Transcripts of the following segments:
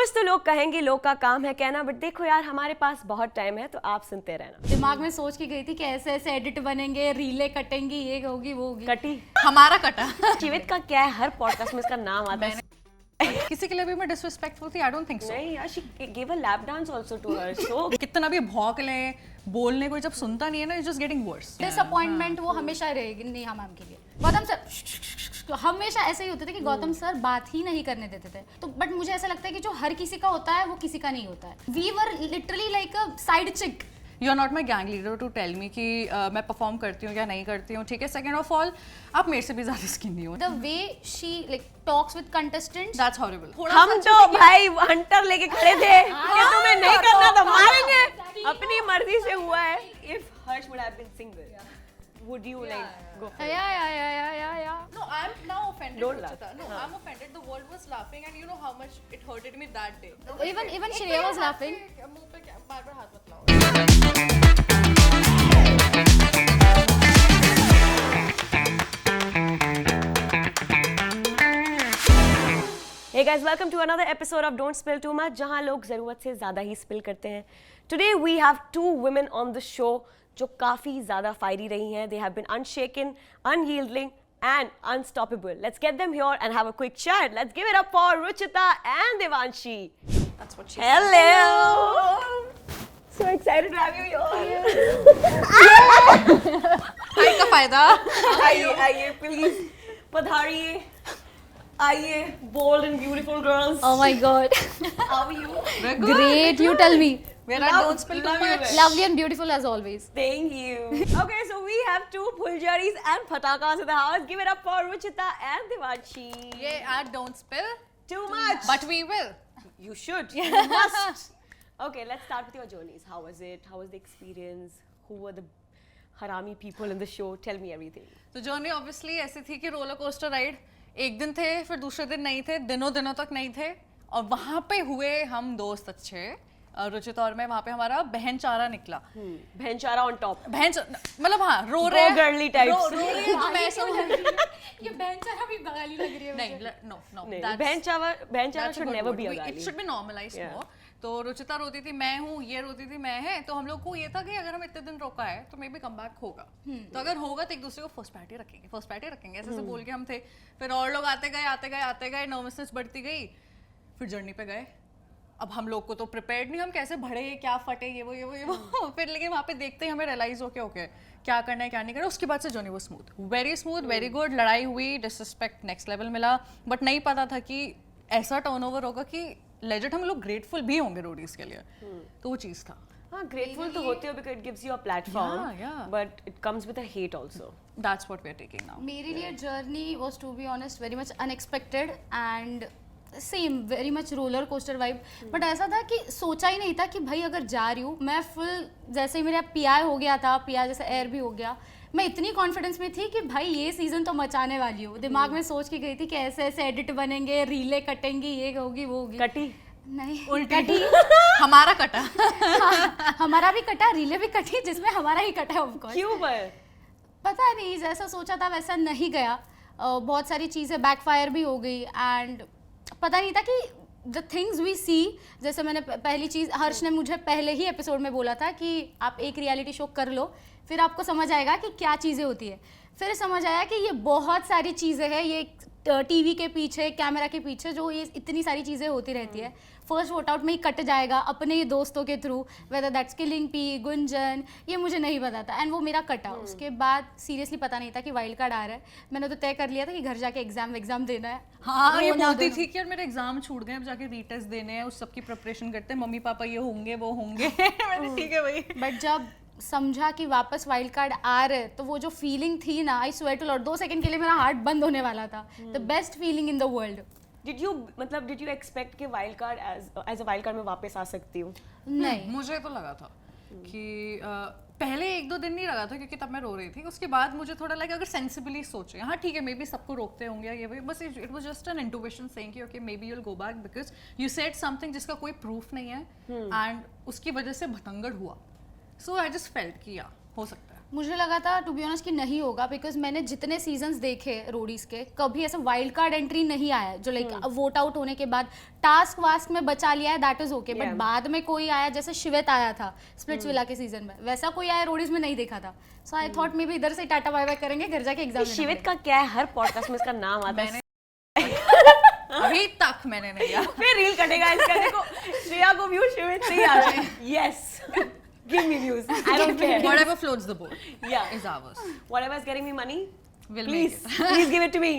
कुछ तो लोग कहेंगे लोग का काम है कहना, बट देखो यार हमारे पास बहुत टाइम है तो आप सुनते रहना। दिमाग में सोच के गई थी कि ऐसे ऐसे एडिट बनेंगे, रीले कटेंगी, ये होगी वो होगी। कटी हमारा कटा। जीवित का क्या है, हर पॉडकास्ट में इसका नाम आता है। किसी के लिए भी मैं डिसरिस्पेक्टफुल थी? आई डोंट थिंक सो। नहीं यार, she gave a lap dance also to her, so कितना भी भौंक ले, बोलने कोई जब सुनता नहीं है ना, it's just getting worse. Disappointment वो हमेशा रहेगी नेहा मैम के लिए। गौतम सर हमेशा ऐसे ही होते थे कि गौतम सर बात ही नहीं करने देते थे। तो बट मुझे ऐसा लगता है कि जो हर किसी का होता है वो किसी का नहीं होता है। We were literally like a side chick. You are not my gang leader to tell me कि मैं परफॉर्म करती हूँ या नहीं करती हूँ, ठीक है। सेकंड ऑफ ऑल, आप मेरे से भी ज्यादा स्किनी हो। The way she like talks with contestants, that's horrible. हम तो भाई हंटर लेके खड़े थे कि तुम्हें नहीं करना तो मारेंगे, अपनी मर्जी से हुआ है। If Harsh would have been single, would you like go for it? या No, I'm now offended. Don't laugh. Ruchita. No, I'm offended. The world was laughing, and you know how much it hurted me that day. even Shreya was laughing. मुंह पे क्या बार-बार हाथ मत लाओ। Hey guys, welcome to another episode of Don't Spill Too Much, जहाँ लोग ज़रूरत से ज़्यादा ही spill करते हैं। Today we have two women on the show जो काफ़ी ज़्यादा fiery रही हैं. They have been unshaken, unyielding and unstoppable. Let's get them here and have a quick chat. Let's give it up for Ruchita and Devanshi. That's what she Hello! So excited to have you here. हाय का फायदा। आइए please पधारिए। आइए bold and beautiful girls. Oh my god. How are you? We're good. Great, you tell me. We're at Don't Spill Too love you Much. guys. Lovely and beautiful as always. Thank you. Okay, so we have two Puljaris and Patakas in the house. Give it up for Ruchita and Devanshi. Yeah, at Don't Spill, Too much. but we will. You should. You must. Okay, let's start with your journeys. How was it? How was the experience? Who were the harami people in the show? Tell me everything. तो journey obviously ऐसी थी कि roller coaster ride, एक दिन थे फिर दूसरे दिन नहीं थे, दिनों दिनों तक नहीं थे, और वहाँ पे हुए हम दोस्त अच्छे, रुचिता और मैं। वहाँ पे हमारा बहन चारा निकला। Bhenchara on top. बहन मतलब हाँ, रो रहे हैं, girly types. रो रही है, तो मैं ऐसा ये बेंचरा भी गाली लग रही है नहीं, मुझे। no, नहीं, that's- Bhenchara That's a should good never word. be a It gali. should be normalized Yeah. more. तो रुचिता रोती थी मैं हूँ, ये रोती थी मैं है, तो हम लोग को ये था कि अगर हम इतने दिन रोका है तो मे बी कम बैक होगा। तो अगर होगा तो एक दूसरे को फर्स्ट पार्टी रखेंगे ऐसे से बोल के हम थे। फिर और लोग आते गए, नर्वसनेस बढ़ती गई, फिर जर्नी पे गए। अब हम लोग को तो प्रिपेयर्ड नहीं, हम कैसे बढ़े, क्या फटे, ये वो फिर लेकिन वहाँ पे देखते ही हमें रियलाइज हो के क्या करना है क्या नहीं करना। उसके बाद से जर्नी वो स्मूथ, वेरी गुड। लड़ाई हुई, डिसरिस्पेक्ट नेक्स्ट लेवल मिला, बट नहीं पता था कि ऐसा टर्नओवर होगा कि लेजिट हम लोग ग्रेटफुल भी होंगे रोडीज के लिए। तो वो चीज था। हाँ, grateful तो होते हो because it gives you a platform. Yeah. But it comes with a hate also. That's what we're taking now. मेरे लिए journey was to be honest very much unexpected and same very much roller coaster vibe. But ऐसा था कि सोचा ही नहीं था कि भाई अगर जा रही हूँ मैं फुल, जैसे ही मेरा पीआई हो गया था, पीआई जैसे एयर भी हो गया, मैं इतनी कॉन्फिडेंस में थी कि भाई ये सीजन तो मचाने वाली हूँ। दिमाग में सोच के गई थी कि ऐसे ऐसे एडिट बनेंगे, रीले कटेंगी, ये होगी वो होगी। कटी नहीं उल्टी हमारा कटा। हाँ, हमारा भी कटा, रीले भी कटी, जिसमें हमारा ही कटा है ऑफ कोर्स। क्यों पर? पता नहीं, जैसा सोचा था वैसा नहीं गया। बहुत सारी चीज़ें बैकफायर भी हो गई एंड पता नहीं था कि द थिंग्स वी सी, जैसे मैंने पहली चीज़, हर्ष ने मुझे पहले ही एपिसोड में बोला था कि आप एक रियलिटी शो कर लो फिर आपको समझ आएगा कि क्या चीज़ें होती है। फिर समझ आया कि ये बहुत सारी चीज़ें हैं, ये टीवी के पीछे, कैमरा के पीछे जो ये इतनी सारी चीज़ें होती रहती है। फर्स्ट वोट आउट में ही कट जाएगा अपने ही दोस्तों के through, weather that's killing P, Gunjan, ये मुझे नहीं पता था एंड वो मेरा कटा। उसके बाद सीरियसली पता नहीं था कि वाइल्ड कार्ड आ रहा है। मैंने तो तय कर लिया था कि घर जाके एग्जाम देना है। हाँ, ये वो ना बोलती दो। थी कि यार मेरे एग्जाम छूट गए, अब जाके रीटेस्ट देने हैं, उस सब की प्रिपरेशन करते हैं, मम्मी पापा ये होंगे वो होंगे। मैंने ठीक है भाई। बट जब समझा कि वापस वाइल्ड कार्ड आ रहे, तो वो जो फीलिंग थी ना, I swear to Lord, 2 second के लिए मेरा हार्ट बंद होने वाला था। The best feeling in the world. Did you expect कि wild card as a wild card में वापस आ सकती हूँ? नहीं, मुझे तो लगा था कि पहले 1-2 दिन नहीं लगा था क्योंकि तब मैं रो रही थी। उसके बाद मुझे थोड़ा लगा अगर सेंसिबली सोचे, हाँ ठीक है मे बी सबको रोकते होंगे ये बस it was just an intuition saying कि okay maybe you will go back because you said something जिसका कोई प्रूफ नहीं है एंड उसकी वजह से भतंगड़ हुआ। सो आई जस्ट फेल्ट कि या हो सकता है। मुझे लगा था टू बी ऑनेस्ट कि नहीं होगा, बिकॉज मैंने जितने सीजन्स देखे रोडीज के, कभी ऐसा वाइल्ड कार्ड एंट्री नहीं आया है जो लाइक वोट आउट होने के बाद टास्क वास्क में बचा लिया है, दैट इज ओके, बट बाद में कोई आया जैसे शिवेत आया था स्प्लिट्सविला के सीजन में, वैसा कोई आया रोडीज में नहीं देखा था। सो आई थॉट मे बी इधर से टाटा बाय बाय करेंगे, घर जाके एग्जाम शिवित का क्या है, हर पॉडकास्ट में इसका नाम आता है। अभी तक मैंने नहीं किया। फिर रील कटेगा इसका, देखो श्रेया को व्यू शिवित से ही आ रहे हैं। Yes, give me views, I don't care. Whatever floats the boat, Yeah, is ours. whatever is getting me money, We'll please make please give it to me.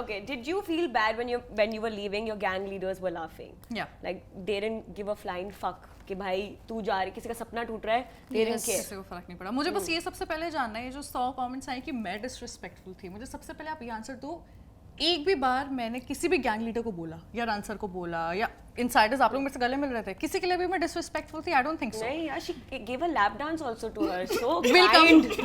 Okay, did you feel bad when you were leaving, your gang leaders were laughing? Yeah. Like they didn't give a flying fuck कि भाई तू जा रही, किसी का सपना टूट रहा है, they didn't care. किसी को फर्क नहीं पड़ा। मुझे बस ये सबसे पहले जानना है, ये जो 100 कमेंट्स आए कि मैं डिसरिस्पेक्टफुल थी, मुझे सबसे पहले आप ये आंसर दो, एक भी बार मैंने किसी भी गैंग लीडर को बोला या रनसर को बोला या इनसाइडर्स आप लोग मेरे से गले मिल रहे थे, किसी के लिए भी मैं डिसरिस्पेक्टफुल थी? आई डोंट थिंक सो। नहीं यार, she gave a lap dance also to her, so Welcome. kind.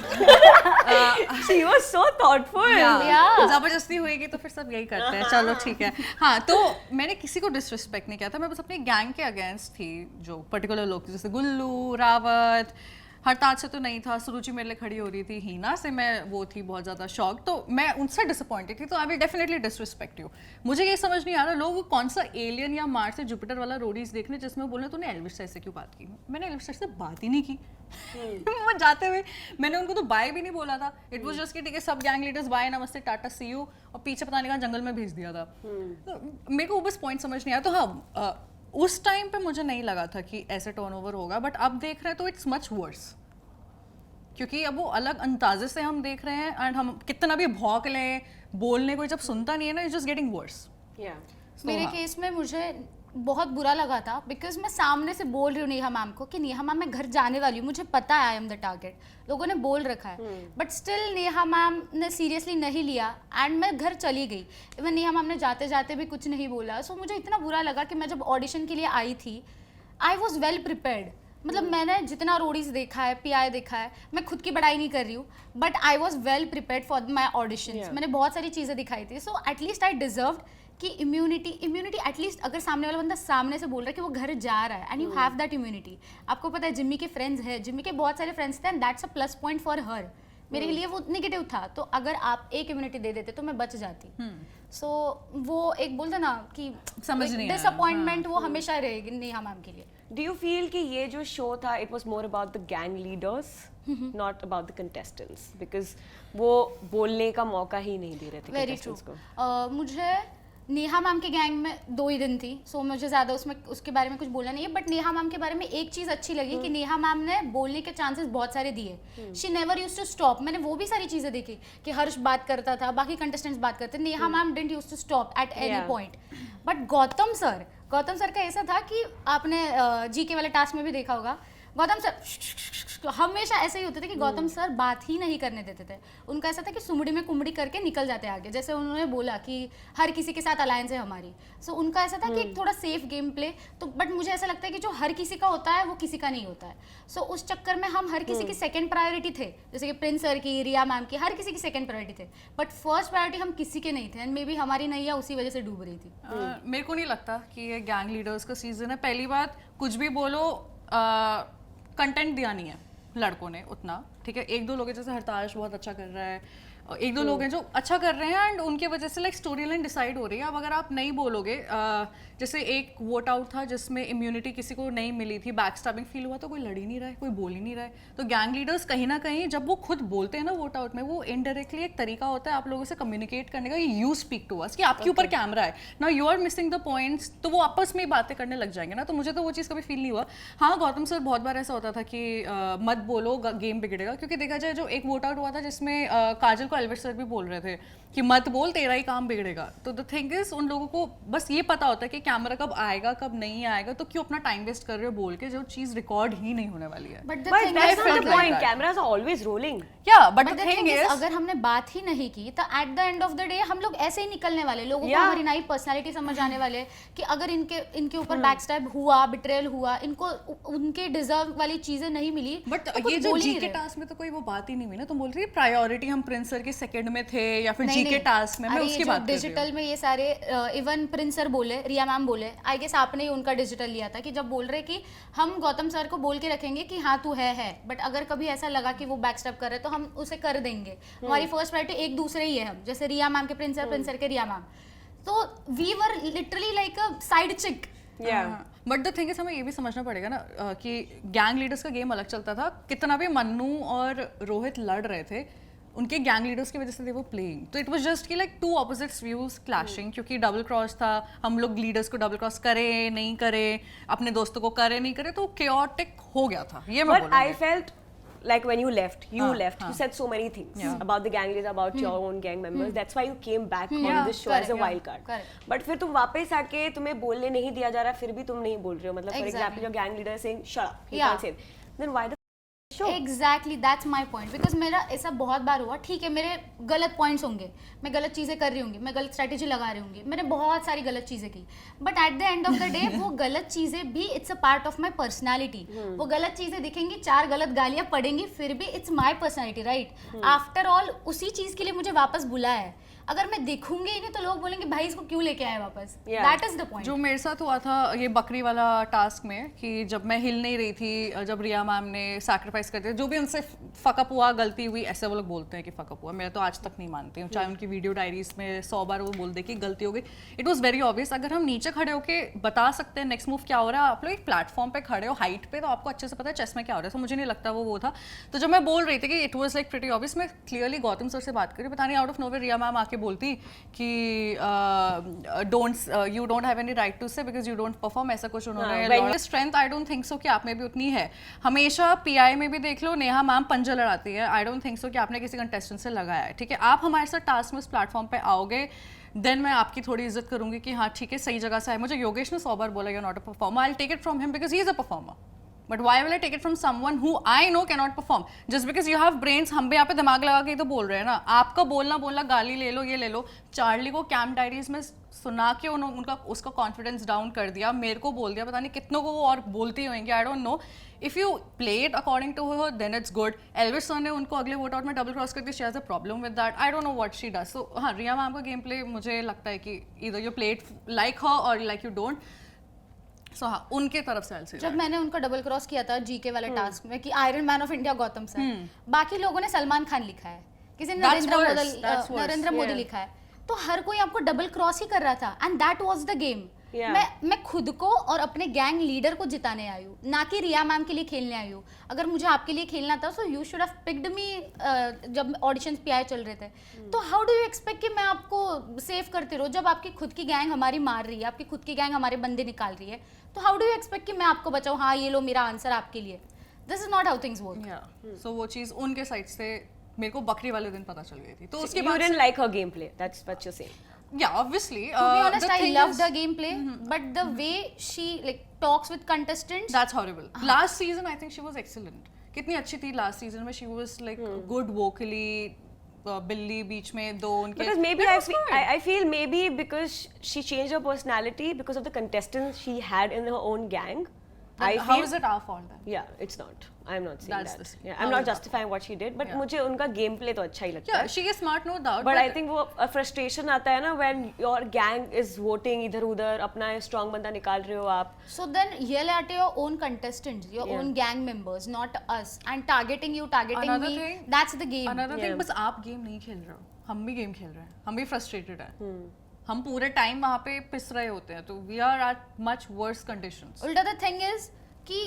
She was so thoughtful. Yeah. जबरदस्ती होएगी तो फिर सब यही करते हैं, चलो ठीक है। हाँ, तो मैंने किसी को डिसरिस्पेक्ट नहीं किया था, मैं बस अपने गैंग के अगेंस्ट थी, जो पर्टिकुलर लोग थे, जैसे गुल्लू, रावत, हरताज से तो नहीं था, सुरुचि मेरे लिए खड़ी हो रही थी, हीना से मैं वो थी बहुत ज़्यादा शॉक, तो मैं उनसे डिसअपॉइंटेड थी, तो I will definitely disrespect you. मुझे ये समझ नहीं आ रहा लोग कौन सा एलियन या मार्स से जुपिटर वाला रोडीज देखने जिसमें बोलने तूने एल्विस से ऐसे क्यों बात की। मैंने एल्विस से बात ही नहीं की। वो जाते हुए मैंने उनको तो बाय भी नहीं बोला था, इट वाज जस्ट कि ठीक है सब गैंग लीडर्स बाय नमस्ते टाटा सी यू, और पीछे पता नहीं कहाँ जंगल में भेज दिया था। तो मेरे को बस पॉइंट समझ नहीं आया। तो हाँ, उस टाइम पे मुझे नहीं लगा था कि ऐसे टर्नओवर होगा, बट अब देख रहे हैं तो इट्स मच वर्स, क्योंकि अब वो अलग अंदाजे से हम देख रहे हैं, एंड हम कितना भी भौंक लें, बोलने कोई जब सुनता नहीं है ना, इट्स जस्ट गेटिंग वर्स। मेरे केस में मुझे बहुत बुरा लगा था, बिकॉज मैं सामने से बोल रही हूँ नेहा मैम को कि नेहा मैम मैं घर जाने वाली हूँ, मुझे पता है आई एम द टारगेट, लोगों ने बोल रखा है, बट स्टिल नेहा मैम ने सीरियसली नहीं लिया एंड मैं घर चली गई। इवन नेहा मैम ने जाते जाते भी कुछ नहीं बोला। सो मुझे इतना बुरा लगा कि मैं जब ऑडिशन के लिए आई थी, आई वॉज वेल प्रिपेयर्ड, मतलब मैंने जितना रोडीज देखा है, पीआई देखा है, मैं खुद की बड़ाई नहीं कर रही हूँ, but I was well prepared for my auditions. मैंने बहुत सारी चीज़ें दिखाई थी, सो एटलीस्ट आई डिजर्व्ड कि इम्यूनिटी एटलीस्ट अगर सामने वाला बंदा सामने से बोल रहा है कि वो घर जा रहा है and you have that immunity. आपको पता है जिम्मी के फ्रेंड्स है, जिम्मी के बहुत सारे फ्रेंड्स थे and that's a plus point for her. मेरे लिए वो नेगेटिव था, तो अगर आप एक इम्यूनिटी दे देते तो मैं बच जाती। सो वो एक बोलते ना कि समझ नहीं आया। डिसअपॉइंटमेंट वो हमेशा रहेगी नेहा मैम के लिए। Do you feel कि ये जो शो था, it was more about the gang leaders, not about the contestants, because वो बोलने का मौका ही नहीं दे रहे थे वेरी ट्रू। contestants को। मुझे नेहा मैम के गैंग में 2 ही दिन थी, सो मुझे ज़्यादा उसके बारे में कुछ बोलना नहीं है, बट नेहा मैम के बारे में एक चीज़ अच्छी लगी कि नेहा मैम ने बोलने के चांसेस बहुत सारे दिए। She never use to stop. मैंने वो भी सारी चीज़ें देखी कि हर्ष बात करता था, बाकी कंटेस्टेंट्स बात करते, Neha ma'am didn't use to stop at any point. But Gautam sir का ऐसा था कि आपने जीके वाले टास्क में भी देखा होगा, गौतम सर हमेशा ऐसे ही होते थे कि गौतम सर बात ही नहीं करने देते थे। उनका ऐसा था कि सुमड़ी में कुमड़ी करके निकल जाते आगे, जैसे उन्होंने बोला कि हर किसी के साथ अलायंस है हमारी। सो उनका ऐसा था कि एक थोड़ा सेफ गेम प्ले, तो बट मुझे ऐसा लगता है कि जो हर किसी का होता है वो किसी का नहीं होता है। सो उस चक्कर में हम हर किसी की सेकंड प्रायोरिटी थे, जैसे कि प्रिंस सर की, रिया मैम की, हर किसी की सेकंड प्रायोरिटी थे, बट फर्स्ट प्रायोरिटी हम किसी के नहीं थे, एंड मे बी हमारी नैया उसी वजह से डूब रही थी। मेरे को नहीं लगता कि ये गैंग लीडर्स का सीजन है। पहली बात, कुछ भी बोलो, कंटेंट दिया नहीं है लड़कों ने उतना, ठीक है। 1-2 लोग हैं, जैसे हरताश बहुत अच्छा कर रहा है, 1-2 लोग हैं जो अच्छा कर रहे हैं, एंड उनके वजह से लाइक स्टोरी लाइन डिसाइड हो रही है। अब अगर आप नहीं बोलोगे, जैसे एक वोट आउट था जिसमें इम्यूनिटी किसी को नहीं मिली थी, बैक स्टैबिंग फील हुआ, तो कोई लड़ ही नहीं रहा है, कोई बोल ही नहीं रहा है। तो गैंग लीडर्स कहीं ना कहीं जब वो खुद बोलते हैं ना वोट आउट में, वो इनडायरेक्टली एक तरीका होता है आप लोगों से कम्युनिकेट करने का, यू स्पीक टू अस, कि आपके ऊपर कैमरा है ना, you are missing the points, तो वो आपस में ही बातें करने लग जाएंगे ना। तो मुझे तो वो चीज़ कभी फील नहीं हुआ। हाँ, गौतम सर बहुत बार ऐसा होता था कि मत बोलो गेम बिगड़ेगा, क्योंकि देखा जाए जो एक वोट आउट हुआ था जिसमें काजल को एल्विस सर भी बोल रहे थे कि मत बोल, तेरा ही काम बिगड़ेगा। तो द थिंग इज, उन लोगों को बस ये पता होता है कि कैमरा कब आएगा कब नहीं आएगा, तो क्यों अपना टाइम वेस्ट कर रहे हो बोल के, जो चीज रिकॉर्ड ही नहीं होने वाली है। But the But thing that's not the felt like point. that. Cameras are always rolling. Yeah, but But the the thing thing is, is, अगर हमने बात ही नहीं की तो eight the end of the day हम लोग ऐसे ही निकलने वाले, लोगों को Yeah. हमारी नई पर्सनालिटी समझ आने वाले कि अगर इनके ऊपर बैकस्टैब हुआ, बिट्रेयल हुआ, इनको उनके डिजर्व वाली चीजें नहीं मिली, बट तो कुछ ये जो बोल ही जी नहीं के रहे। टास्क में तो कोई वो बात ही नहीं हुई ना। तुम बोल रही प्रायोरिटी हम प्रिंस सर करके सेकंड में थे या फिर जीके टास्क में, मैं उसकी बात कर रही हूँ। डिजिटल में ये सारे इवन प्रिंस सर बोले, रिया मैम बोले, आई गेस आपने ही उनका डिजिटल लिया था कि जब बोल रहे कि हम गौतम सर को बोल के रखेंगे कि हाँ तू है, बट अगर कभी ऐसा लगा कि वो बैक स्टेप कर रहे तो हम उसे कर देंगे। हमारी फर्स्ट प्रायोरिटी एक दूसरे ही है हम, जैसे रिया मैम के प्रिंस सर के रिया मैम, तो we were literally like a side chick. But the thing is हमें ये भी समझना पड़ेगा ना कि गैंग लीडर्स का गेम अलग चलता था। कितना भी मन्नू और रोहित लड़ रहे थे, उनके गैंग लीडर्स की वजह से दे वो प्लेइंग, तो इट वाज जस्ट कि like two opposites views clashing, क्योंकि डबल क्रॉस था, हम लोग लीडर्स को डबल क्रॉस करें नहीं करें, अपने दोस्तों को करें नहीं करें, तो chaotic हो गया था, ये मैं But बोलूंगी। I felt like when you left, you said so many things about the gang leaders, about your own gang members. That's why you came back on this show as a wild card. But फिर तुम वापस आके तुम्हें बोलने नहीं दिया जा रहा, फिर भी तुम नहीं बोल रहे हो, मतलब for example your gang leader saying shut up, you can't say it. Then why the show? Exactly, that's my point. Because मेरा ऐसा बहुत बार हुआ, ठीक है मेरे गलत पॉइंट्स होंगे, मैं गलत चीज़ें कर रही होंगी, मैं गलत स्ट्रैटेजी लगा रही होंगी, मैंने बहुत सारी गलत चीज़ें की, but at the end of the day वो गलत चीज़ें भी it's a part of my personality. वो गलत चीज़ें दिखेंगी, 4 गलत गालियाँ पड़ेंगी, फिर भी it's my personality, right? After all उसी चीज़ के लिए मुझे वापस बुलाया है। अगर मैं दिखूंगी ही नहीं तो लोग बोलेंगे भाई इसको क्यों लेके आए वापस। That is the point. जो मेरे साथ हुआ था ये बकरी वाला टास्क में, कि जब मैं हिल नहीं रही थी, जब रिया मैम ने सैक्रिफाइस कर दिया, जो भी उनसे फकअप हुआ, गलती हुई, ऐसे वो लोग बोलते हैं कि फकअप हुआ, मैं तो आज तक नहीं मानती हूँ, चाहे उनकी वीडियो डायरीज में 100 बार वो बोल दे कि गलती हो गई। It was very obvious. अगर हम नीचे खड़े होके बता सकते हैं नेक्स्ट मूव क्या हो रहा है, आप लोग एक प्लेटफॉर्म पे खड़े हो हाइट पे, तो आपको अच्छे से पता है चेस में क्या हो रहा है, तो मुझे नहीं लगता वो था। तो जब मैं बोल रही थी कि it was like pretty obvious, मैं क्लियरली गौतम सर से बात करी, पता नहीं out of nowhere Riya ma'am आके बोलती कि you don't have any right to say because you don't perform, ऐसा कुछ उन्होंने। Strength I don't think so कि आप में भी उतनी है। हमेशा पीआई में भी देख लो, नेहा मैम पंजा लड़ाती है, आई डोंट थिंक सो कि आपने किसी कंटेस्टेंट से लगाया है। ठीक है, आप हमारे साथ टास्क में उस प्लेटफॉर्म पे आओगे, देन मैं आपकी थोड़ी इज्जत करूंगी कि हाँ ठीक है सही जगह से है। मुझे योगेश ने 100 बार बोला you are not a performer, I will take it from him because he is a performer, but why will I take it from someone who I know can not perform just because you have brains. हम भी यहाँ पे दिमाग लगा के ही तो बोल रहे हैं ना। आपका बोलना गाली ले लो, ये ले लो। चार्ली को कैंप डायरीज में सुना के उनका उसका कॉन्फिडेंस डाउन कर दिया, मेरे को बोल दिया, पता नहीं कितनों को वो और बोलती होंगे, I don't know. If you play it according to her then it's good. Elvis sir ने उनको अगले वोट आउट में डबल क्रॉस करके she has a problem with that, I don't know what she does. So हाँ, Riya ma'am का game play मुझे लगता है कि either you play it like her और लाइक यू डोंट। सो हाँ, उनके तरफ से जब मैंने उनका डबल क्रॉस किया था जीके वाले टास्क में कि iron man of India Gautam sir, बाकी लोगों ने सलमान खान लिखा है, किसी ने नरेंद्र मोदी लिखा है, तो हर कोई आपको डबल क्रॉस ही कर रहा था and that was the game. मैं खुद को और अपने गैंग लीडर को जिताने आई हूँ, ना कि रिया मैम के लिए खेलने आई हूँ। अगर मुझे आपके लिए खेलना था so you should have picked me जब ऑडिशंस पे आए चल रहे थे। तो हाउ डू यू एक्सपेक्ट कि मैं आपको सेव करती रहूँ जब आपकी खुद की गैंग हमारी मार रही है, आपकी खुद की गैंग हमारे बंदे निकाल रही है। तो हाउ डू यू एक्सपेक्ट कि मैं आपको बचाऊँ, हाँ ये लो मेरा आंसर आपके लिए। This is not how things work. So वो चीज़ उनके साइड से मेरे को बकरी वाले दिन पता चल गई थी। तो उसके You बाद didn't like her gameplay. That's what you're saying. yeah, obviously. To be honest, the I thing love is- the gameplay, but the way she like talks with contestants. That's horrible. Last season, I think she was excellent. कितनी अच्छी थी last season में, she was like good vocally. बिल्ली बीच में दो उनके, Because maybe That I was feel, fine. I feel maybe because she changed her personality because of the contestants she had in her own gang. Then I how feel, is it our fault then? Yeah, it's not. I'm not saying That's that. the thing. Yeah, How I'm not is that? justifying what she did, but Yeah. मुझे उनका gameplay तो अच्छा ही लगता Yeah, है. she is smart, no doubt. But I think वो frustration आता है ना when your gang is voting इधर उधर, अपना strong बंदा निकाल रहे हो आप. So then yell at your own contestants, your own gang members, not us, and targeting you, targeting Another me. thing- That's the game. Another thing, बस आप गेम नहीं खेल रहे हो, हम भी गेम खेल रहे हैं, हम भी फ्रस्ट्रेटेड हैं, हम पूरे टाइम वहाँ पे पिस रहे होते हैं, तो we are at much worse conditions. उल्टा द थिंग इज कि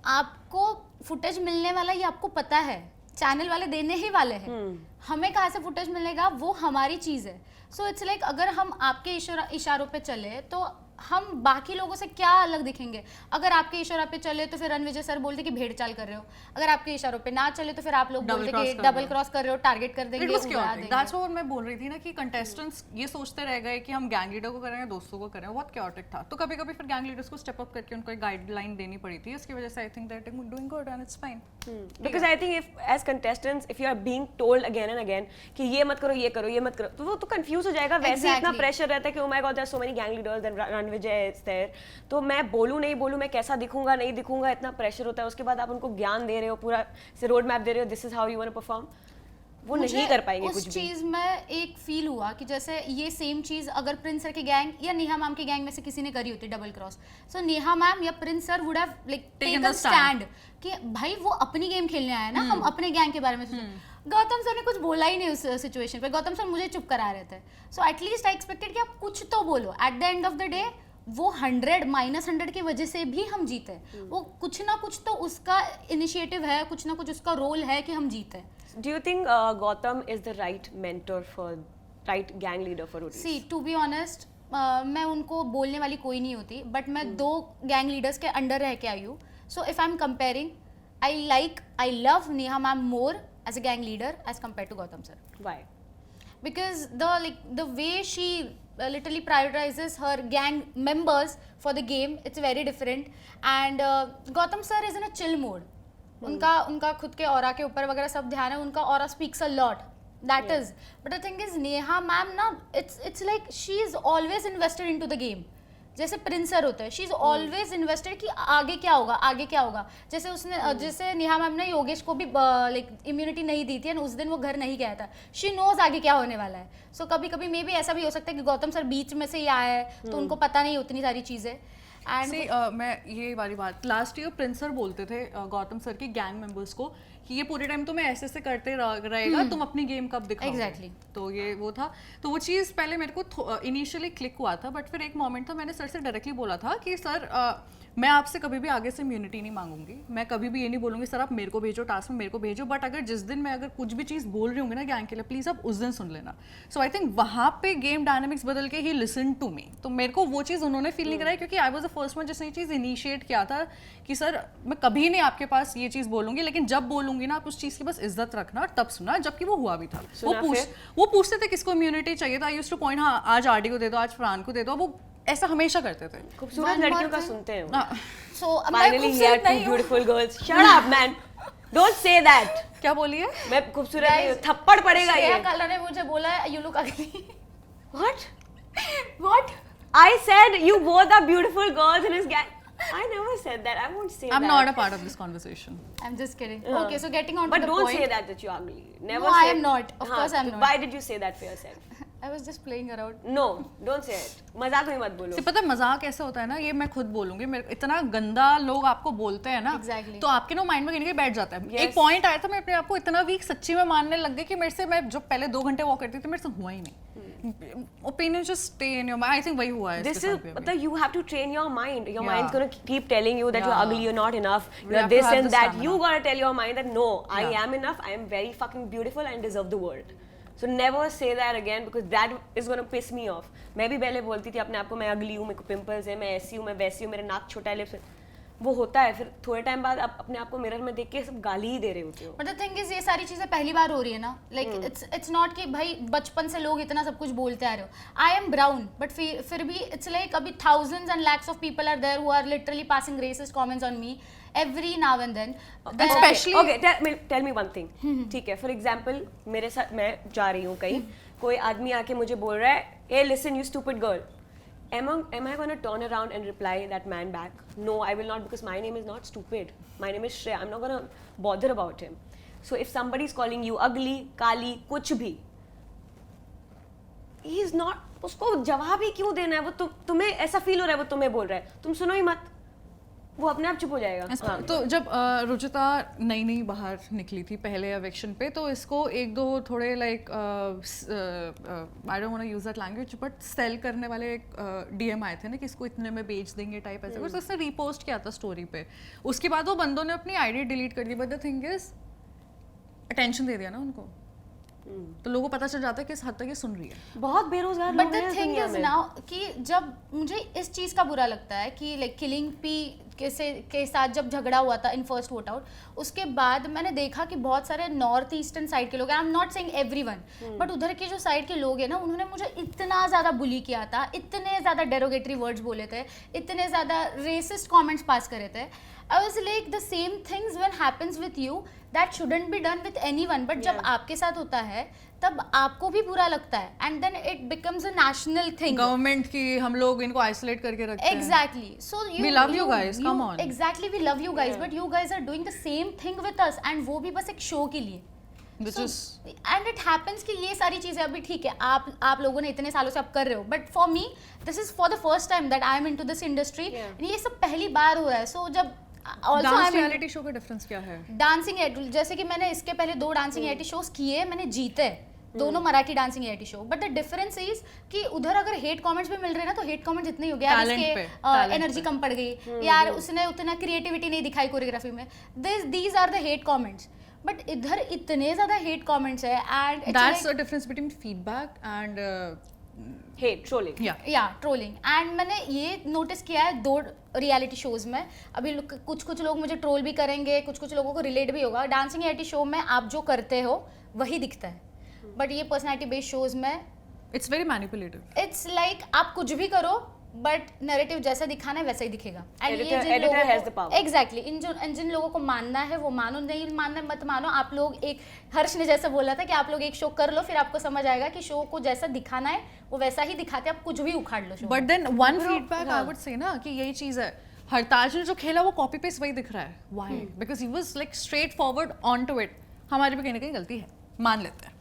आपको फुटेज मिलने वाला ये आपको पता है, चैनल वाले देने ही वाले हैं। हमें कहाँ से फुटेज मिलेगा, वो हमारी चीज़ है। सो इट्स लाइक अगर हम आपके इशारों पे चले तो हम बाकी लोगों से क्या अलग दिखेंगे। अगर आपके इशारों पे चले तो फिर रणविजय सर बोलते कि भेड़ चाल कर रहे हो, अगर आपके इशारों पे ना चले तो फिर आप लोग बोलते कि डबल क्रॉस कर रहे हो, टारगेट कर देंगे, उड़ा देंगे। दैट्स व्हाट मैं बोल रही थी ना कि कंटेस्टेंट्स ये सोचते रह गए कि हम गैंग लीडर को करेंगे, दोस्तों को करेंगे, बहुत क्योटिक था। तो कभी कभी फिर गैंग लीडर्स को स्टेप अप करके उनको एक गाइडलाइन देनी पड़ी थी, इसकी वजह से आई think that doing good and it's fine. Because I think if as contestants if you are being told again and again कि ये मत करो ये करो ये मत करो, तो वो तो कंफ्यूज हो जाएगा। वैसे ही इतना प्रेशर रहता है कि oh my god there are so many gang leaders and Ranvijay is there, तो मैं बोलूँ नहीं बोलूँ, मैं कैसा दिखूंगा नहीं दिखूंगा, इतना प्रेशर होता है। उसके बाद आप उनको ज्ञान दे रहे हो, पूरा से रोड मैप दे रहे हो, this is how you want to perform. वो नहीं कर पाएंगे कुछ उस भी। चीज में एक फील हुआ कि जैसे ये सेम चीज अगर प्रिंस सर के गैंग या नेहा मैम के गैंग में से किसी ने करी होती डबल क्रॉस, सो नेहा मैम या Prince sir would have like taken stand कि भाई वो अपनी गेम खेलने आया ना, हम अपने गैंग के बारे में सोचें। गौतम सर ने कुछ बोला ही नहीं उस सिचुएशन पे, गौतम सर मुझे चुप करा रहे थे। सो एटलीस्ट आई एक्सपेक्टेड कि आप कुछ तो बोलो। Eight the end of the day वो 100 -100 की वजह से भी हम जीते, वो कुछ ना कुछ तो उसका इनिशिएटिव है, कुछ ना कुछ उसका रोल है कि हम जीते। Do you think Gautam is the right mentor for, right gang leader for ODs? See to be honest, मैं उनको बोलने वाली कोई नहीं होती, बट मैं 2 गैंग लीडर्स के अंडर रह के आई हूँ। So if I am comparing, I love Neha ma'am more as a gang leader as compare to Gautam sir, Why? because the way she literally prioritizes her gang members for the game, it's very different. And Gautam sir is in a chill mode. उनका खुद के aura के ऊपर वगैरह सब ध्यान है, उनका aura speaks a lot, that is. But the thing is Neha ma'am ना, it's like she is always invested into the game. जैसे प्रिंस सर होता है, शी इज ऑलवेज इन्वेस्टेड कि आगे क्या होगा, आगे क्या होगा। जैसे उसने जैसे नेहा मैम ने योगेश को भी लाइक इम्यूनिटी नहीं दी थी, उस दिन वो घर नहीं गया था, शी नोज आगे क्या होने वाला है। सो कभी कभी मे भी ऐसा भी हो सकता है कि गौतम सर बीच में से ही आया है, तो उनको पता नहीं उतनी सारी चीजें। एंड मैं ये वाली बात, लास्ट ईयर प्रिंस सर बोलते थे गौतम सर की गैंग मेंबर्स को कि ये पूरे टाइम तुम्हें ऐसे ऐसे करते रहेगा, तुम अपनी गेम कब दिखाओगे। Exactly. तो ये वो था, तो वो चीज़ पहले मेरे को इनिशियली क्लिक हुआ था, बट फिर एक मोमेंट था, मैंने सर से डायरेक्टली बोला था कि सर मैं आपसे कभी भी आगे से इम्यूनिटी नहीं मांगूंगी, मैं कभी भी ये नहीं बोलूंगी सर आप मेरे को भेजो टास्क में, मेरे को भेजो, बट अगर जिस दिन मैं अगर कुछ भी चीज़ बोल रही हूँ ना गैंग के लिए, प्लीज़ आप उस दिन सुन लेना। सो आई थिंक वहाँ पे गेम डायनामिक्स बदल के ही लिसन टू मी, तो मेरे को वो चीज़ उन्होंने फील नहीं कराई, क्योंकि I was the first one जिसने ये चीज़ इनिशिएट किया था कि सर मैं कभी नहीं आपके पास ये चीज़ बोलूंगी, लेकिन जब बोलूंगी ना आप उस चीज़ की बस इज्जत रखना, तब सुना, जबकि वो हुआ भी था। वो पूछते थे किसको इम्यूनिटी चाहिए था, आई यूज्ड टू पॉइंट, हाँ आज आरडी को दे दो, आज फरहान को दे दो, वो ऐसा हमेशा करते थे। खूबसूरत लड़कियों का सुनते हैं वो। सो Finally he had 2 beautiful girls. Shut up man. Don't say that. क्या बोलिए? मैं खूबसूरत नहीं हूँ, थप्पड़ पड़ेगा ये। श्रेया काला ने मुझे बोला है यू लुक अगली। What? What? I said you both are beautiful girls in his gang. I never said that. I won't say I'm that. not a part of this conversation. I'm just kidding. Okay, so getting on But to the don't point. say that you're ugly. Never No, say I am not. Of course I'm not. Why did you say that for yourself? I was just playing around. No, don't say it. मजाक में मत बोलो. से पता है मजाक ऐसा होता है ना, ये मैं खुद बोलूंगी, मेरे इतना गंदा लोग आपको बोलते हैं ना, Exactly. तो आपके ना माइंड में कहीं ना कहीं बैठ जाता है। Yes. एक पॉइंट आया था, मैं अपने आप को इतना वीक सच्ची में मानने लग गई कि मेरे से, मैं जो पहले 2 घंटे वॉक करती थी मेरे से हुआ ही नहीं। Opinion just stay in your mind, I think वही हुआ है। This is, मतलब you have to train your mind. Your Yeah. mind's gonna keep telling you that you're Yeah. ugly, you're not enough, You you're have to this have and the that. stamina. You gotta tell your mind that no, I Yeah. am enough. I am very fucking beautiful and deserve the world. So never say that again because that is gonna piss me off. मैं भी पहले बोलती थी अपने आप को मैं अगली हूँ, मेरे को पिंपल्स है, मैं ऐसी हूँ, मैं वैसी हूँ, मेरा नाक छोटा है, लिप्स, वो होता है, फिर थोड़े टाइम बाद आप अपने आप को मिरर में देख के सब गाली ही दे रहे होते हो। बट द थिंग इज ये सारी चीजें पहली बार हो रही है ना, लाइक इट्स नॉट कि भाई बचपन से लोग इतना सब कुछ बोलते आ रहे हो। आई एम ब्राउन बट फिर भी इट्स लाइक अभी thousands and lakhs of people are there who are literally passing racist comments on me every now and then. Especially- Okay, tell me one thing. ठीक है, for example मेरे साथ मैं जा रही हूँ कहीं, कोई आदमी आके मुझे बोल रहा है hey listen you stupid girl, am I going to turn around and reply that man back? No, I will not, because my name is not stupid, my name is Shreya. I'm not going to bother about him. So if somebody is calling you ugly, kali, कुछ भी, he is not, उसको जवाब ही क्यों देना है? वो तुम्हें ऐसा फील हो रहा है वो तुम्हें बोल रहा है, तुम सुनो ही मत, वो अपने आप चुप हो जाएगा। हाँ। तो जब रुचिता नई बाहर निकली थी पहले एविक्शन पे, तो इसको 1-2 थोड़े like I don't want to use that language, but sell करने वाले डीएम आए थे ना कि इसको इतने में बेच देंगे टाइप ऐसा कुछ, तो उसने रीपोस्ट किया था स्टोरी पे। उसके बाद वो बंदों ने अपनी आईडी डिलीट कर दी, but the thing is attention दे दिया ना उनको, तो लोगों को पता चल जाता है कि इस हद तक ये सुन रही है। बहुत बेरोजगार बट लोग द हैं इस थिंग दुनिया इज में। नाउ कि जब मुझे इस चीज का बुरा लगता है कि लाइक किलिंग पी के साथ जब झगड़ा हुआ था इन फर्स्ट वोट आउट, उसके बाद मैंने देखा कि बहुत सारे नॉर्थ ईस्टर्न साइड के लोग, आई am not saying everyone, but उधर के जो साइड के लोग हैं ना, उन्होंने मुझे इतना ज़्यादा बुली किया था, इतने ज़्यादा डेरोगेटरी वर्ड्स बोले थे, इतने ज़्यादा रेसिस्ट कमेंट्स पास करे थे। I was like the same things when happens with you that shouldn't be done with anyone, but जब आपके साथ होता है तब आपको भी बुरा लगता है, and then it becomes a national thing. Government की हम लोग इनको आइसोलेट करके रखते हैं। Exactly. So We love you guys, come on. Exactly, we love you guys, but you guys are doing the same thing with us, and वो भी बस एक शो के लिए। which is and it happens कि ये सारी चीजें अभी ठीक है, आप लोगों ने इतने सालों से आप कर रहे हो, but for me this is for the first time that I am into this industry, ये सब पहली बार हो रहा है. सो जब ऑल्सो डांस रियलिटी शो का डिफरेंस क्या है? डांसिंग, जैसे कि मैंने इसके पहले 2 डांसिंग रियलिटी शोज किए, मैंने जीते दोनों Marathi dancing reality show. But the difference is कि उधर अगर हेट कमेंट्स भी मिल रहे हैं ना, तो हेट कमेंट्स इतने ही हो गया, यार इसके एनर्जी कम पड़ गई, यार उसने उतना क्रिएटिविटी नहीं दिखाई कोरियोग्राफी में. These are the hate comments. But इधर इतने ज्यादा हेट कमेंट्स है, and that's a difference between feedback and hate, trolling. या ट्रोलिंग. एंड मैंने ये नोटिस किया है 2 रियलिटी शोज में. अभी कुछ लोग मुझे ट्रोल भी करेंगे, कुछ लोगों को रिलेट भी होगा. डांसिंग रियलिटी शो में आप जो करते हो वही दिखता है, बट ये पर्सनैलिटी बेस्ड शोज में it's very manipulative. It's like आप कुछ भी करो बट नैरेटिव जैसा दिखाना है वैसा ही दिखेगा. Editor has the power. Exactly. जिन लोगों को मानना है वो मानो, नहीं मानना है मत मानो. आप लोग एक, हर्ष ने जैसा बोला था कि आप लोग एक शो कर लो, फिर आपको समझ आएगा कि शो को जैसा दिखाना है वो वैसा ही दिखाते हैं. आप कुछ भी उखाड़ लो show. But then one feedback I would say ना कि यही चीज है, हरताज ने जो खेला वो कॉपी पेस्ट वही दिख रहा है. Why? Because he was like straight forward on to it. हमारी भी कहीं ना कहीं गलती है, मान लेते हैं,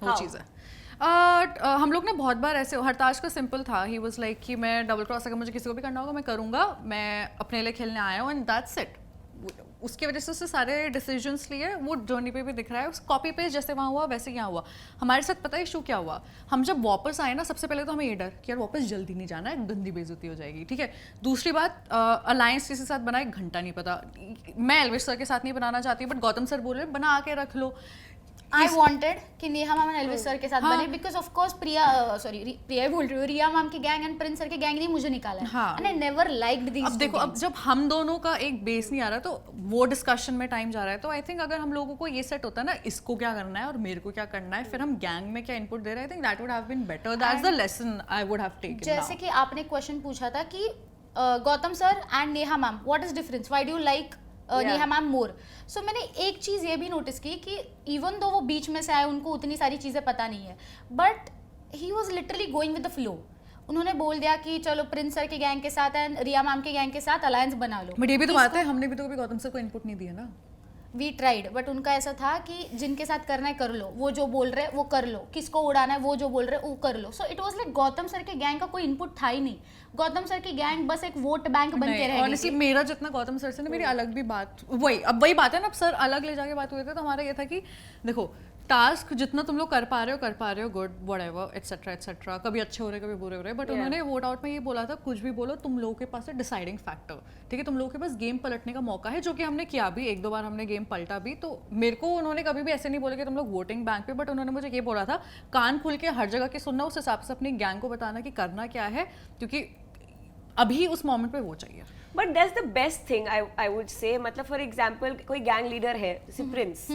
वो चीज़ है. हम लोग ना बहुत बार ऐसे, हरताज का सिंपल था, ही वाज लाइक कि मैं डबल क्रॉस अगर मुझे किसी को भी करना होगा मैं करूँगा, मैं अपने लिए खेलने आया हूँ एंड दैट्स इट. उसकी वजह से उससे सारे डिसीजंस लिए, वो जर्नी पे भी दिख रहा है. उस कॉपी पेस्ट जैसे वहाँ हुआ वैसे यहाँ हुआ. हमारे साथ पता है इशू क्या हुआ? हम जब वापस आए ना, सबसे पहले तो हमें ये डर कि यार वापस जल्दी नहीं जाना है, गंदी बेइज्जती हो जाएगी. ठीक है. दूसरी बात, अलायंस किसी के साथ बना 1 घंटा नहीं पता. मैं एल्विश सर के साथ नहीं बनाना चाहती, बट गौतम सर बोले बना के रख लो. आई वांटेड कि नेहा मैम एल्विस सर के साथ बने, बिकॉज ऑफ कोर्स प्रिया बोल रही हूँ, रिया मैम की गैंग एंड प्रिंस सर की गैंग ने मुझे निकाला है, एंड आई नेवर लाइक्ड दीस. अब देखो, अब जब हम दोनों का एक बेस नहीं आ रहा तो वो डिस्कशन में टाइम जा रहा है. तो आई थिंक अगर हम लोगों को ये सेट होता है ना, इसको क्या करना है और मेरे को क्या करना है, फिर हम गैंग में क्या इनपुट दे रहे हैं, I think that would have been better. That's the lesson I would have taken. जैसे कि आपने क्वेश्चन पूछा था कि Gautam sir and Neha ma'am, what is difference, why do you like Neha ma'am more. So मैंने एक चीज़ ये भी नोटिस की कि इवन दो वो बीच में से आए, उनको उतनी सारी चीज़ें पता नहीं है, but he was literally going with the flow. उन्होंने बोल दिया कि चलो प्रिंस सर के गैंग के साथ एंड रिया मैम के गैंग के साथ अलायंस बना लो. बट ये भी तो बात है, हमने भी तो कभी गौतम सर को इनपुट नहीं दिया ना. वी ट्राइड, बट उनका ऐसा था कि जिनके साथ करना है कर लो, वो जो बोल रहे हैं वो कर लो, किसको उड़ाना है वो जो बोल रहे हैं वो कर लो. So it was like Gautam sir के गैंग का कोई इनपुट था ही नहीं. गौतम सर की गैंग बस एक वोट बैंक बन के रह गई. ऑनेस्टली मेरा जितना गौतम सर से ना मेरी अलग भी बात, वही बात है ना, अब सर अलग ले जाके बात हुई थी तो हमारा ये था कि देखो टास्क जितना तुम लोग कर पा रहे हो गुड, व्हाटएवर एटसेट्रा एटसेट्रा, कभी अच्छे हो रहे कभी बुरे हो रहे. बट उन्होंने वोट आउट में ये बोला था, कुछ भी बोलो तुम लोगों के पास है डिसाइडिंग फैक्टर. ठीक है, तुम लोगों के पास गेम पलटने का मौका है, जो कि हमने किया भी. 1-2 बार हमने गेम पलटा भी. तो मेरे को उन्होंने कभी भी ऐसे नहीं बोला कि तुम लोग वोटिंग बैंक पे, बट उन्होंने मुझे ये बोला था कान खुल के हर जगह के सुनना, उस हिसाब से अपनी गैंग को बताना कि करना क्या है, क्योंकि अभी उस मोमेंट पे वो चाहिए. But that's the best thing I would से. मतलब फॉर एग्जांपल कोई गैंग लीडर है जैसे प्रिंस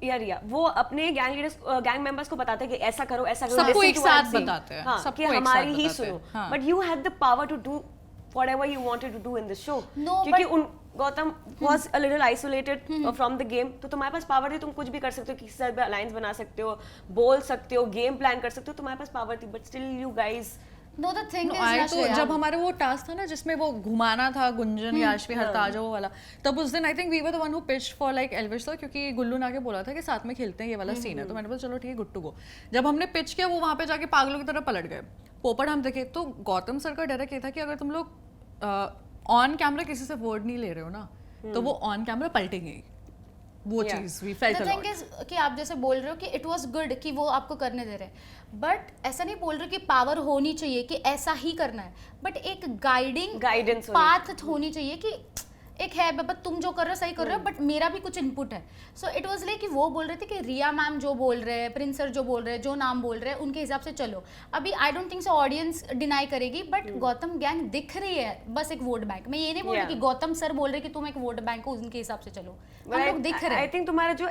या रिया, वो अपने गैंग मेंबर्स को बताते हैं कि ऐसा करो ऐसा करो, सबको एक साथ बताते हैं, हाँ, कि हमारी ही सुनो. But you had the power to do whatever you wanted to do in the show. No, क्योंकि Gautam was a little isolated from the game, तो तुम्हारे पास पावर थी, तुम कुछ भी कर सकते हो, किसी से भी अलायंस बना सकते हो, बोल सकते हो, गेम प्लान कर सकते हो, तुम्हारे पास पावर थी. But still you guys No, the thing is आए ना तो श्रेया, जब हमारे वो टास्क था ना जिसमें वो घुमाना था गुंजन याशवी हरताज वो वाला, तब उस दिन I think we were the one who pitched for like Elvish sir, क्योंकि गुल्लू ने आके बोला था कि साथ में खेलते हैं ये वाला सीन है. तो मैंने बोला चलो ठीक है, गुड टू गो. जब हमने पिच किया वो वहाँ पे जाके पागलों की तरह पलट गए. पोपट हम देखे तो गौतम सर का डायरेक्ट ये था कि अगर तुम लोग ऑन कैमरा किसी से वर्ड नहीं ले रहे हो ना, तो वो ऑन कैमरा पलटेंगे. वो चीज वी फेल्ट अ लॉट. कि आप जैसे बोल रहे हो कि इट वाज गुड कि वो आपको करने दे रहे हैं, बट ऐसा नहीं बोल रहे कि पावर होनी चाहिए कि ऐसा ही करना है, बट एक गाइडेंस पाथ होनी चाहिए कि एक है बाबा तुम जो कर रहे हो सही कर रहे हो, बट मेरा भी कुछ इनपुट है. सो इट वाज लाइक कि वो बोल रहे थे कि रिया मैम जो बोल रहे हैं, प्रिंस सर जो बोल रहे हैं, जो नाम बोल रहे हैं उनके हिसाब से चलो. अभी आई don't think so audience deny करेगी, बट गौतम गैंग दिख रही है बस एक वोट बैंक. मैं ये नहीं बोल रही कि गौतम सर बोल रहे कि तुम एक वोट बैंक हो, उनके हिसाब से चलो. हम लोग दिख रहे हैं. आई थिंक तुम्हारा जो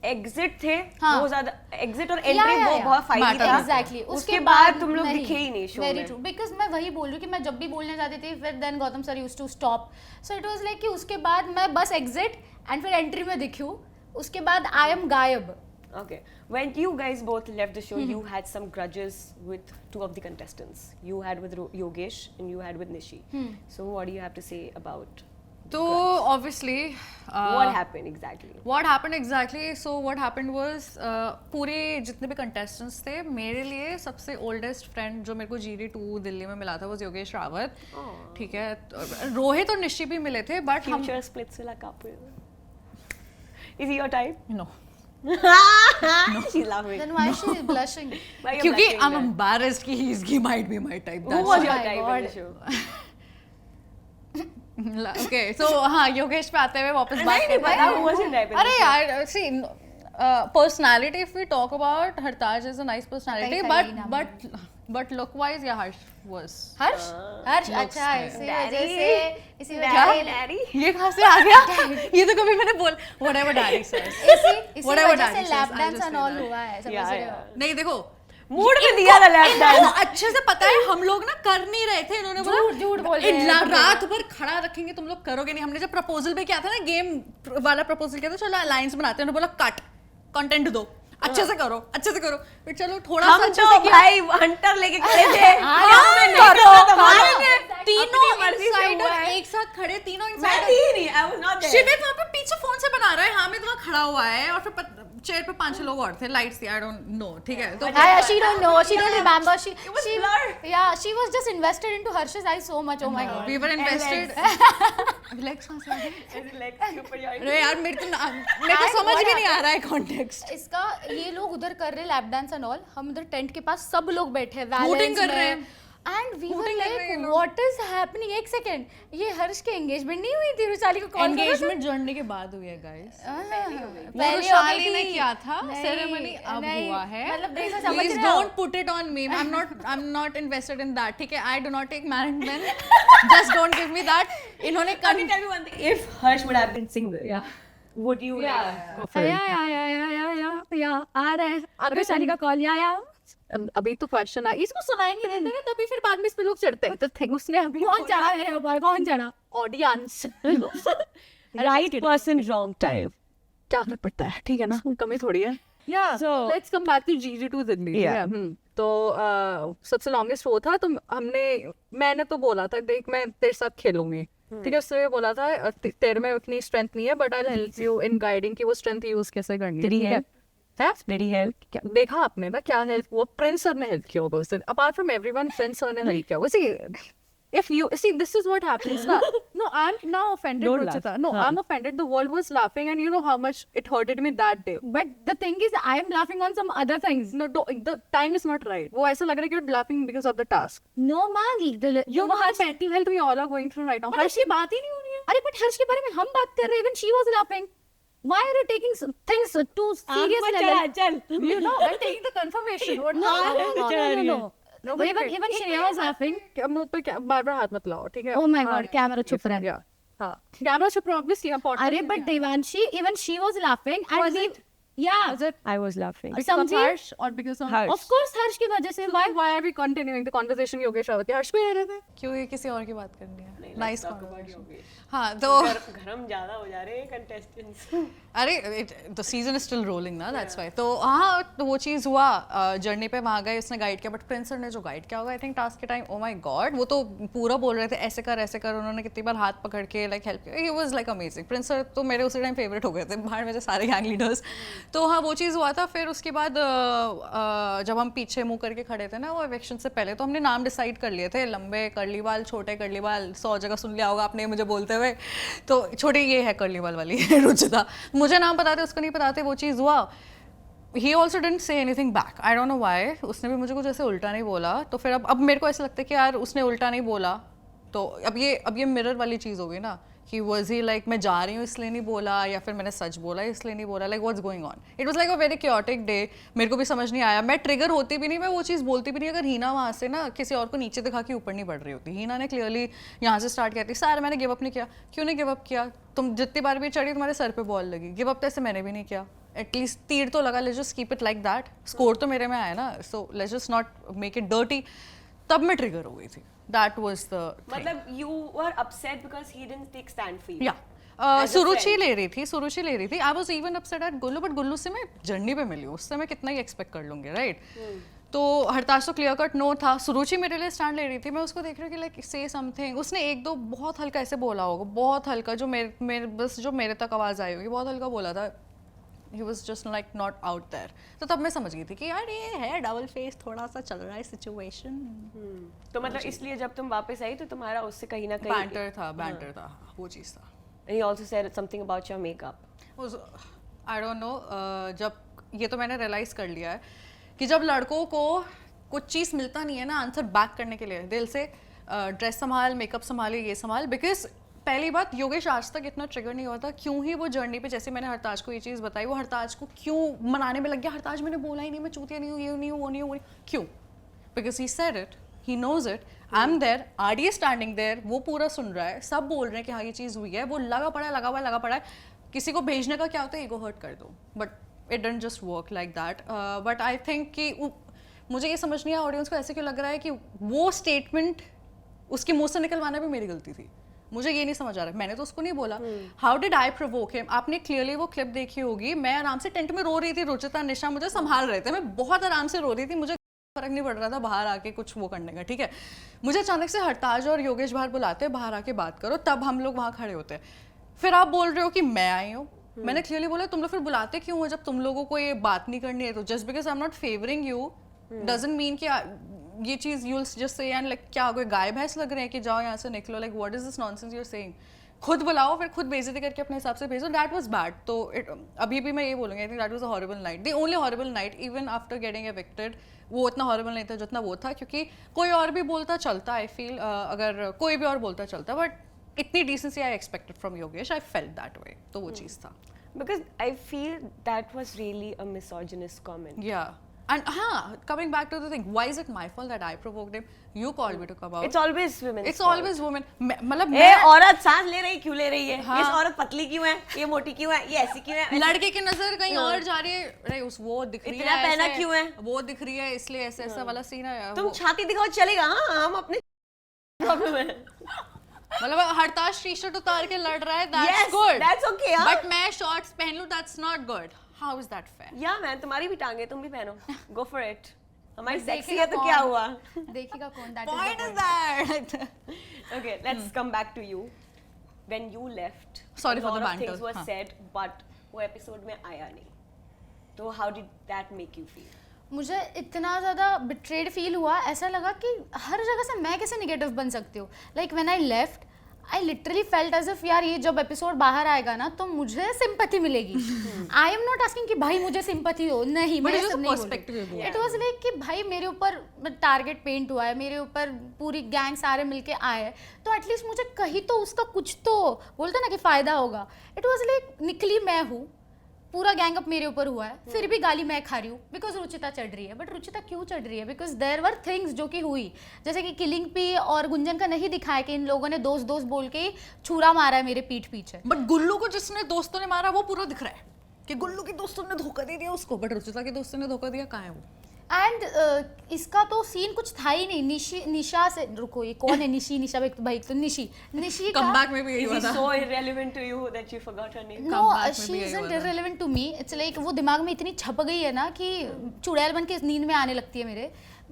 एग्जिट थे हाँ. वो ज्यादा एग्जिट और एंट्री वो बहुत फाइनल था. एग्जैक्टली. उसके बाद तुम लोग दिखे ही नहीं शो में. वेरी ट्रू, बिकॉज मैं वही बोल रही हूँ कि मैं जब भी बोलने जाती थी फिर then Gautam sir used to stop. So it was like कि उसके बाद मैं बस एग्जिट एंड फिर एंट्री में दिखी हूँ, उसके बाद आई एम गायब. Okay. When you guys both left the show, you had some grudges with 2 of the contestants. You had with Yogesh and you had with Nishi. So what do you have to say about तो obviously What happened exactly? What happened exactly? So what happened was पूरे जितने भी contestants थे मेरे लिए सबसे oldest friend जो मेरे को GD2 दिल्ली में मिला था वो योगेश रावत. ठीक है. रोहित और निशी भी मिले थे but हम Future Splitsvilla couple. Is he your type? no. She's laughing. Then why is she blushing? Why you're क्योंकि blushing I'm then? embarrassed कि he might be my type. Who That's was why. your my type God. in the show? Okay, so हाँ योगेश पे आते हुए वापस बात नहीं करते पता हैं. who was your type in the अरे show? यार see personality if we talk about Hartaj is a nice personality कहीं कहीं but look wise yeah Harsh was Harsh Harsh looks अच्छा nice. इसी वजह से इसी Daddy, वजह daddy. ये कहाँ से आ गया ये तो कभी मैंने बोल whatever daddy says इसी Whatever वजह से daddy says, lap I'll dance just and say all that. हुआ है समझ Yeah, रहे yeah. हो नहीं देखो मूड में दिया था left hand. इनको अच्छे से पता है हम लोग ना कर नहीं रहे थे इन्होंने बोला झूठ बोल रहे हैं रात भर खड़ा रखेंगे तुम लोग करोगे नहीं हमने जब प्रपोजल पे किया था ना गेम वाला प्रपोजल किया था चलो अलायंस बनाते हैं उन्होंने बोला कट कंटेंट दो अच्छे से करो फिर चलो थोड़ा हम सा अच्छे तो से किया भाई हंटर लेके खड़े थे तीनों मर्जी से insider हुआ है। एक साथ खड़े तीनों मैं insider थी नहीं, I was not there. शिविर वहाँ पे पीछे फोन से बना रहा है हामिद वहाँ खड़ा हुआ है और फिर चेयर पे 5-6 लोग और थे लाइट्स थी आई डोंट नो ठीक है तो she don't know she don't remember she was blur. yeah she was just invested into Harsh's eyes so much oh my god we were invested legs कहाँ से आ गए ऐसे legs के ऊपर जाके। अरे यार मेरे को समझ भी नहीं आ रहा है कॉन्टेक्स्ट इसका ये लोग उधर कर रहे लैप डांस एंड ऑल हम उधर टेंट के पास सब लोग बैठे हैं Hooting कर रहे हैं। एंड वी वर Hooting कर रहे हैं लाइक लोग। व्हाट इज हैपनिंग एक सेकंड ये हर्ष के एंगेजमेंट नहीं हुई थी रुचाली को कॉल एंगेजमेंट जोड़ने के बाद हुई है गाइस पहले हो वैशाली गई ने थी। किया था नहीं, सेरेमनी अब नहीं, हुआ है मतलब देखो समझ प्लीज रहे हो don't put it on me I am not invested in that ठीक है I do not take management just don't give me that इन्होंने Can you tell me one thing? If Harsh would have been single, would you like go for it? या आ रहा है अगर शाली का call या अभी तो क्वेश्चन आ इसको सुनाएंगे नहीं देंगे तभी फिर बाद में इस पे लोग चढ़ते हैं तो थिंग उसने अभी कौन चढ़ा मेरे ऊपर कौन चढ़ा audience Right person, wrong time. क्या फर्क पड़ता है ठीक है ना कमी थोड़ी है या So- let's come back to GD2 Delhi Yeah. तो सबसे लॉन्गेस्ट वो था तो मैंने तो बोला था देख मैं तेरे साथ खेलूंगी ठीक है उसने बोला था तेरे में उतनी स्ट्रेंथ नहीं है but I help you in guiding कि वो स्ट्रेंथ यूज कैसे करनी Did he ठीक है? help? है Did he help? क्या देखा आपने ना क्या हेल्प वो प्रिंस सर ने हेल्प किया होगा उस दिन apart from everyone Prince sir ने हेल्प किया होगा सी if you see this is what happens na no I'm now offended Don't laugh. Ruchita. No Huh. I'm offended the world was laughing and you know how much it hurted me that day but the thing is I am laughing on some other things no the time is not right वो ऐसा लग रहा है कि you're laughing because of the task no man you know how mental health we all are going through right now हर्ष की बात ही नहीं हो रही है अरे बट हर्ष के बारे में हम बात कर रहे हैं even she was laughing why are you taking things too serious level चल you know I'm taking the confirmation what no No, even Shreya was laughing क्या मुझ पे क्या बार बार हाथ मत लाओ ठीक है oh my god कैमरा चुप रहा Yeah. हाँ कैमरा चुप रहो obviously I'm podcast अरे but Devanshi even she was laughing and Was we it? yeah I was laughing. because of समझी? Harsh or because of Harsh. of course हर्ष की वजह से why are we continuing the conversation Yogesh Rawat हर्ष पे रह रहे थे क्यों ये किसी और की बात करनी है नाइस हाँ तो गरम ज्यादा हो जा रहे हैं contestants. अरे the season is still rolling ना दैट्स व्हाई तो हाँ तो वो चीज़ हुआ जर्नी पे वहाँ गए उसने गाइड किया बट प्रिंस सर ने जो गाइड किया होगा आई थिंक टास्क के टाइम ओ माय गॉड वो तो पूरा बोल रहे थे ऐसे कर उन्होंने कितनी बार हाथ पकड़ के लाइक हेल्प किया ही was like amazing Prince sir तो मेरे उसी टाइम फेवरेट हो गए थे बाहर में जो सारे गैंग लीडर्स तो हाँ वो चीज़ हुआ था फिर उसके बाद जब हम पीछे मुँह करके खड़े थे ना वो इलेक्शन से पहले तो हमने नाम डिसाइड कर लिए थे लंबे कर्ली बाल छोटे कर्ली बाल 100 जगह सुन लिया होगा आपने मुझे बोलते हुए तो छोटी ये है कर्ली बाल वाली रुचिता मुझे नाम पता थे उसको नहीं पता थे वो चीज़ हुआ he also didn't say anything back I don't know why उसने भी मुझे कुछ ऐसे उल्टा नहीं बोला तो फिर अब मेरे को ऐसा लगता है कि यार उसने उल्टा नहीं बोला तो अब ये मिरर वाली चीज़ हो गई ना कि वॉज ही लाइक मैं जा रही हूँ इसलिए नहीं बोला या फिर मैंने सच बोला इसलिए नहीं बोला like what's going on it was like a very chaotic day मेरे को भी समझ नहीं आया मैं ट्रिगर होती भी नहीं मैं वो चीज़ बोलती भी नहीं अगर हीना वहाँ से ना किसी और को नीचे दिखा के ऊपर नहीं बढ़ रही होती हीना ने क्लियरली यहाँ से स्टार्ट किया थी सर मैंने गिव अप नहीं किया क्यों नहीं गिव अप किया तुम जितनी बार भी चढ़ी तुम्हारे सर पे बॉल लगी गिव अप तो ऐसे मैंने भी नहीं किया एटलीस्ट तीर तो लगा let's just keep it like that score तो मेरे में आया ना so let's just not make it dirty तब मैं ट्रिगर हो गई थी दैट वाज द मतलब you were upset because he didn't take stand for you. या सुरुचि ले रही थी I was even upset at Gullu but Gullu से मैं जर्नी पे मिली उससे मैं कितना ही एक्सपेक्ट कर लूंगी राइट तो हरताज तो क्लियर कट नो था, सुरुचि मेरे लिए स्टैंड ले रही थी, मैं उसको देख रही हूँ कि लाइक से समथिंग, उसने एक दो बहुत हल्का ऐसे बोला होगा, बहुत हल्का, जो मेरे तक आवाज़ आई होगी, बहुत हल्का बोला था, he was just like not out there. तो तब मैं समझ गई थी कि यार ये है डबल फेस, थोड़ा सा चल रहा है सिचुएशन। तो मतलब इसलिए जब तुम वापस आई तो तुम्हारा उससे कहीं ना कहीं बैंटर था, वो चीज़ था। he also said something about your makeup. I don't no, जब ये तो मैंने रियलाइज़ कर लिया है कि जब लड़कों को कुछ चीज़ मिलता नहीं है ना आंसर बैक करने के लिए, दिल से ड्रेस संभाल, मेकअप संभाले, ये संभाल, बिकॉज पहली बात योगेश आज तक इतना ट्रिगर नहीं हुआ था, क्यों ही वो जर्नी पे, जैसे मैंने हरताज को ये चीज़ बताई, वो हरताज को क्यों मनाने में लग गया, हरताज मैंने बोला ही नहीं, मैं चूतिया नहीं हूँ, ये नहीं हूँ, वो नहीं हूँ, क्यों? Because he said it, he knows it, I am there, RD standing there, वो पूरा सुन रहा है, सब बोल रहे हैं कि हाँ ये चीज़ हुई है, वो लगा पड़ा है, किसी को भेजने का क्या होता है, ईगो हर्ट कर दो, but it don't just work like that. But I think कि मुझे ये समझ नहीं आया ऑडियंस को ऐसे क्यों लग रहा है कि वो स्टेटमेंट उसके मुंह से निकलवाना भी मेरी गलती थी, मुझे ये नहीं समझ आ रहा है, मैंने तो उसको नहीं बोला, how did I provoke him? आपने क्लियरली वो क्लिप देखी होगी, मैं आराम से टेंट में रो रही थी, रुचिता निशा मुझे संभाल रहे थे, मैं बहुत आराम से रो रही थी, मुझे फर्क नहीं पड़ रहा था बाहर आके कुछ वो करने का, ठीक है। मुझे अचानक से हरताज और योगेश बाहर बुलाते हैं, बाहर आके बात करो, तब हम लोग वहाँ खड़े होते हैं, फिर आप बोल रहे हो कि मैं आई हूँ। मैंने क्लियरली बोला तुम लोग फिर बुलाते क्यों हो जब तुम लोगों को ये बात नहीं करनी है? तो just because I am not favouring you doesn't mean कि ये चीज you will just say and like क्या कोई गाय भैंस लग रहे हैं कि जाओ यहाँ से निकलो, like what is this nonsense you are saying? खुद बुलाओ फिर खुद बेइज्जती करके अपने हिसाब से भेजो, दैट वाज बैड। तो अभी भी मैं ये बोलूँगी, आई think that was a horrible night, the only horrible night, even after getting evicted वो इतना हॉरिबल नहीं था जितना वो था, क्योंकि कोई और भी बोलता चलता, आई फील अगर कोई भी और बोलता चलता, बट इतनी decency I expected from Yogesh, I felt that way, तो वो चीज़ था। Because I feel that was really a misogynist comment. Yeah. And coming back to the thing, why is it my fault that I provoked him? You called me to come out. It's always women. It's always women. मतलब ए औरत सांस ले रही क्यों ले रही है? हाँ. इस औरत पतली क्यों है? ये मोटी क्यों है? ये ऐसी क्यों है? लड़के की नजर कहीं और जा रही है, अरे उस वो दिख रही है, इतना पहना ऐसे, क्यों है? वो दिख रही है इसलिए ऐसे ऐसा वाला सीन है। तुम छाती दिखाओ चलेगा, हाँ हम अपने प्रॉब्लम है। मतलब हरताज टी शर्ट उतार के लड़ रहा है, that's Yes, good. that's okay, हाँ. But मैं शॉर्ट्स पहन लूं, that's not good. How is that fair? या मैं तुम्हारी भी टांगे तुम भी पहनो, go for it. हमारी सेक्सी देखेगा है तो क्या कौन? हुआ? देखेगा कौन? That Point is is the point. that? Okay, let's come back to you. When you left, Sorry a for lot the of banter, things were हाँ. said, but वो एपिसोड में आया नहीं. तो how did that make you feel? मुझे इतना ज़्यादा betrayed feel हुआ, ऐसा लगा कि हर जगह से मैं कैसे निगेटिव बन सकती हूँ। Like when I left I literally felt as if यार ये जब एपिसोड बाहर आएगा ना तो मुझे सिंपैथी मिलेगी। आई एम नॉट आस्किंग कि भाई मुझे सिंपैथी हो, नहीं, मैं सब नहीं बोलूँ। इट वाज लाइक कि भाई मेरे ऊपर टारगेट पेंट हुआ है, मेरे ऊपर पूरी गैंग सारे मिलके आए हैं, तो एटलीस्ट मुझे कहीं तो उसका कुछ तो बोलते ना कि फ़ायदा होगा। इट वाज लाइक निकली मैं हूँ, पूरा गैंग अप मेरे ऊपर हुआ है, फिर भी गाली मैं खा रही हूँ बिकॉज रुचिता चढ़ रही है। बट रुचिता क्यों चढ़ रही है? बिकॉज देयर वर थिंग्स जो कि हुई, जैसे कि किलिंग पी और गुंजन का नहीं दिखाया कि इन लोगों ने दोस्त दोस्त बोल के छुरा मारा है मेरे पीठ पीछे। बट गुल्लू को जिसने दोस्तों ने मारा वो पूरा दिख रहा है कि गुल्लू के दोस्तों ने धोखा दे दिया उसको, बट रुचिता के दोस्तों ने धोखा दिया, कहाँ है वो? एंड इसका तो सीन कुछ था ही नहीं। निशा से, रुको ये कौन है? निशा भाई तो निशी का कमबैक में भी यही Is हुआ he था। so irrelevant to you that you forgot her name? No comeback में शी भी यही इजंट हुआ था। इररिलेवेंट टू मी। इट्स लाइक वो दिमाग में इतनी छप गई है ना कि चुड़ैल बन के नींद में आने लगती है मेरे।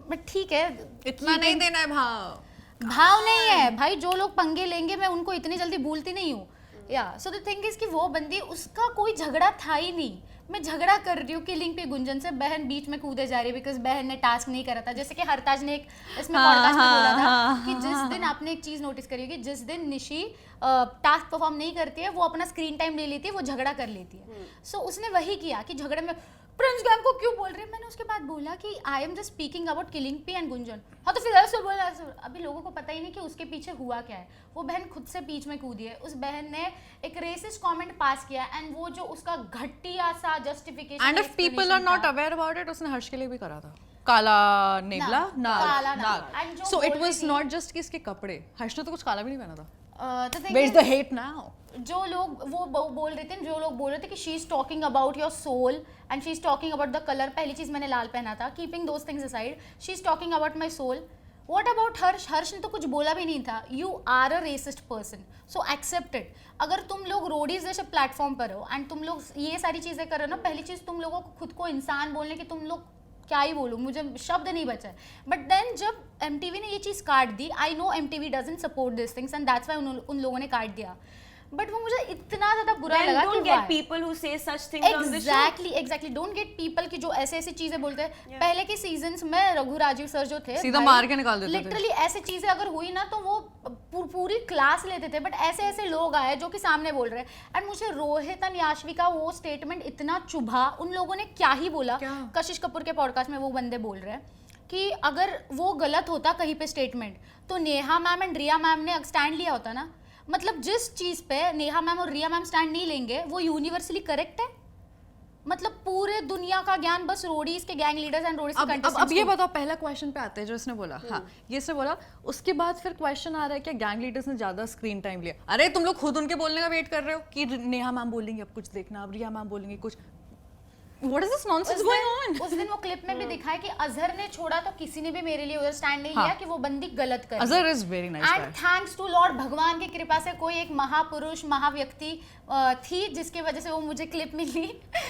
बट ठीक है, इतना नहीं देना है भाव। भाव नहीं है भाई, जो लोग पंगे लेंगे मैं उनको इतनी जल्दी भूलती नहीं हूँ। या सो द थिंग इज कि वो बंदी, उसका कोई झगड़ा था ही नहीं। मैं झगड़ा कर रही हूँ किलिंग पे गुंजन से, बहन बीच में कूदे जा रही है बिकॉज बहन ने टास्क नहीं करा था। जैसे कि हरताज ने एक इसमें पॉडकास्ट में बोला था कि जिस दिन आपने एक चीज नोटिस करी होगी, जिस दिन निशी टास्क परफॉर्म नहीं करती है वो अपना स्क्रीन टाइम ले लेती है, वो झगड़ा कर लेती है। सो उसने वही किया कि झगड़े में प्रिंस गैंग को क्यों बोल रहे हैं। मैंने उसके बाद बोला कि I am just speaking about killing P and Gunjan. हाँ तो फिर ऐसे बोला, अभी लोगों को पता ही नहीं कि उसके पीछे हुआ क्या है। वो बहन खुद से बीच में कूदी है, उस बहन ने एक रेसिस्ट कमेंट पास किया एंड वो जो उसका घटिया सा justification, and if people are not aware about it, उसने हर्ष के लिए भी करा था। काला नेगला काला नाग नाग। And जो सो इट बोल वाज रही थी- नॉट जस्ट कि इसके कपड़े, हर्ष ने तो कुछ काला भी नहीं पहना था। the thing where is is, the hate now? जो लोग वो बोल रहे थे, जो लोग बोल रहे थे कि she is talking about your soul and she is talking about the colour. पहली चीज मैंने लाल पहना था, keeping those things aside, she is talking about my soul. What about Harsh? Harsh ने तो कुछ बोला भी नहीं था। You are a racist person, so accept it. अगर तुम लोग रोडीज जैसे प्लेटफॉर्म पर हो एंड तुम लोग ये सारी चीजें कर रहे हो ना, पहली चीज तुम लोगों को खुद को इंसान बोलने की तुम लोग क्या ही बोलूँ, मुझे शब्द नहीं बचा है। बट देन जब MTV ने ये चीज़ काट दी, I know MTV doesn't support this things and that's why उन लोगों ने काट दिया, बट वो मुझे इतना ज़्यादा बुरा Then लगा don't कि get why? people who say such things on the show. Exactly don't get people की जो ऐसे ऐसी चीजें बोलते हैं। पहले के सीजन्स में रघु राजीव सर जो थे सीधा मार के निकाल देते थे। लिटरली ऐसी चीजें अगर हुई ना तो वो पूरी क्लास लेते थे, बट ऐसे ऐसे लोग आए जो कि सामने बोल रहे हैं। एंड मुझे रोहित और याशवी का वो स्टेटमेंट इतना चुभा। उन लोगों ने क्या ही बोला, कशिश कपूर के पॉडकास्ट में वो बंदे बोल रहे हैं कि अगर वो गलत होता कहीं पे स्टेटमेंट, तो Neha ma'am and Riya ma'am ने स्टैंड लिया होता ना। मतलब जिस चीज पे नेहा मैम और रिया मैम स्टैंड नहीं लेंगे वो यूनिवर्सली करेक्ट है। मतलब पूरे दुनिया का ज्ञान बस रोडीज के गैंग लीडर्स एंड रोडीज के कंटेस्टेंट्स। अब ये बताओ, पहला क्वेश्चन पे आते हैं जो इसने बोला, हाँ ये इसने बोला, उसके बाद फिर क्वेश्चन आ रहा है कि गैंग लीडर्स ने ज्यादा स्क्रीन टाइम लिया। अरे तुम लोग खुद उनके बोलने का वेट कर रहे हो कि नेहा मैम बोलेंगे अब कुछ देखना, अब रिया मैम बोलेंगे कुछ। What is this nonsense going on? उस दिन वो क्लिप में भी दिखाया कि अजहर ने छोड़ा तो किसी ने भी मेरे लिए उधर स्टैंड नहीं लिया कि वो बंदी गलत कर। Azhar is very nice guy. And thanks to Lord भगवान की कृपा से कोई एक महापुरुष महाव्यक्ति थी जिसकी वजह से वो मुझे क्लिप मिली।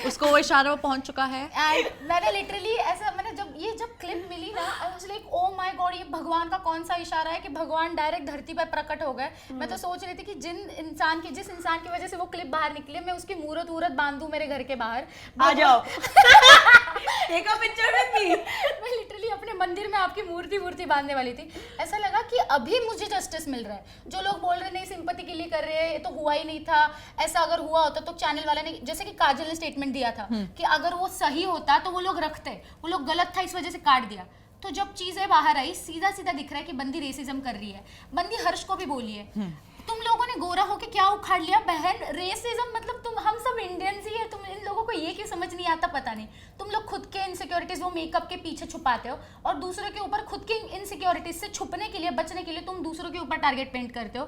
उसको वो इशारा में पहुंच चुका है। एंड मैंने लिटरली ऐसा, मैंने जब क्लिप मिली ना, I was like oh my God, ये भगवान का कौन सा इशारा है कि भगवान डायरेक्ट धरती पर प्रकट हो गए। मैं तो सोच रही थी कि जिस इंसान की वजह से वो क्लिप बाहर निकली, मैं उसकी मूरत बांध दूं मेरे घर के बाहर। आ जाओ take a picture with me. मैं लिटरली अपने मंदिर में आपकी मूर्ति बांधने वाली थी। ऐसा लगा कि अभी मुझे जस्टिस मिल रहा है। जो लोग बोल रहे नहीं सिंपैथी के लिए कर रहे हैं, ये तो हुआ ही नहीं था, ऐसा अगर हुआ होता तो चैनल वाला ने, जैसे कि काजल ने स्टेटमेंट दिया था कि अगर वो सही होता तो वो लोग रखते, वो लोग गलत था इस वजह से काट दिया। तो जब चीजें बाहर आई, सीधा दिख रहा है कि बंदी रेसिज्म कर रही है। बंदी हर्ष को भी बोली है, तुम लोगों ने गोरा होके क्या उखाड़ लिया बहन, रेसिज्म मतलब तुम, हम सब इंडियंस ही है, तुम इन लोगों को ये क्यों समझ नहीं आता पता नहीं। तुम लोग खुद के इनसिक्योरिटीज वो मेकअप के पीछे छुपाते हो और दूसरों के ऊपर खुद के इनसिक्योरिटीज से छुपने के लिए, बचने के लिए तुम दूसरों के ऊपर टारगेट पेंट करते हो।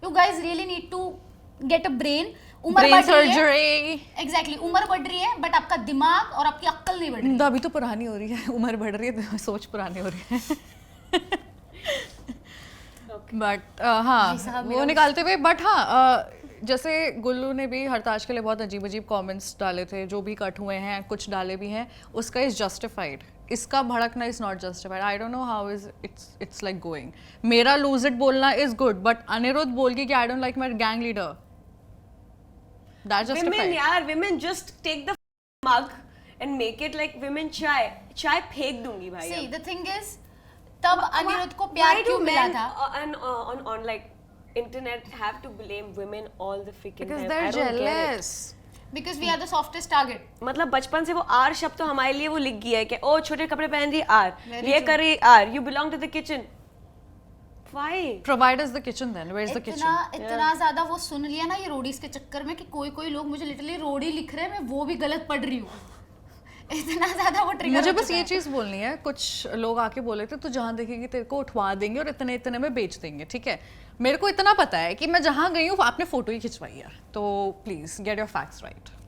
You guys really need to get a brain. उम्र बढ़ रही है, एग्जैक्टली उम्र बढ़ रही है, बट आपका दिमाग और आपकी अक्ल नहीं बढ़ रही। अभी तो पुरानी हो रही है, उम्र बढ़ रही है, सोच पुरानी हो रही है। बट हाँ वो निकालते हुए, बट हाँ जैसे गुल्लू ने भी हरताज के लिए बहुत अजीब अजीब कमेंट्स डाले थे, जो भी कट हुए हैं, कुछ डाले भी हैं, उसका इज जस्टिफाइड। इसका भड़कना is not justified. I don't know how is it's like going. मेरा लूज इट बोलना इज गुड, बट अनिरुद्ध बोल के कि I don't like my gang leader, that justified. यार women just take the mug and make it like women चाय फेंक दूंगी भाई। See, the thing is, तब अनिरुद्ध को प्यार क्यों मिला था? And on like internet have to blame women all the freaking Because time. they're I don't get it. jealous. Because we are the softest target. मतलब बचपन से वो आर शब्द तो हमारे लिए वो लिख गया है कि ओ छोटे कपड़े पहन रही आर, Very ये true. कर रही are, you belong to the kitchen. Why? Provide us the kitchen then. Where's the kitchen? इतना ज्यादा वो सुन लिया ना ये रोडीज के चक्कर में कि कोई लोग मुझे लिटरली रोडी लिख रहे हैं, मैं वो भी गलत पढ़ रही हूँ। इतना ज्यादा वो ट्रिगर। मुझे बस ये चीज बोलनी है, कुछ लोग आके बोले थे तो जहाँ देखेंगे तेरे को उठवा देंगे और इतने इतने में बेच देंगे, ठीक है। मेरे को इतना पता है कि मैं जहाँ गई हूँ आपने फोटो ही खिंचवाई है, तो please get your facts right.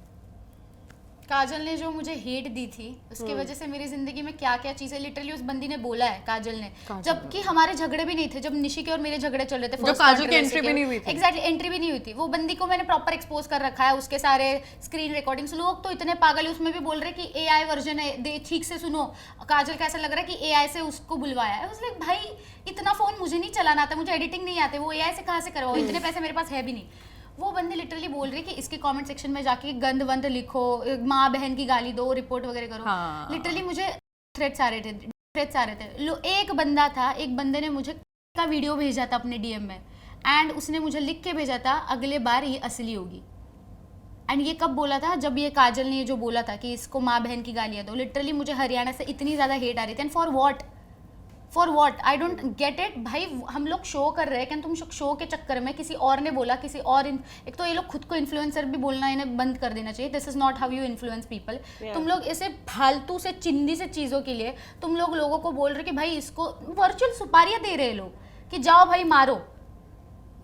Kajal ने जो मुझे हेट दी थी उसकी वजह से मेरी जिंदगी में क्या क्या चीजें लिटरली उस बंदी ने बोला है, काजल ने, जबकि हमारे झगड़े भी नहीं थे। जब निशी के और मेरे झगड़े चल रहे थे, जब काजल की एंट्री भी नहीं हुई थी, एग्जैक्टली एंट्री भी नहीं हुई थी, वो बंदी को मैंने प्रॉपर एक्सपोज कर रखा है, उसके सारे स्क्रीन रिकॉर्डिंग्स। लोग तो इतने पागल है, उसमें भी बोल रहे कि एआई वर्जन है, ठीक से सुनो। काजल का ऐसा लग रहा है कि एआई से उसको बुलवाया है। उसने भाई इतना फोन मुझे नहीं चलाना आता, मुझे एडिटिंग नहीं आती, वो एआई से कहाँ से करवाओ, इतने पैसे मेरे पास है भी नहीं। वो बंदी लिटरली बोल रही कि इसके कमेंट सेक्शन में जाके गंद वंद लिखो, माँ बहन की गाली दो, रिपोर्ट वगैरह करो। हाँ। लिटरली मुझे थ्रेट्स आ रहे थे। एक बंदा था, एक बंदे ने मुझे का वीडियो भेजा था अपने डीएम में, एंड उसने मुझे लिख के भेजा था अगले बार ये असली होगी। एंड ये कब बोला था? जब ये काजल ने जो बोला था कि इसको माँ बहन की गालियाँ दो। लिटरली मुझे हरियाणा से इतनी ज़्यादा हेट आ रही थी, and for what I don't get it. भाई हम लोग शो कर रहे हैं कि तुम शो के चक्कर में किसी और ने बोला, किसी और एक तो ये लोग खुद को इन्फ्लुएंसर भी बोलना इन्हें बंद कर देना चाहिए। This is not how you influence people. तुम लोग इसे फालतू से चिंदी से चीज़ों के लिए तुम लोग लोगों को बोल रहे कि भाई इसको वर्चुअल सुपारियाँ दे रहे हैं लोग कि जाओ भाई मारो।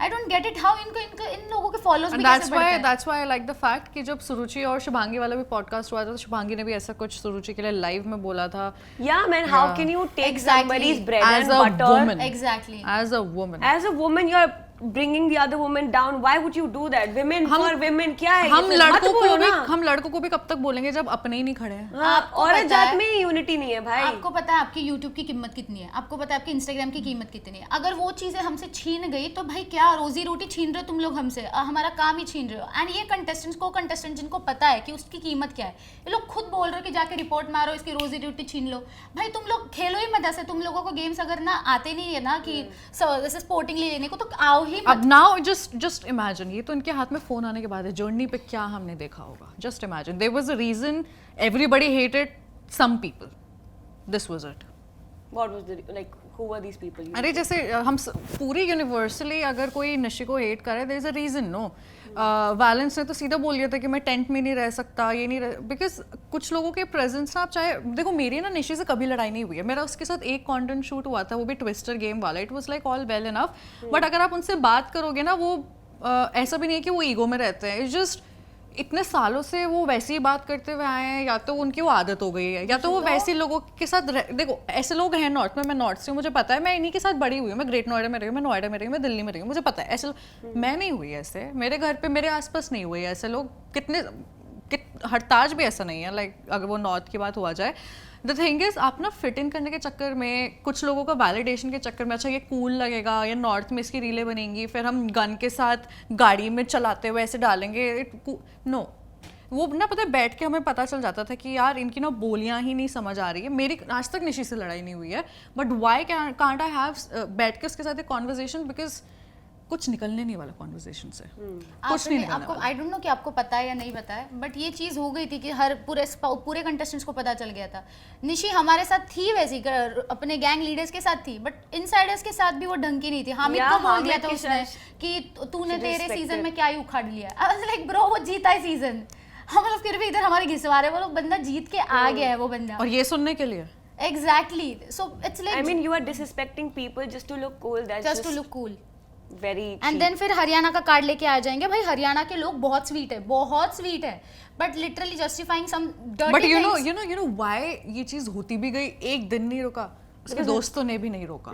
I don't get it how इन लोगों के फॉलोअर्स भी कैसे बढ़ते हैं। That's why I like the fact कि जब सुरुचि और शुभांगी वाला भी पॉडकास्ट हुआ था, तो शुभांगी ने भी ऐसा कुछ सुरुचि के लिए लाइव में बोला था। Yeah, man, how can you take Exactly. somebody's bread As and a butter? woman. Exactly. As a woman. As a woman, you're bringing the other woman down. Why would you do that? Women for women क्या है? हम ये फिर मत बोलो ना। हम लड़कों को भी कब तक बोलेंगे जब अपने ही नहीं खड़े हैं? हाँ, आपको औरत पता जात है- में ही यूनिटी नहीं है भाई। आपको पता है आपकी YouTube की कीमत कितनी है, आपको पता है आपकी Instagram की कीमत कितनी है। अगर वो चीजें हमसे छीन गई तो भाई क्या रोजी रोटी छीन रहे हो तुम लोग हमसे, हमारा काम ही छीन रहे हो। एंड ये कंटेस्टेंट जिनको पता है कि उसकी कीमत क्या है, ये लोग खुद बोल रहे हो कि जाके रिपोर्ट मारो, इसकी रोजी रोटी छीन लो। भाई तुम लोग खेलो ही मत ऐसे, तुम लोगों को गेम्स अगर ना आते नहीं है ना कि जैसे स्पोर्टिंगली लेने को, तो आओ ही मत। अब नाउ जस्ट इमेजिन, ये तो इनके हाथ में फोन आने के बाद है, जर्नी पे क्या हमने देखा होगा। Just imagine, there was a reason everybody hated some people, this was it. What was the like? Who were these people? अरे जैसे पूरी यूनिवर्सली अगर कोई नशे को हेट करे, there is a reason. No, वैलेंस ने तो सीधा बोल दिया था कि मैं टेंट में नहीं रह सकता, ये नहीं रह, बिकॉज कुछ लोगों के प्रेजेंस ना, आप चाहे देखो, मेरी ना नशे से कभी लड़ाई नहीं हुई है। मेरा उसके साथ एक कंटेंट शूट हुआ था, वो भी ट्विस्टर गेम वाला। It was like all well enough, but अगर आप उनसे बात करोगे ना, वो ऐसा भी नहीं है कि वो ईगो में रहते हैं। इट्स जस्ट इतने सालों से वो वैसे ही बात करते हुए आए हैं, या तो उनकी वो आदत हो गई है, या तो वो वैसे लोगों के साथ देखो, ऐसे लोग हैं नॉर्थ में, मैं नॉर्थ से हूँ, मुझे पता है, मैं इन्हीं के साथ बड़ी हुई हूँ। मैं ग्रेट नोएडा में रही हूँ, मैं नोएडा में रही हूँ, मैं दिल्ली में रही हूँ, मुझे पता है ऐसे मैं नहीं हुई ऐसे, मेरे घर पे मेरे आसपास नहीं हुए ऐसे लोग। हरताज भी ऐसा नहीं है, लाइक अगर वो नॉर्थ की बात हुआ जाए। द थिंग इज, आप ना फिट इन करने के चक्कर में, कुछ लोगों का वैलिडेशन के चक्कर में, अच्छा ये कूल लगेगा या नॉर्थ में इसकी रीलें बनेंगी, फिर हम गन के साथ गाड़ी में चलाते हुए ऐसे डालेंगे, नो। वो ना पता है, बैठ के हमें पता चल जाता था कि यार इनकी ना बोलियां ही नहीं समझ आ रही है। मेरी आज तक निशी से लड़ाई नहीं हुई है, but why can't I have बैठ के उसके साथ एक कॉन्वर्जेशन, बिकॉज कुछ निकलने नहीं वाला कॉन्वर्जेशन से, कुछ नहीं निकलने आपको वाला। आई डोंट नो कि आपको पता है या नहीं पता है, बट ये चीज़ हो गई थी कि हर पूरे कंटेस्टेंट्स को पता चल गया था। निशी हमारे साथ थी वैसी, अपने गैंग लीडर्स के साथ थी, बट इनसाइडर्स के साथ भी वो ढंग की नहीं थी। हामिद या को बोल हामिद दिया था के उसने साथ कि तूने तेरे disrespected। सीजन में क्या ही उखाड़ लिया। आई वाज लाइक ब्रो, वो जीता है सीजन, हम लोग फिर भी इधर हमारे घिसवा रहे, वो लोग बंदा जीत के आ गया है वो बंदा। और ये सुनने के लिए exactly, so it's I like mean, you are disrespecting people just to look cool. That's just to look cool. very and cheap. Then फिर हरियाणा का कार्ड लेके आ जाएंगे। भाई हरियाणा के लोग बहुत स्वीट है, बहुत स्वीट है, but literally justifying some but dirty you know why ये चीज होती भी गई। एक दिन नहीं रुका, उसके दोस्तों ने भी नहीं रोका,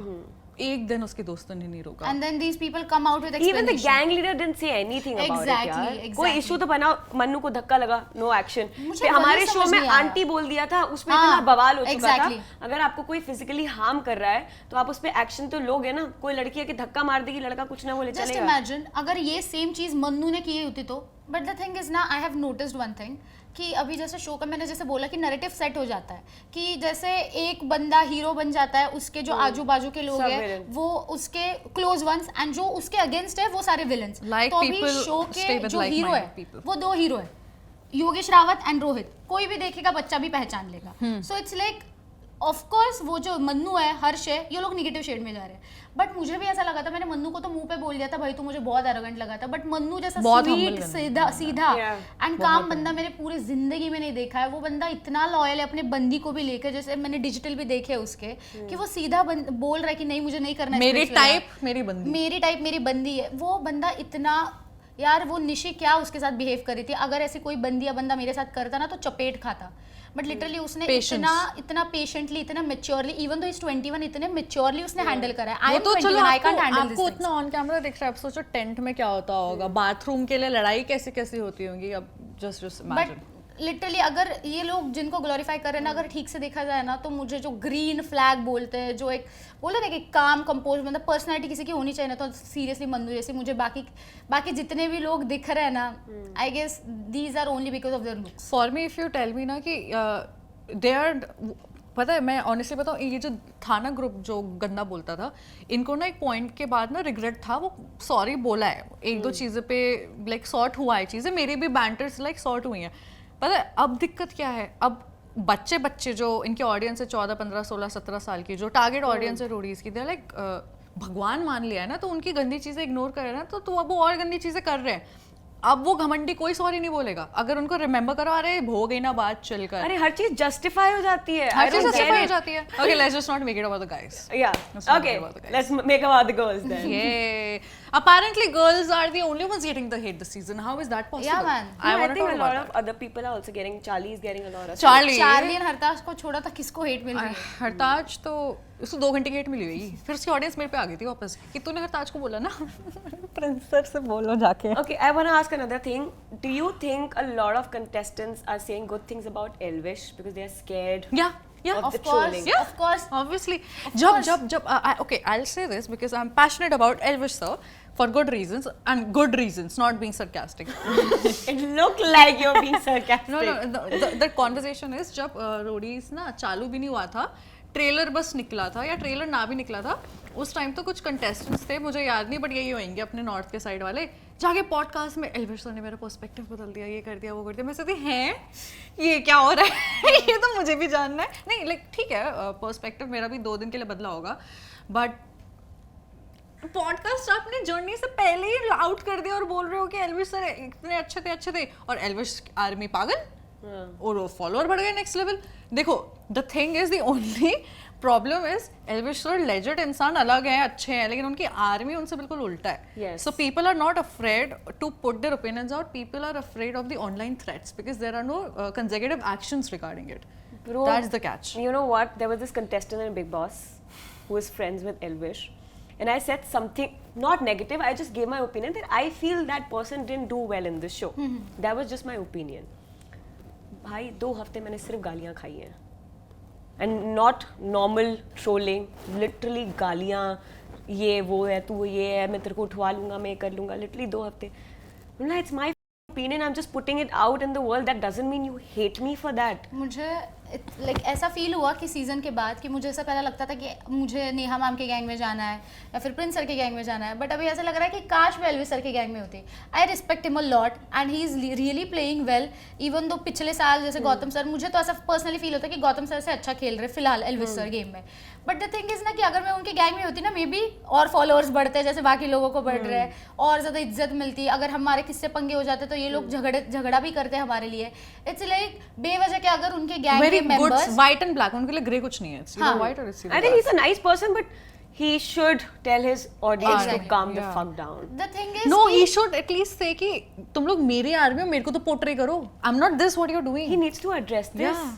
एक दिन उसके दोस्तों ने नहीं रोका। And then these people come out with Even the explanation. gang leader didn't say anything about it. Exactly, यार exactly. कोई इशू तो बना, मन्नू को धक्का लगा, नो एक्शन। मुझे हमारे वही शो समझ में नहीं आया। आंटी बोल दिया था, उसमें हाँ, इतना बवाल हो चुका exactly. था। अगर आपको कोई फिजिकली हार्म कर रहा है तो आप उस पर एक्शन तो लोगे ना। कोई लड़की आके धक्का मार देगी, लड़का कुछ ना बोले, जस्ट चलेगा। इमेजिन अगर ये सेम चीज मन्नू ने की होती तो। बट द थिंग इज ना, I have noticed one thing कि अभी जैसे शो का मैंने जैसे बोला कि नैरेटिव सेट हो जाता है कि जैसे एक बंदा हीरो बन जाता है, उसके जो आजू बाजू के लोग सब हैं villain। वो उसके क्लोज वंस, एंड जो उसके अगेंस्ट है वो सारे विलन्स। Like तो अभी people शो stay के with जो हीरो है like-minded people। वो दो हीरो है, योगेश रावत एंड रोहित। कोई भी देखेगा बच्चा भी पहचान लेगा। सो इट्स लाइक ऑफ कोर्स वो जो मन्नू है, हर्ष है, ये लोग निगेटिव शेड में जा रहे हैं। बट मुझे भी ऐसा लगा था, मैंने मन्नू को तो मुंह पे बोल दिया था भाई तू मुझे बहुत एरोगेंट लगा था, बट मन्नू जैसा बहुत स्वीट humble सीधा सीधा Yeah, एंड काम बंदा मेरे पूरी जिंदगी में नहीं देखा है। वो बंदा इतना लॉयल है अपने बंदी को भी लेकर, जैसे मैंने डिजिटल भी देखे उसके कि वो सीधा बोल रहा है कि नहीं मुझे नहीं करना है मेरी इसमें इसलिए। टाइप मेरी बंदी। मेरी टाइप मेरी बंदी है। वो बंदा इतना, यार वो निशी क्या उसके साथ बिहेव कर रही थी, अगर ऐसे कोई बंदी या बंदा मेरे साथ करता ना तो चपेट खाता। बट लिटरली उसने इतना पेशेंटली, इतना मेच्योरली, इवन दो इज 21, इतने मेच्योरली उसने हैंडल करा है। आई वो एम तो चलो 21, आई कांट हैंडल आपको दिस उतना ऑन कैमरा दिख रहा है, आप सोचो टेंट में क्या होता होगा, बाथरूम के लिए लड़ाई कैसे कैसे होती होंगी। अब जस्ट इमेजिन। बट लिटरली अगर ये लोग जिनको ग्लोरीफाई कर रहे हैं ना, अगर ठीक से देखा जाए ना, तो मुझे जो ग्रीन फ्लैग बोलते हैं, जो एक बोले ना कि काम कंपोज, मतलब पर्सनैलिटी किसी की होनी चाहिए ना, तो सीरियसली मन्नू जैसे मुझे बाकी जितने भी लोग दिख रहे हैं ना, I guess these are only because of their looks. For me if you tell me ना कि दे आर, पता है मैं ऑनेस्टली बताऊँ, ये जो था ना ग्रुप जो गंदा बोलता था, इनको ना एक पॉइंट के बाद ना रिग्रेट था, वो सॉरी बोला है, एक दो चीज़ें पे लाइक सॉर्ट हुआ है चीज़ें, मेरी भी बैंटर्स लाइक सॉर्ट हुई हैं। पता है अब दिक्कत क्या है, अब बच्चे जो इनके ऑडियंस है 14, 15, 16, 17 साल की, जो टारगेट ऑडियंस है रोडीज की, दे लाइक भगवान मान लिया है ना, तो उनकी गंदी चीज़ें इग्नोर कर रहे हैं ना, तो अब वो और गंदी चीज़ें कर रहे हैं। अब वो घमंडी कोई सॉरी नहीं बोलेगा, अगर उनको रिमेंबर करो, अरे हो गई ना बात चलकर, अरे हर चीज जस्टिफाई हो जाती है। हर चीज़ justify हो जाती है। Okay, let's just not make it about the guys. Yeah. Let's not Okay. make it about the guys. Let's make about the girls then. ये Apparently, girls are the only ones getting the hate this season. How is that possible? Yeah, man. I wanna think talk a lot about of other people are also getting. Charlie is getting a lot of. Charlie. Charlie और हरताज को छोड़ा था, किसको hate मिल रही है? हरताज तो उसको 2 घंटे की हेट मिली हुई, फिर उसकी ऑडियंस मेरे पे आ गई थी वापस कि तूने हरताज को बोला ना प्रिंस सर से बोलो जाके. Okay, I want to ask another thing. Do you think a lot of contestants are saying good things about Elvish because they are scared Yeah, of Of the course, trolling? of course. obviously. जब okay, I'll say this because I'm passionate about Elvish sir for good reasons and good reasons, not being sarcastic. It looked like you're being sarcastic. No, the conversation is जब Roadies ना चालू भी नहीं हुआ था, trailer बस निकला था या ट्रेलर ना भी निकला था, उस टाइम तो कुछ कंटेस्टेंट्स थे, मुझे याद नहीं, बट यही होंगे अपने नॉर्थ के साइड वाले, जाके पॉडकास्ट में एल्विश सर ने मेरा पर्सपेक्टिव बदल दिया, ये कर दिया, वो कर दिया. मैं सोचती हैं ये क्या हो रहा है ये तो मुझे भी जानना है. नहीं, लाइक ठीक है, पर्सपेक्टिव मेरा भी 2 दिन के लिए बदला होगा, बट पॉडकास्ट आपने जर्नी से पहले ही आउट कर दिया और बोल रहे हो कि एल्विश सर इतने अच्छे थे और एल्विश आर्मी पागल और वो फॉलोअर बढ़ गए नेक्स्ट लेवल. देखो, the thing is the only problem is Elvish sir legend इंसान अलग हैं, अच्छे हैं, लेकिन उनकी आर्मी उनसे बिल्कुल उल्टा है. Yes. So people are not afraid to put their opinions out, people are afraid of the online threats because there are no consecutive actions regarding it. Bro, That's the catch. You know what? There was this contestant in Big Boss who is friends with Elvish. And I said something not negative, I just gave my opinion that I feel that person didn't do well in this show. That was just my opinion. भाई 2 हफ्ते मैंने सिर्फ गालियाँ खाई हैं. And not normal trolling, literally गालियाँ, ये वो है, तू ये है, मैं तेरे को उठवा लूँगा, मैं कर लूँगा, literally 2 हफ्ते. It's my opinion, I'm just putting it out in the world. That doesn't mean you hate me for that. मुझे लाइक ऐसा फील हुआ कि सीज़न के बाद कि मुझे ऐसा पहले लगता था कि मुझे नेहा मैम के गैंग में जाना है या फिर प्रिंस सर के गैंग में जाना है, बट अभी ऐसा लग रहा है कि काश मैं एल्विस सर के गैंग में होती. I respect him a lot and he is really playing well. Even though पिछले साल जैसे गौतम सर, मुझे तो ऐसा पर्सनली फील होता है कि गौतम सर से अच्छा खेल रहे फिलहाल एल्विस सर गेम में. बट द थिंग इज ना कि अगर मैं उनके गैंग में होती ना, मे बी और फॉलोअर्स बढ़ते जैसे बाकी लोगों को बढ़ रहे हैं, और ज़्यादा इज्जत मिलती. अगर हमारे किससे पंगे हो जाते तो ये लोग झगड़ा भी करते हैं हमारे लिए. इट्स लाइक बेवजह के अगर उनके गैंग Very के good, members white and black, उनके लिए ग्रे कुछ नहीं है. It's either हाँ. white or it's either I think black. he's a nice person, but he should tell his audience to Exactly. calm the Yeah. fuck down. The thing is No, he should at least say कि तुम लोग मेरे army हो, मेरे को तो portray करो. I'm not this, what you're doing. He needs to address this. Yeah.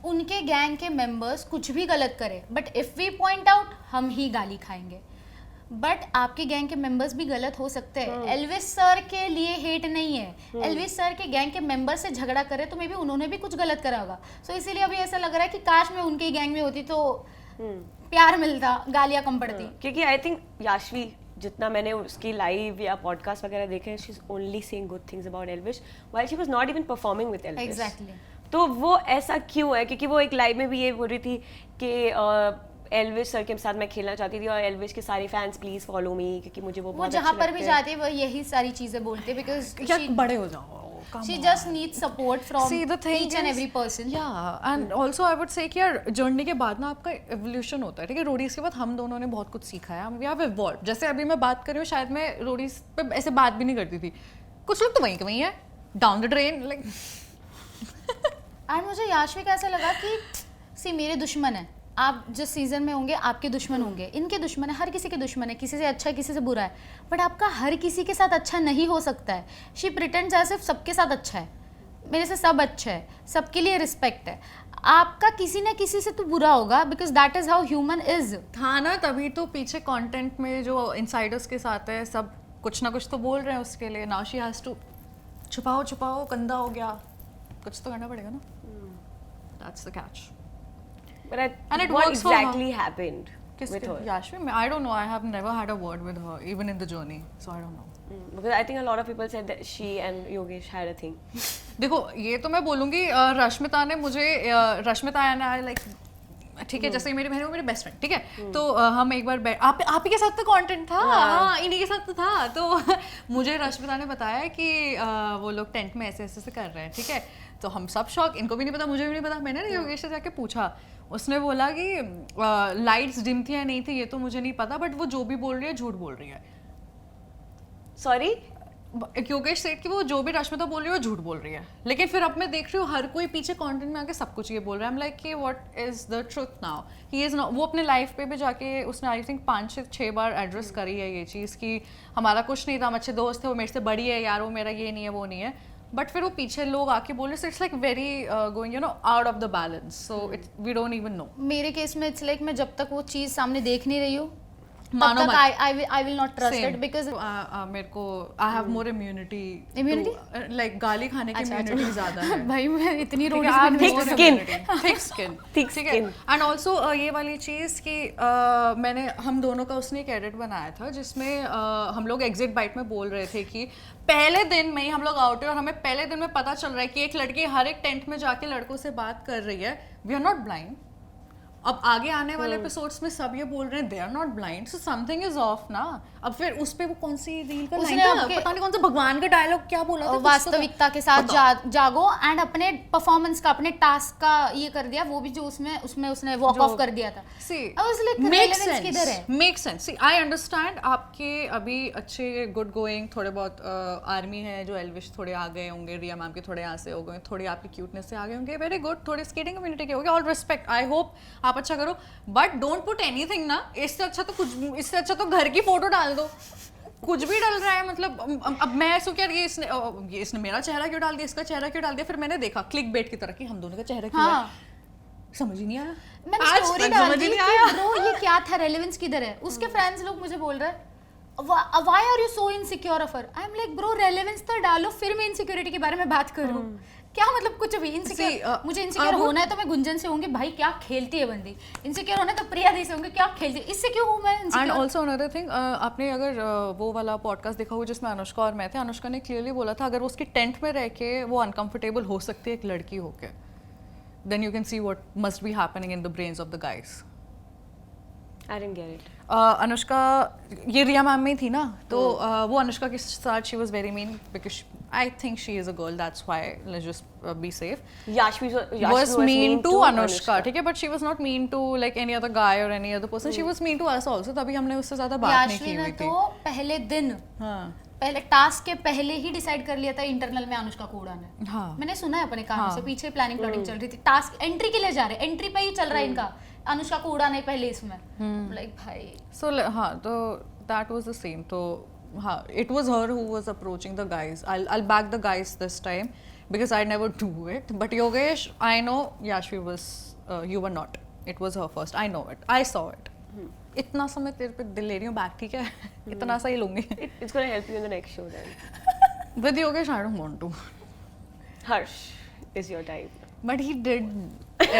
उनके गैंग के मेंबर्स कुछ भी गलत करें, but if we point out हम ही गाली खाएंगे. बट आपके गैंग के मेंबर्स भी गलत हो सकते हैं. एल्विस सर के लिए हेट नहीं है, एल्विस सर के गैंग के मेंबर से झगड़ा करे तो मे बी उन्होंने भी कुछ गलत करा होगा. सो इसीलिए अभी ऐसा लग रहा है कि काश मैं उनके गैंग में होती तो प्यार मिलता, गालियाँ कम पड़ती. क्योंकि आई थिंक याशवी, जितना मैंने उसकी लाइव या पॉडकास्ट वगैरह देखे, she is only saying good things about Elvish while she was not even performing with Elvish. Exactly. तो वो ऐसा क्यों है? क्योंकि वो एक लाइव में भी ये बोल रही थी कि एल्विश सर के साथ मैं खेलना चाहती थी और एल्विश के सारे फैंस प्लीज फॉलो मी, क्योंकि मुझे वो वो बहुत जहाँ अच्छे पर भी लगते हैं. जाती है वो यही सारी चीजें बोलते बिकॉज यार बड़े हो जाओ. Come she on. Just needs support from See, the thing each and is- every person. Yeah, and also I would say कि यार जर्नी के बाद ना आपका एवोल्यूशन होता है. ठीक है, रोडीज के बाद हम दोनों ने बहुत कुछ सीखा है. We have evolve. जैसे अभी मैं बात कर रही हूँ, शायद मैं रोडीज पे ऐसे बात भी नहीं करती थी. कुछ लोग तो वहीं के वहीं है, down the drain, like. And मुझे याशवी का ऐसा लगा कि सी मेरे दुश्मन है, आप जिस सीजन में होंगे आपके दुश्मन होंगे, इनके दुश्मन है, हर किसी के दुश्मन है, किसी से अच्छा है किसी से बुरा है, बट आपका हर किसी के साथ अच्छा नहीं हो सकता है. शी प्रिटेंड्स एज इफ सबके साथ अच्छा है, मेरे से सब अच्छा है, सबके लिए रिस्पेक्ट है. आपका किसी ना किसी से तो बुरा होगा because that is how human is. था ना, तभी तो पीछे कंटेंट में जो इनसाइडर्स के साथ है सब कुछ ना कुछ तो बोल रहे हैं उसके लिए. नाउ शी हैज टू छुपाओ गंदा हो गया, कुछ तो करना पड़ेगा ना. That's the catch. But And it what works for her. exactly happened with her? Yashvi, I don't know. I have never had a word with her, even in the journey. So I don't know. Because I think a lot of people said that she and Yogesh had a thing. देखो, ये तो मैं बोलूँगी, रश्मिता ने मुझे, Rashmita and I like, ठीक है, जैसे मेरी बहन वो मेरी बेस्ट फ्रेंड, ठीक है, तो हम एक बार आप ही के साथ तो कंटेंट था, हाँ इन्हीं के साथ तो था. तो मुझे रश्मिता ने बताया कि वो लोग टेंट में ऐसे कर रहे हैं, ठीक है. तो हम सब शॉक, इनको भी नहीं पता, मुझे भी नहीं पता. मैंने ना योगेश से जाके पूछा, उसने बोला कि लाइट्स डिम थी या नहीं थी ये तो मुझे नहीं पता, बट वो जो भी बोल रही है झूठ बोल रही है. Sorry? योगेश सेठ की वो जो भी रश्मिता बोल रही है वो झूठ बोल रही है, लेकिन फिर अब मैं देख रही हूँ हर कोई पीछे कंटेंट में आके सब कुछ ये बोल रहा है। आई एम लाइक कि what is the truth now, he is वो अपने लाइफ पे भी जाके उसने आई थिंक 5 से 6 बार एड्रेस करी है ये चीज़ कि हमारा कुछ नहीं था, हम अच्छे दोस्त थे, वो मेरे से बड़ी है यार, वो मेरा ये नहीं है वो नहीं है, बट फिर वो पीछे लोग आके बोल रहे, so it's like very going you know out of the balance, so it we don't even know. मेरे केस में इट्स लाइक मैं जब तक वो चीज़ सामने देख नहीं रही हूँ मानो तब मत। तक I will not trust it because मेरे को I have more immunity, like गाली खाने की अच्छा, इम्यूनिटी ज्यादा है। भाई मैं इतनी ठीक रोटी है, आप thick more skin. immunity, thick skin, Thick ठीक है। skin. एंड ऑल्सो ये वाली चीज़ कि मैंने हम दोनों का उसने एक एडिट बनाया था जिसमें हम लोग एग्जिट बाइट में बोल रहे थे कि पहले दिन में ही हम लोग आउट है और हमें पहले दिन में पता चल रहा है कि एक लड़की हर एक टेंट में जाके लड़कों से बात कर रही है। We are not blind. अब आगे आने वाले एपिसोड्स में सब ये बोल रहे हैं they are not blind, so something is off ना। अब फिर उस पे वो कौन सी रील का उसने लाइन था, आपके- पता नहीं कौन सा भगवान का डायलॉग क्या बोला था, कुछ तो था। वास्तविकता के साथ जागो एंड अपने परफॉर्मेंस का अपने टास्क का ये कर दिया, वो भी जो उसमें उसने वॉक ऑफ कर दिया था। See, I was like, makes relevance sense. किधर है? Makes sense. See, I understand आपके अभी अच्छे गुड गोइंग थोड़े बहुत आर्मी है जो एल्विश थोड़े आ गए होंगे, रिया मैम के थोड़े यहाँ से हो गए, थोड़ी आपकी क्यूटनेस से आ गए होंगे, वेरी गुड, थोड़े स्केटिंग कम्युनिटी के हो गए, ऑल रिस्पेक्ट, आई होप आप अच्छा करो, बट डोंट पुट एनीथिंग ना। इससे अच्छा तो कुछ, इससे अच्छा तो घर की फोटो डाल दो, कुछ भी डल रहा है मतलब। अब मैं ऐसा क्या, ये इसने मेरा चेहरा क्यों डाल दिया, इसका चेहरा क्यों डाल दिया, फिर मैंने देखा क्लिक बेट की तरह कि हम दोनों का चेहरा क्यों हाँ है, समझ ही नहीं आया। मैंने आज स्टोरी तक डाल समझ दी ही कि नहीं आया। ब्रो ये क्या था, रेलेवेंस किधर है। उसके फ्रेंड्स लोग मुझे बोल रहे हैं why are you so insecure of her. I am like bro relevance तो डालो फिर मैं इनसिक्योरिटी के बारे में बात करूं। क्या मतलब कुछ भी इनसिक्योर, मुझे इनसिक्योर होना है तो मैं गुंजन से होंगी, भाई क्या खेलती है बंदी। इनसिक्योर होना है तो प्रिया दी से होंगी, क्या खेलती है, इससे क्यों हूं मैं and insecure. Also another thing, आपने अगर वो वाला पॉडकास्ट देखा हो जिसमें अनुष्का और मैं थे, अनुष्का ने क्लियरली बोला था अगर वो उसकी टेंट में रह के वो अनकंफर्टेबल हो सकती है एक लड़की होके, then you can see what must be happening in the brains of the guys. I didn't get it. Anushka ये रिया मैम में थी ना, तो वो अनुष्का के साथ she was very mean because I think she is a girl, that's why let's just be safe. Yashvi was mean to Anushka, ठीक है, but she was not mean to like any other guy or any other person. She was mean to us also. तभी हमने उससे ज्यादा बात नहीं याश्वी की ने हुई थी। तो पहले दिन हाँ पहले टास्क के पहले ही डिसाइड कर लिया था इंटरनल में अनुष्का को उड़ाना है। हाँ मैंने सुना है अपने कानों से, पीछे प्लानिंग प्लॉटिंग चल रही थी, टास्क एंट्री के लिए जा रहे, एंट्री पे ही चल रहा है इनका, अनुष्का को उड़ाना है पहले इसमें। लाइक भाई so हाँ, तो that was the same. तो हाँ, it was her who was approaching the guys. I'll back the guys this time because I never do it. But Yogesh, I know Yashvi was you were not. It was her first. I know it. I saw it. इतना समय तेरे पे दिल ले रही हूँ back, ठीक है, इतना सा ही लूंगी। It's going to help you in the next show then. With Yogesh, I don't want to. Harsh is your type. But he did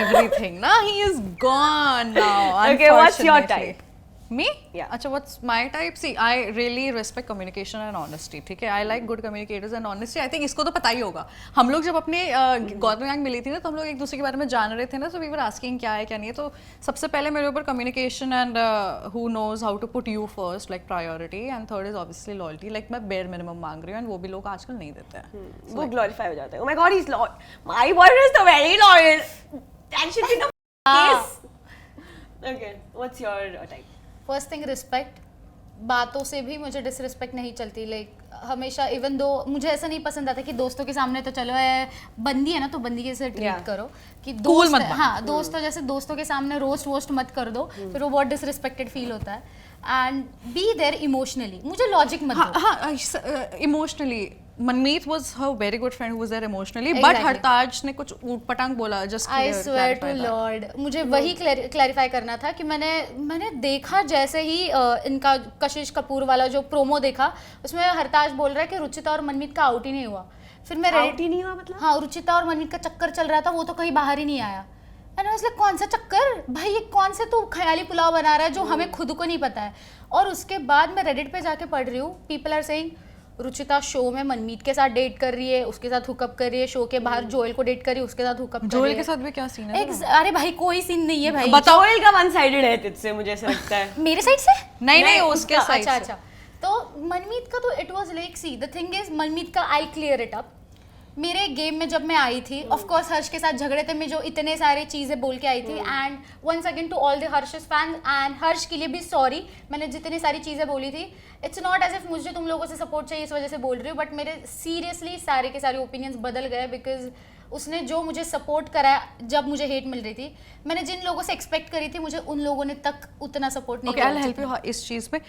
everything. Nah, he is gone now. Okay, what's your unfortunately. type? Me? Yeah. अच्छा, what's my type? See, I really respect communication and honesty. ठीक है, I like good communicators and honesty. I think इसको तो पता ही होगा। हम लोग जब अपने गौतम गैंग मिली थी ना, तो हम लोग एक दूसरे के बारे में जान रहे थे ना, so we were asking क्या है क्या नहीं है। तो सबसे पहले मेरे ऊपर communication and who knows how to put you first like priority, and third is obviously loyalty. Like मैं bare minimum मांग रही हूँ and वो भी लोग आजकल नहीं देते हैं। वो glorify हो जाता है. Oh my God, he's loyal. My boyfriend is the very loyal. That should be the case. Okay, what's your type? First thing respect. बातों से भी मुझे डिसरिस्पेक्ट नहीं चलती। लाइक हमेशा इवन दो मुझे ऐसा नहीं पसंद आता कि दोस्तों के सामने तो चलो बंदी है ना तो बंदी के से ट्रीट Yeah. करो कि Cool दोस्त मत है, बनो। हाँ दोस्तों जैसे दोस्तों के सामने रोस्ट वोस्ट मत कर दो, फिर वो बहुत डिसरिस्पेक्टेड फील होता है। एंड बी देयर इमोशनली, मुझे लॉजिक मत दो। हाँ, emotionally Manmeet was her very good friend who was there emotionally, but Exactly. Hartaj ने कुछ ऊट पटांग बोला, just I swear to lord, मुझे वही क्लैरिफाई करना था कि मैंने देखा जैसे ही इनका कशिश कपूर वाला जो प्रोमो देखा, उसमें हरताज बोल रहा है कि रुचिता और मनमीत का आउट ही नहीं हुआ। फिर मैं Out ही नहीं हुआ मतलब? हाँ, रुचिता और मनमीत का चक्कर चल रहा था, वो तो कहीं बाहर ही नहीं आया। एंड आई वाज लाइक कौन सा चक्कर भाई, ये कौन से तू ख्याली पुलाव बना रहा है जो हमें खुद को नहीं पता है। और उसके बाद मैं रेडिट पे जाके पढ़ रही हूँ, people are saying Ruchita show में मनमीत के साथ डेट कर रही है, उसके साथ हुकअप कर रही है, शो के बाहर जोएल को डेट कर रही है, उसके साथ हुकअप कर रही जोएल है। के साथ भी क्या सीन है? अरे भाई कोई सीन नहीं है भाई, Joel का one sided है तुझसे, मुझे ऐसा लगता है. मेरे साइड से नहीं उसके उसका- साइड अच्छा। तो मनमीत का तो it was like see the thing is Manmeet का आई क्लियर इट अप। मेरे गेम में जब मैं आई थी, ऑफ कोर्स हर्ष के साथ झगड़े थे, मैं जो इतने सारे चीजें बोल के आई थी, and once again to all the Harsh's fans and Harsh के लिए भी सॉरी, मैंने जितनी सारी चीजें बोली थी इट्स नॉट एज इफ मुझे तुम लोगों से सपोर्ट चाहिए इस वजह से बोल रही हूँ, बट मेरे सीरियसली सारे के सारे ओपिनियंस बदल गए बिकॉज उसने जो मुझे सपोर्ट करा जब मुझे हेट मिल रही थी, मैंने जिन लोगों से एक्सपेक्ट करी थी मुझे उन लोगों ने तक उतना सपोर्ट नहीं ओके, आई हेल्प यू इस चीज पे।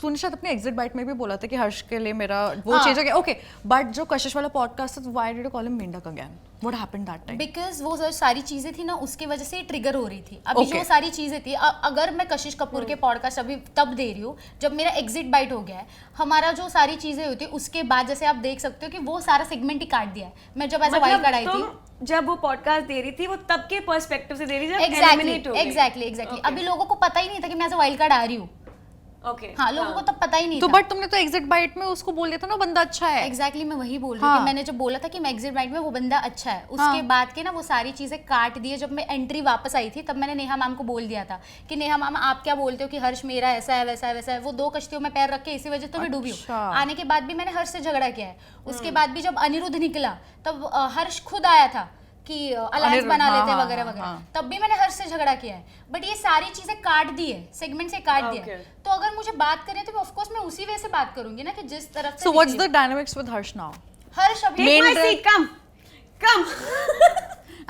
तूने शायद अपने एग्जिट बाइट में भी बोला था कि हर्ष के लिए मेरा वो चेंज हो गया। ओके, बट जो कशिश वाला पॉडकास्ट था, why did you call him मेंढक again? What happened that time? Because वो जो सारी चीजें थी ना उसकी वजह से ट्रिगर हो रही थी। अभी Okay. जो सारी चीजें थी अगर मैं कशिश कपूर के पॉडकास्ट अभी तब दे रही हूँ जब मेरा एग्जिट बाइट हो गया है, हमारा जो सारी चीजें होती उसके बाद जैसे आप देख सकते हो कि वो सारा सेगमेंट ही काट दिया है। मैं जब एज अ वाइल्ड कार्ड आई थी, जब वो पॉडकास्ट दे रही थी वो तब के पर्सपेक्टिव से दे रही थी, जब एलिमिनेट हो गई। एग्जैक्टली अभी लोगों को पता ही नहीं था कि मैं एज अ वाइल्ड कार्ड आ रही हूँ। ओके, हाँ, लोगों को तब पता ही नहीं तो था। बट तुमने तो एग्जिट बाइट में उसको बोल दिया था ना बंदा अच्छा है। एग्जैक्टली मैं वही बोल रही हूँ कि मैंने जब बोला था कि मैं एग्जिट बाइट में वो बंदा अच्छा है, उसके बाद के ना वो सारी चीजें काट दिए। जब मैं एंट्री वापस आई थी तब मैंने नेहा मैम को बोल दिया था कि नेहा मैम आप क्या बोलते हो कि हर्ष मेरा ऐसा है वैसा है वैसा है, वो 2 कश्तियों में पैर रख के इसी वजह से तो मैं डूबी हूँ। आने के बाद भी मैंने हर्ष से झगड़ा किया है। उसके बाद भी जब अनिरुद्ध निकला तब हर्ष खुद आया था कि अलायंस बना लेते हैं वगैरह वगैरह, तब भी मैंने हर्ष से झगड़ा किया है। बट ये सारी चीजें काट दी है, सेगमेंट से काट दिया है। तो अगर मुझे बात करें तो ऑफ कोर्स मैं उसी वे से बात करूंगी ना कि जिस तरफ से So what's the dynamics with Harsh now? हर्ष अभी Take my seat, come.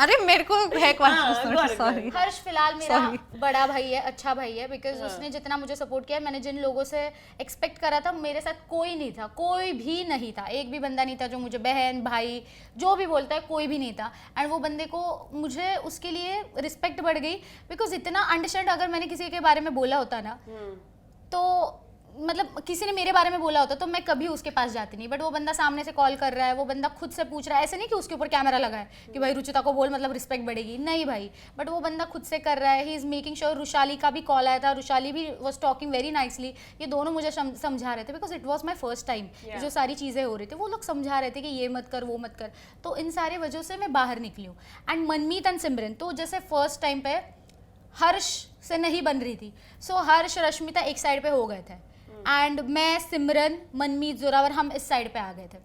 अरे मेरे को है क्वेश्चन, सॉरी। हर्ष फिलहाल मेरा बड़ा भाई है, अच्छा भाई है, बिकॉज उसने जितना मुझे सपोर्ट किया, मैंने जिन लोगों से एक्सपेक्ट करा था मेरे साथ कोई नहीं था, कोई भी नहीं था, एक भी बंदा नहीं था जो मुझे बहन भाई जो भी बोलता है कोई भी नहीं था। एंड वो बंदे को मुझे उसके लिए रिस्पेक्ट बढ़ गई बिकॉज इतना अंडरस्टैंड अगर मैंने किसी के बारे में बोला होता ना तो मतलब किसी ने मेरे बारे में बोला होता तो मैं कभी उसके पास जाती नहीं। बट वो बंदा सामने से कॉल कर रहा है, वो बंदा खुद से पूछ रहा है, ऐसे नहीं कि उसके ऊपर कैमरा लगा है कि भाई रुचिता को बोल मतलब रिस्पेक्ट बढ़ेगी, नहीं भाई। बट वो बंदा खुद से कर रहा है, he is making sure. Rushali का भी कॉल आया था, रुशाली भी वॉज टॉकिंग वेरी नाइसली। ये दोनों मुझे समझा रहे थे because it was my first time जो सारी चीज़ें हो रही थी, वो लोग समझा रहे थे कि ये मत कर वो मत कर। तो इन सारे वजह से मैं बाहर निकली हूँ। एंड मनमीत एंड सिमरन तो जैसे फर्स्ट टाइम पे हर्ष से नहीं बन रही थी, सो हर्ष रश्मिता एक साइड पे हो गए थे एंड मैं सिमरन मनमीत जोरावर हम इस साइड पे आ गए थे।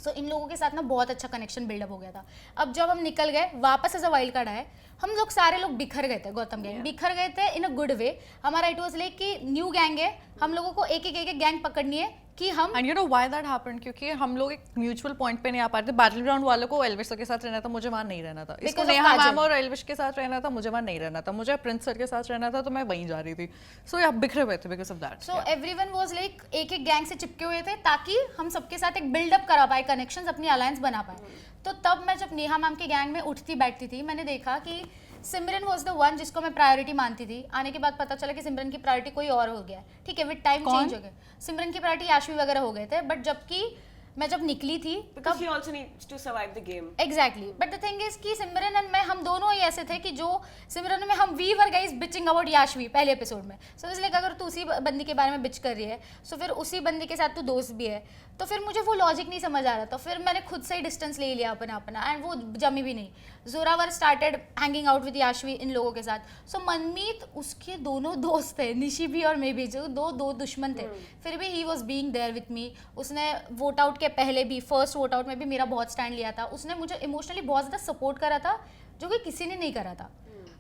सो इन लोगों के साथ ना बहुत अच्छा कनेक्शन बिल्डअप हो गया था। अब जब हम निकल गए वापस एज अ वाइल्ड कार्ड आए, हम लोग सारे लोग बिखर गए थे, गौतम गैंग बिखर गए थे इन अ गुड वे। हमारा इट वाज लाइक कि न्यू गैंग है, हम लोगों को एक एक गैंग पकड़नी है कि हम and you know why that happened, क्योंकि हम लोग एक म्यूचुअल पॉइंट पे नहीं आ पा रहे थे। बैटल ग्राउंड वालों को एल्विश सर के साथ रहना था, मुझे वहां नहीं रहना था। इसको Because of Neha Kajal. Ma'am और एल्विश के साथ रहना था, मुझे वहां नहीं रहना था। मुझे प्रिंस सर के साथ रहना था तो मैं वहीं जा रही थी। सो या बिखरे हुए थे because of that. So everyone was like एक एक गैंग से चिपके हुए थे ताकि हम सबके साथ एक बिल्डअप करा पाए, कनेक्शंस अपनी अलायंस बना पाए। तो तब मैं जब नेहा मैम के गैंग में उठती बैठती थी, मैंने देखा कि सिमरन वॉज द वन जिसको मैं प्रायोरिटी मानती थी। आने के बाद पता चला कि सिमरन की प्रायोरिटी कोई और हो गया। ठीक है, विद टाइम चेंज हो गया। सिमरन की प्रायोरिटी याशवी वगैरह हो गए थे, बट जबकि मैं जब निकली थी Because she also needs to survive the game. Exactly. But the thing is कि सिमरन एंड मैं हम दोनों ही ऐसे थे कि जो सिमरन में हम we were guys bitching about Yashvi पहले एपिसोड में। सो इसलिए अगर तू उसी बंदी के बारे में बिच कर रही है सो फिर उसी बंदी के साथ तू दोस्त भी है, तो फिर मुझे वो लॉजिक नहीं समझ आ रहा था। फिर मैंने खुद से ही डिस्टेंस ले लिया अपना एंड वो जमी भी नहीं। Zoravar started hanging out with Yashvi इन लोगों के साथ। सो मनमीत उसके दोनों दोस्त थे, निशी भी और मैं भी, जो दो दुश्मन थे, फिर भी he was being there with me. उसने वोट आउट के पहले भी, फर्स्ट वोट आउट में भी मेरा बहुत स्टैंड लिया था। उसने मुझे इमोशनली बहुत ज़्यादा सपोर्ट करा था जो कि किसी ने नहीं करा था।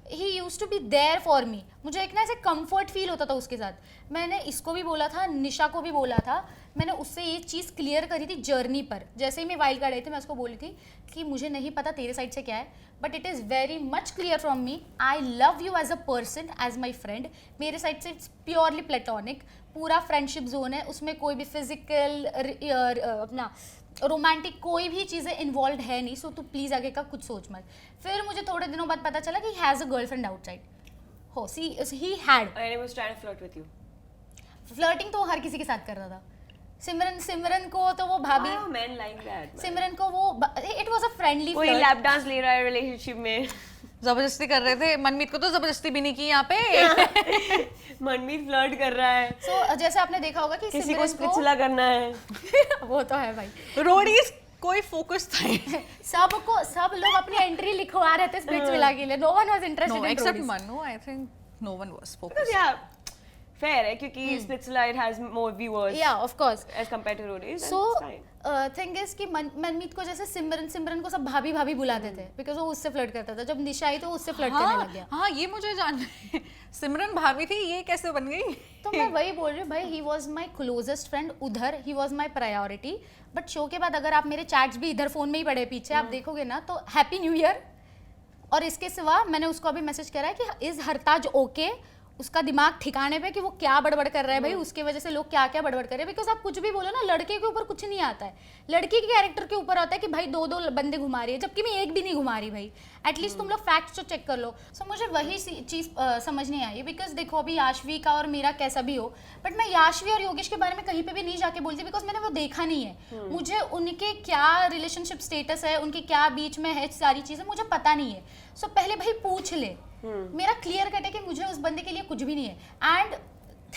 He used to be there for me. मुझे एक ना ऐसे कंफर्ट फील होता था उसके साथ। मैंने इसको भी बोला था, निशा को भी बोला था, मैंने उससे ये चीज़ क्लियर करी थी जर्नी पर। जैसे ही मैं वाइल्ड कार्ड आई थी मैं उसको बोली थी कि मुझे नहीं पता तेरे साइड से क्या है, but it is very much clear from me. I love you as a person, as my friend. मेरे साइड से इट्स प्योरली प्लेटोनिक, पूरा फ्रेंडशिप जोन है, उसमें कोई भी फिजिकल अपना रोमांटिक कोई भी चीज़ें इन्वॉल्व है नहीं। सो तू प्लीज़ आगे का कुछ सोच मत। फिर मुझे थोड़े दिनों बाद पता चला कि हैज़ अ गर्लफ्रेंड आउटसाइड। हो see he had. And I was trying to flirt with you. Flirting तो वो हर किसी के साथ कर रहा था। सिमरन को तो वो भाभी, Why are men like that? man? सिमरन को वो इट वाज अ फ्रेंडली कोई लैप डांस ले रहा है रिलेशनशिप में। जबरदस्ती कर रहे थे। मनमीत को तो जबरदस्ती भी नहीं की यहाँ पे। मनमीत फ्लर्ट कर रहा है, सो जैसे आपने देखा होगा कि किसी को सिमरन स्प्लिट्सला करना है। वो तो है भाई। रोडीज कोई फोकस था ही। सब लोग अपनी एंट्री लिखवा रहे थे स्प्लिट्स विला के लिए। No one was interested No, in except Roadies. Manu, I think no one was Because focused. yeah, fair है क्योंकि स्प्लिट्सविला हैज मोर व्यूअर्स या of course as compared to Roadies so thing is कि मनमीत को जैसे सिमरन को सब भाभी भाभी बुलाते थे बिकॉज वो उससे फ्लर्ट करता था. जब निशा आई तो उससे फ्लर्ट करने लग गया. हाँ ये मुझे जानना है. सिमरन भाभी थी, ये कैसे बन गई? तो मैं वही बोल रही हूँ भाई, he was my closest friend उधर, he was my priority. But show के बाद अगर आप मेरे चैट्स भी इधर फोन में ही पड़े पीछे आप देखोगे ना तो हैप्पी न्यू ईयर. और इसके सिवा मैंने उसको अभी मैसेज करा है कि इज हरताज ओके, उसका दिमाग ठिकाने पे कि वो क्या बड़बड़ कर रहा है भाई, उसके वजह से लोग क्या क्या बड़बड़ कर रहे हैं. बिकॉज आप कुछ भी बोलो ना, लड़के के ऊपर कुछ नहीं आता है, लड़की के कैरेक्टर के ऊपर आता है कि भाई दो बंदे घुमा रही है, जबकि मैं एक भी नहीं घुमा रही भाई. एटलीस्ट तुम लोग फैक्ट्स तो चेक कर लो. सो मुझे वही चीज़ समझ नहीं आई. बिकॉज देखो अभी याशवी का और मेरा कैसा भी हो, बट मैं याशवी और योगेश के बारे में कहीं पे भी नहीं जाके बोलती बिकॉज मैंने वो देखा नहीं है. मुझे उनके क्या रिलेशनशिप स्टेटस है, उनके क्या बीच में है, सारी चीज़ें मुझे पता नहीं है. सो पहले भाई पूछ ले. मेरा क्लियर कट है कि मुझे उस बंदे के लिए कुछ भी नहीं है. And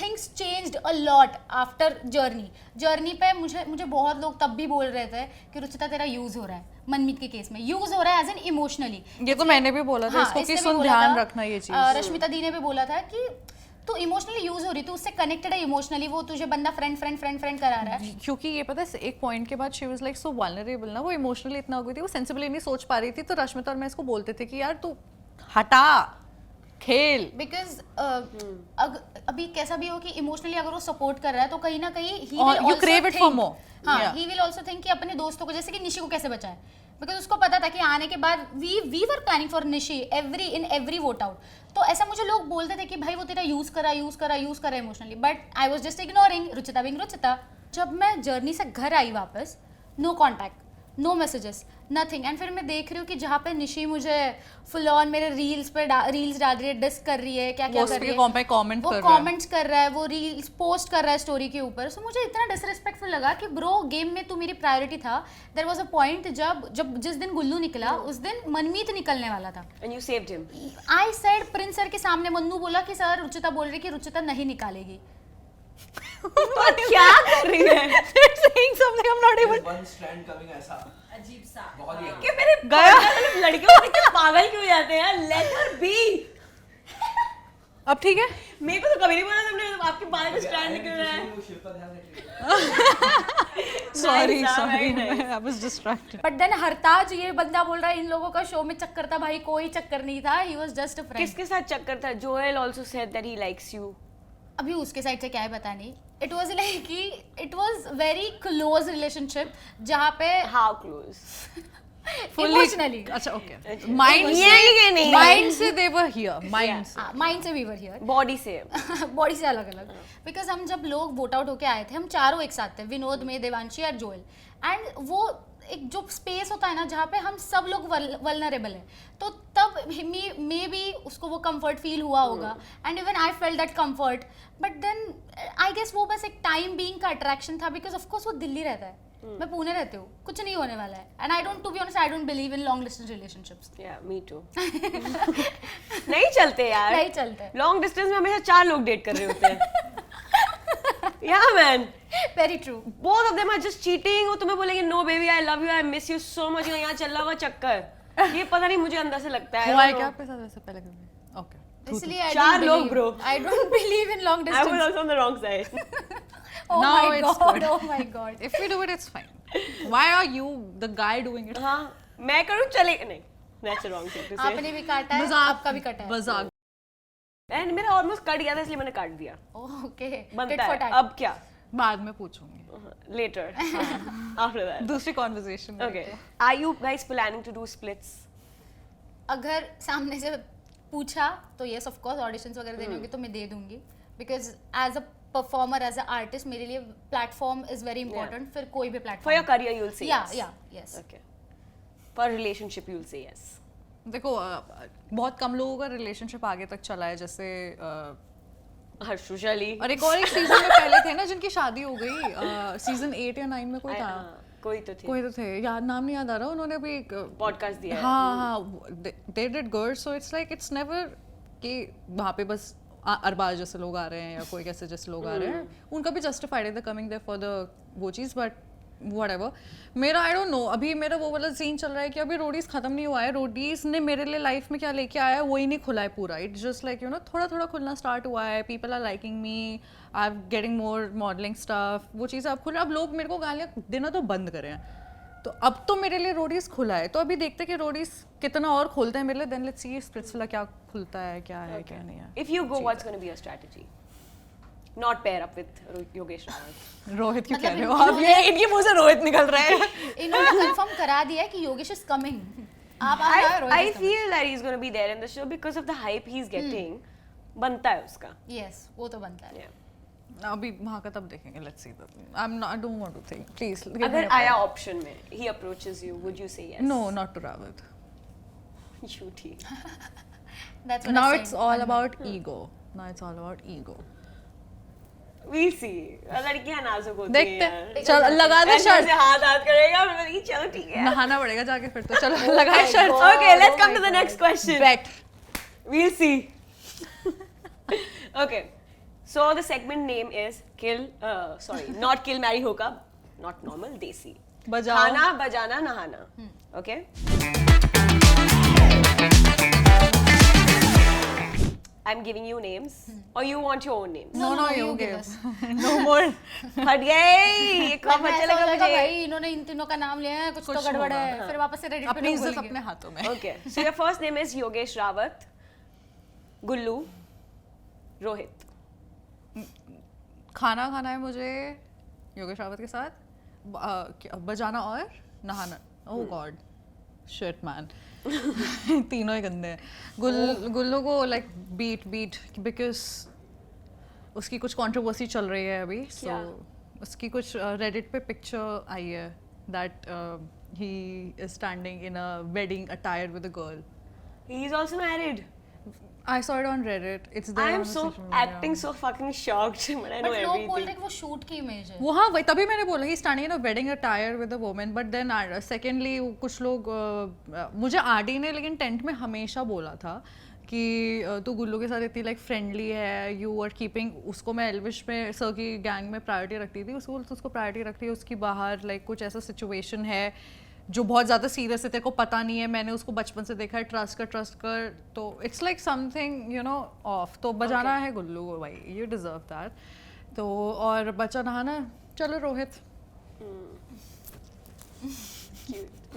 things changed a lot after journey पे. मुझे बहुत लोग तब भी बोल रहे थे कि रुचिता तेरा यूज हो रहा है, मनमीत के केस में यूज हो रहा है एज एन इमोशनली. ये तो मैंने भी बोला था इसको कि सुन ध्यान रखना ये चीज. रश्मिता दी ने भी बोला था कि तू इमोशनली यूज हो रही, तू उससे कनेक्टेड है इमोशनली, वो तुझे बंदा फ्रेंड करा रहा है. क्योंकि ये पता है एक पॉइंट के बाद she was like so vulnerable ना, वो इमोशनली इतना हो गई थी, वो सेंसिबली नहीं सोच पा रही थी. तो रश्मिता और मैं इसको बोलते थे कि यार तू हटा खेल. बिकॉज अभी कैसा भी हो कि इमोशनली अगर वो सपोर्ट कर रहा है तो कहीं ना कहीं he और will you also crave it for think- more. हाँ, Yeah. he will also think कि अपने दोस्तों को, जैसे कि निशी को कैसे बचाए. बिकॉज उसको पता था कि आने के बाद we were planning for Nishi in every vote out. तो ऐसा मुझे लोग बोलते थे कि भाई वो तेरा यूज करा emotionally. But I was just ignoring Ruchita being Ruchita. जब मैं जर्नी से घर आई वापस, no contact, no messages, nothing. And फिर मैं देख रही हूँ कि जहाँ पे निशी मुझे फुल ऑन मेरे रील्स डाल रही है, डिस्क कर रही है, क्या क्या कर रही है, कमेंट वो कर रहा है. कमेंट्स कर रहा है, वो रील्स पोस्ट कर रहा है स्टोरी के ऊपर. सो मुझे इतना डिसरिस्पेक्टफुल लगा कि ब्रो गेम में तू मेरी प्रायोरिटी था. देयर वाज अ पॉइंट जब जिस दिन गुल्लू निकला उस दिन मनमीत निकलने वाला था. And you saved him. I said Prince sir के सामने, मन्नू बोला कि सर रुचिता बोल रही कि रुचिता नहीं निकालेगी. क्या कर रही है? saying something I'm not even. One strand coming ऐसा अजीब सा बहुत ही कि मेरे गया लड़कियों को देख के पागल क्यों हो जाते हैं? Let her be. अब ठीक है. मेरे को तो कभी नहीं बोला तुमने आपके बाल में स्ट्रैंड निकल रहा है. शिल्पा ध्यान रखिए. Sorry, Nice, sorry. very nice. I was distracted. But then Hartaj ये बंदा बोल रहा है इन लोगों का शो में चक्कर था. भाई कोई चक्कर नहीं था. He was just a friend. किसके साथ चक्कर था? Joel also said that he likes you. अभी उसके साइड से क्या है पता नहीं. इट वॉज लाइक कि it was very close relationship जहाँ पे हाउ क्लोज? इमोशनली अच्छा okay. Mind ये नहीं. Mind से they were here. Mind से. माइंड से वी वर हियर, बॉडी से. बॉडी से अलग अलग. बिकॉज हम जब लोग वोट आउट होके आए थे, हम चारों एक साथ थे, विनोद में, देवांशी और जोएल. एंड वो एक जो स्पेस होता है ना जहाँ पे हम सब लोग वल्नरेबल हैं, तो तब मे बी उसको वो कंफर्ट फील हुआ होगा. And even I felt that comfort. But then I guess वो बस एक टाइम बीइंग का अट्रैक्शन था. बिकॉज ऑफकोर्स वो दिल्ली रहता है, मैं पुणे रहती हूँ, कुछ नहीं होने वाला है. And I don't, to be honest, I don't believe in long distance relationships. Yeah me to. नहीं चलते यार. नहीं चलते. लॉन्ग डिस्टेंस में हमेशा 4 लोग डेट कर रहे होते हैं. Yeah man, very true. both of them are just cheating. वो तुम्हें बोलेंगे no baby I love you, I miss you so much. यहाँ चल रहा होगा चक्कर. ये पता नहीं, मुझे अंदर से लगता है. हुआ है क्या आपके साथ वैसे पहले कभी? Okay. इसलिए I चार don't लोग believe- bro. I don't believe in long I was distance. also on the wrong side. Oh Now my it's god. good. Oh my god. If we do it, it's fine. Why are you the guy doing it? हाँ, मैं करूँ चले नहीं. That's the wrong thing to say. आपने भी काटा है, मजाक आपका भी कटा है. मजाक. And मेरा ऑलमोस्ट कट गया था इसलिए मैंने काट दिया. ओके. बनता है. अब क्या? बाद में पूछूंगी. Later. After that. दूसरी conversation. Okay. Are you guys planning to do splits? अगर सामने से पूछा तो यस ऑफ कोर्स, ऑडिशंस वगैरह देने होंगे तो मैं दे दूंगी. Because as a performer, as a artist, मेरे लिए प्लेटफॉर्म इज वेरी इंपॉर्टेंट. फिर कोई भी For your platform. career, you'll say या yes. या yes. Okay. For relationship, you'll say yes. देखो बहुत कम लोगों का रिलेशनशिप आगे तक चला है, जैसे हर्षुशाली. और एक सीजन में पहले थे ना जिनकी शादी हो गई. सीजन 8 या 9 में कोई था. कोई तो थे. कोई तो थे, याद नाम नहीं याद आ रहा. उन्होंने भी एक पॉडकास्ट दिया है. हाँ, they did good. So it's like it's never कि वहाँ पे बस अरबाज जैसे लोग आ रहे हैं या कोई कैसे जैसे लोग आ रहे हैं. उनका भी justified है the coming there for the वो चीज़. But whatever. मेरा आई डोंट नो, अभी मेरा वो वाला सीन चल रहा है कि अभी रोडीज खत्म नहीं हुआ है. रोडीज ने मेरे लिए लाइफ में क्या लेके आया है वही नहीं खुला है पूरा. It's just like you know थोड़ा थोड़ा खुलना स्टार्ट हुआ है. People are liking me, I am getting more modelling stuff. वो चीज़ें अब खुल रहा है. अब लोग मेरे को गालियाँ देना तो बंद करें हैं. तो अब तो मेरे लिए रोडीज खुला है. तो अभी देखते हैं कि रोडीज कितना और खोलते हैं मेरे लिए. देन लेट्स सी स्प्लिट्सविला क्या खुलता है, क्या है क्या नहीं है. If you go, what's going to be your strategy? Not pair up with Yogesh Rawat. Rohit क्यों कह मतलब रहे हो आप? ये इनकी मुंह से रोहित निकल रहा है. इन्होंने कंफर्म करा दिया है कि योगेश इज कमिंग. आप आ रहे हो, I feel that he's going to be there in the show because of the hype he's getting. बनता है उसका. यस वो तो बनता है. Yeah. अभी वहाँ का तब देखेंगे. Let's see. I don't want to think. Please. अगर आया ऑप्शन में, he approaches you, would you say yes? No, not to Rawat. You ठीक. That's what Now I it's said. all about ego. Now it's all about ego. We'll see. लड़कियां नाजुक होती देखते हैं हैं. यार. चल लगा दे ऐसे शर्ट. ऐसे हाथ करेगा और मैं बोलेगी, चलो ठीक है. नहाना पड़ेगा जाके फिर तो. चलो लगाए shirt. Okay, let's come to the next question. Bet. We'll see. Okay. So the segment name is not Kill, Marry, Hook Up, not normal, desi. बजाओ. खाना, बजाना, नहाना. Okay? I'm giving you names, or you want your own names? No, No, you you give give. us. No more. हट गए. एक और वरना अच्छा ऐसा लगा होगा मुझे. भाई इन्होंने इन तीनों का नाम लिया है, कुछ तो गड़बड़ है. फिर वापस से रेडिट पे अपनी लोग इज्जत बोलेंगे. अपने हाथों में. Okay. So your first name is Yogesh Rawat, Gullu, Rohit. खाना खाना है मुझे योगेश रावत के साथ. बजाना और नहाना. ओह गॉड. Shit man. तीनों ही गंदे हैं. गुल्लू को लाइक बीट बिकॉज उसकी कुछ कंट्रोवर्सी चल रही है अभी. सो उसकी कुछ रेडिट पे पिक्चर आई है that he is standing in a wedding attire with a girl. He is also married. I saw it on Reddit. It's there. I am on the so social media. acting so fucking shocked when I know but लोग बोल रहे everything. हैं कि वो shoot की image है. वो हाँ वही तभी मैंने बोला he standing in a wedding attire with a woman. But then secondly कुछ लोग मुझे आरडी ने लेकिन टेंट में हमेशा बोला था कि तू गुल्लू के साथ इतनी लाइक फ्रेंडली है. You are keeping. उसको मैं एल्विश में सर की गैंग में प्रायोरिटी रखती थी. उसको प्रायोरिटी रखती है. उसकी बाहर लाइक कुछ ऐसा सिचुएशन है जो बहुत ज़्यादा सीरियस है. तेरे को पता नहीं है. मैंने उसको बचपन से देखा है. ट्रस्ट कर. तो it's like something you know of. तो बजाना है गुल्लू को भाई. You deserve that. तो और बचा नहाना. चलो रोहित.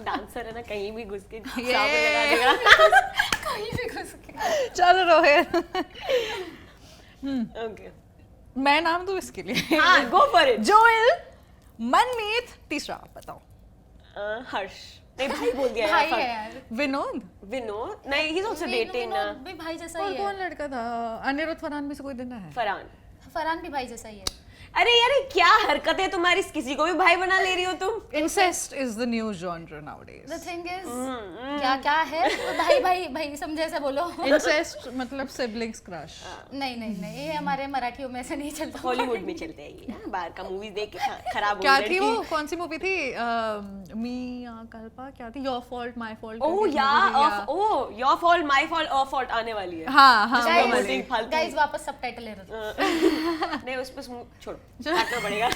डांसर है ना, कहीं भी घुस के सामने लगा देगा. कहीं भी घुस के. चलो रोहित. Okay. मैं नाम दूँ इसके लिए. हाँ, go for it. जोएल, मनमीत. तीसरा आप बताओ. हर्ष. नहीं, भाई बोल दिया भाई यार. है यार. विनोद. विनोद. नहीं, he's also dating विनोद भी भाई जैसा और ही कौन है. लड़का था? अनिरुद्ध फरहान में से कोई दिन है. फरहान. फरहान भी भाई जैसा ही है. अरे यार, ये क्या हरकत है तुम्हारी? किसी को भी भाई बना ले रही हो तुम. Incest is the new genre nowadays. The thing is क्या है. भाई समझे ऐसा बोलो. Incest मतलब siblings crush. नहीं ये हमारे मराठियों में ऐसा नहीं चलता. हॉलीवुड में चलते हैं ये. हाँ, बाहर का मूवीज देख के खराब हो क्या गई थी लड़की. वो? कौन सी मूवी थी? मिया कल्पा क्या थी? Your fault, my fault. ओह करके यार, movie थी, ओह योर फॉल्ट, माय फॉल्ट, और फॉल्ट आने वाली है. हाँ Guys, वो वाली. फालतू. वापस सबटाइटल ले रहे नहीं, उस पर छोड़ो, काटना पड़ेगा.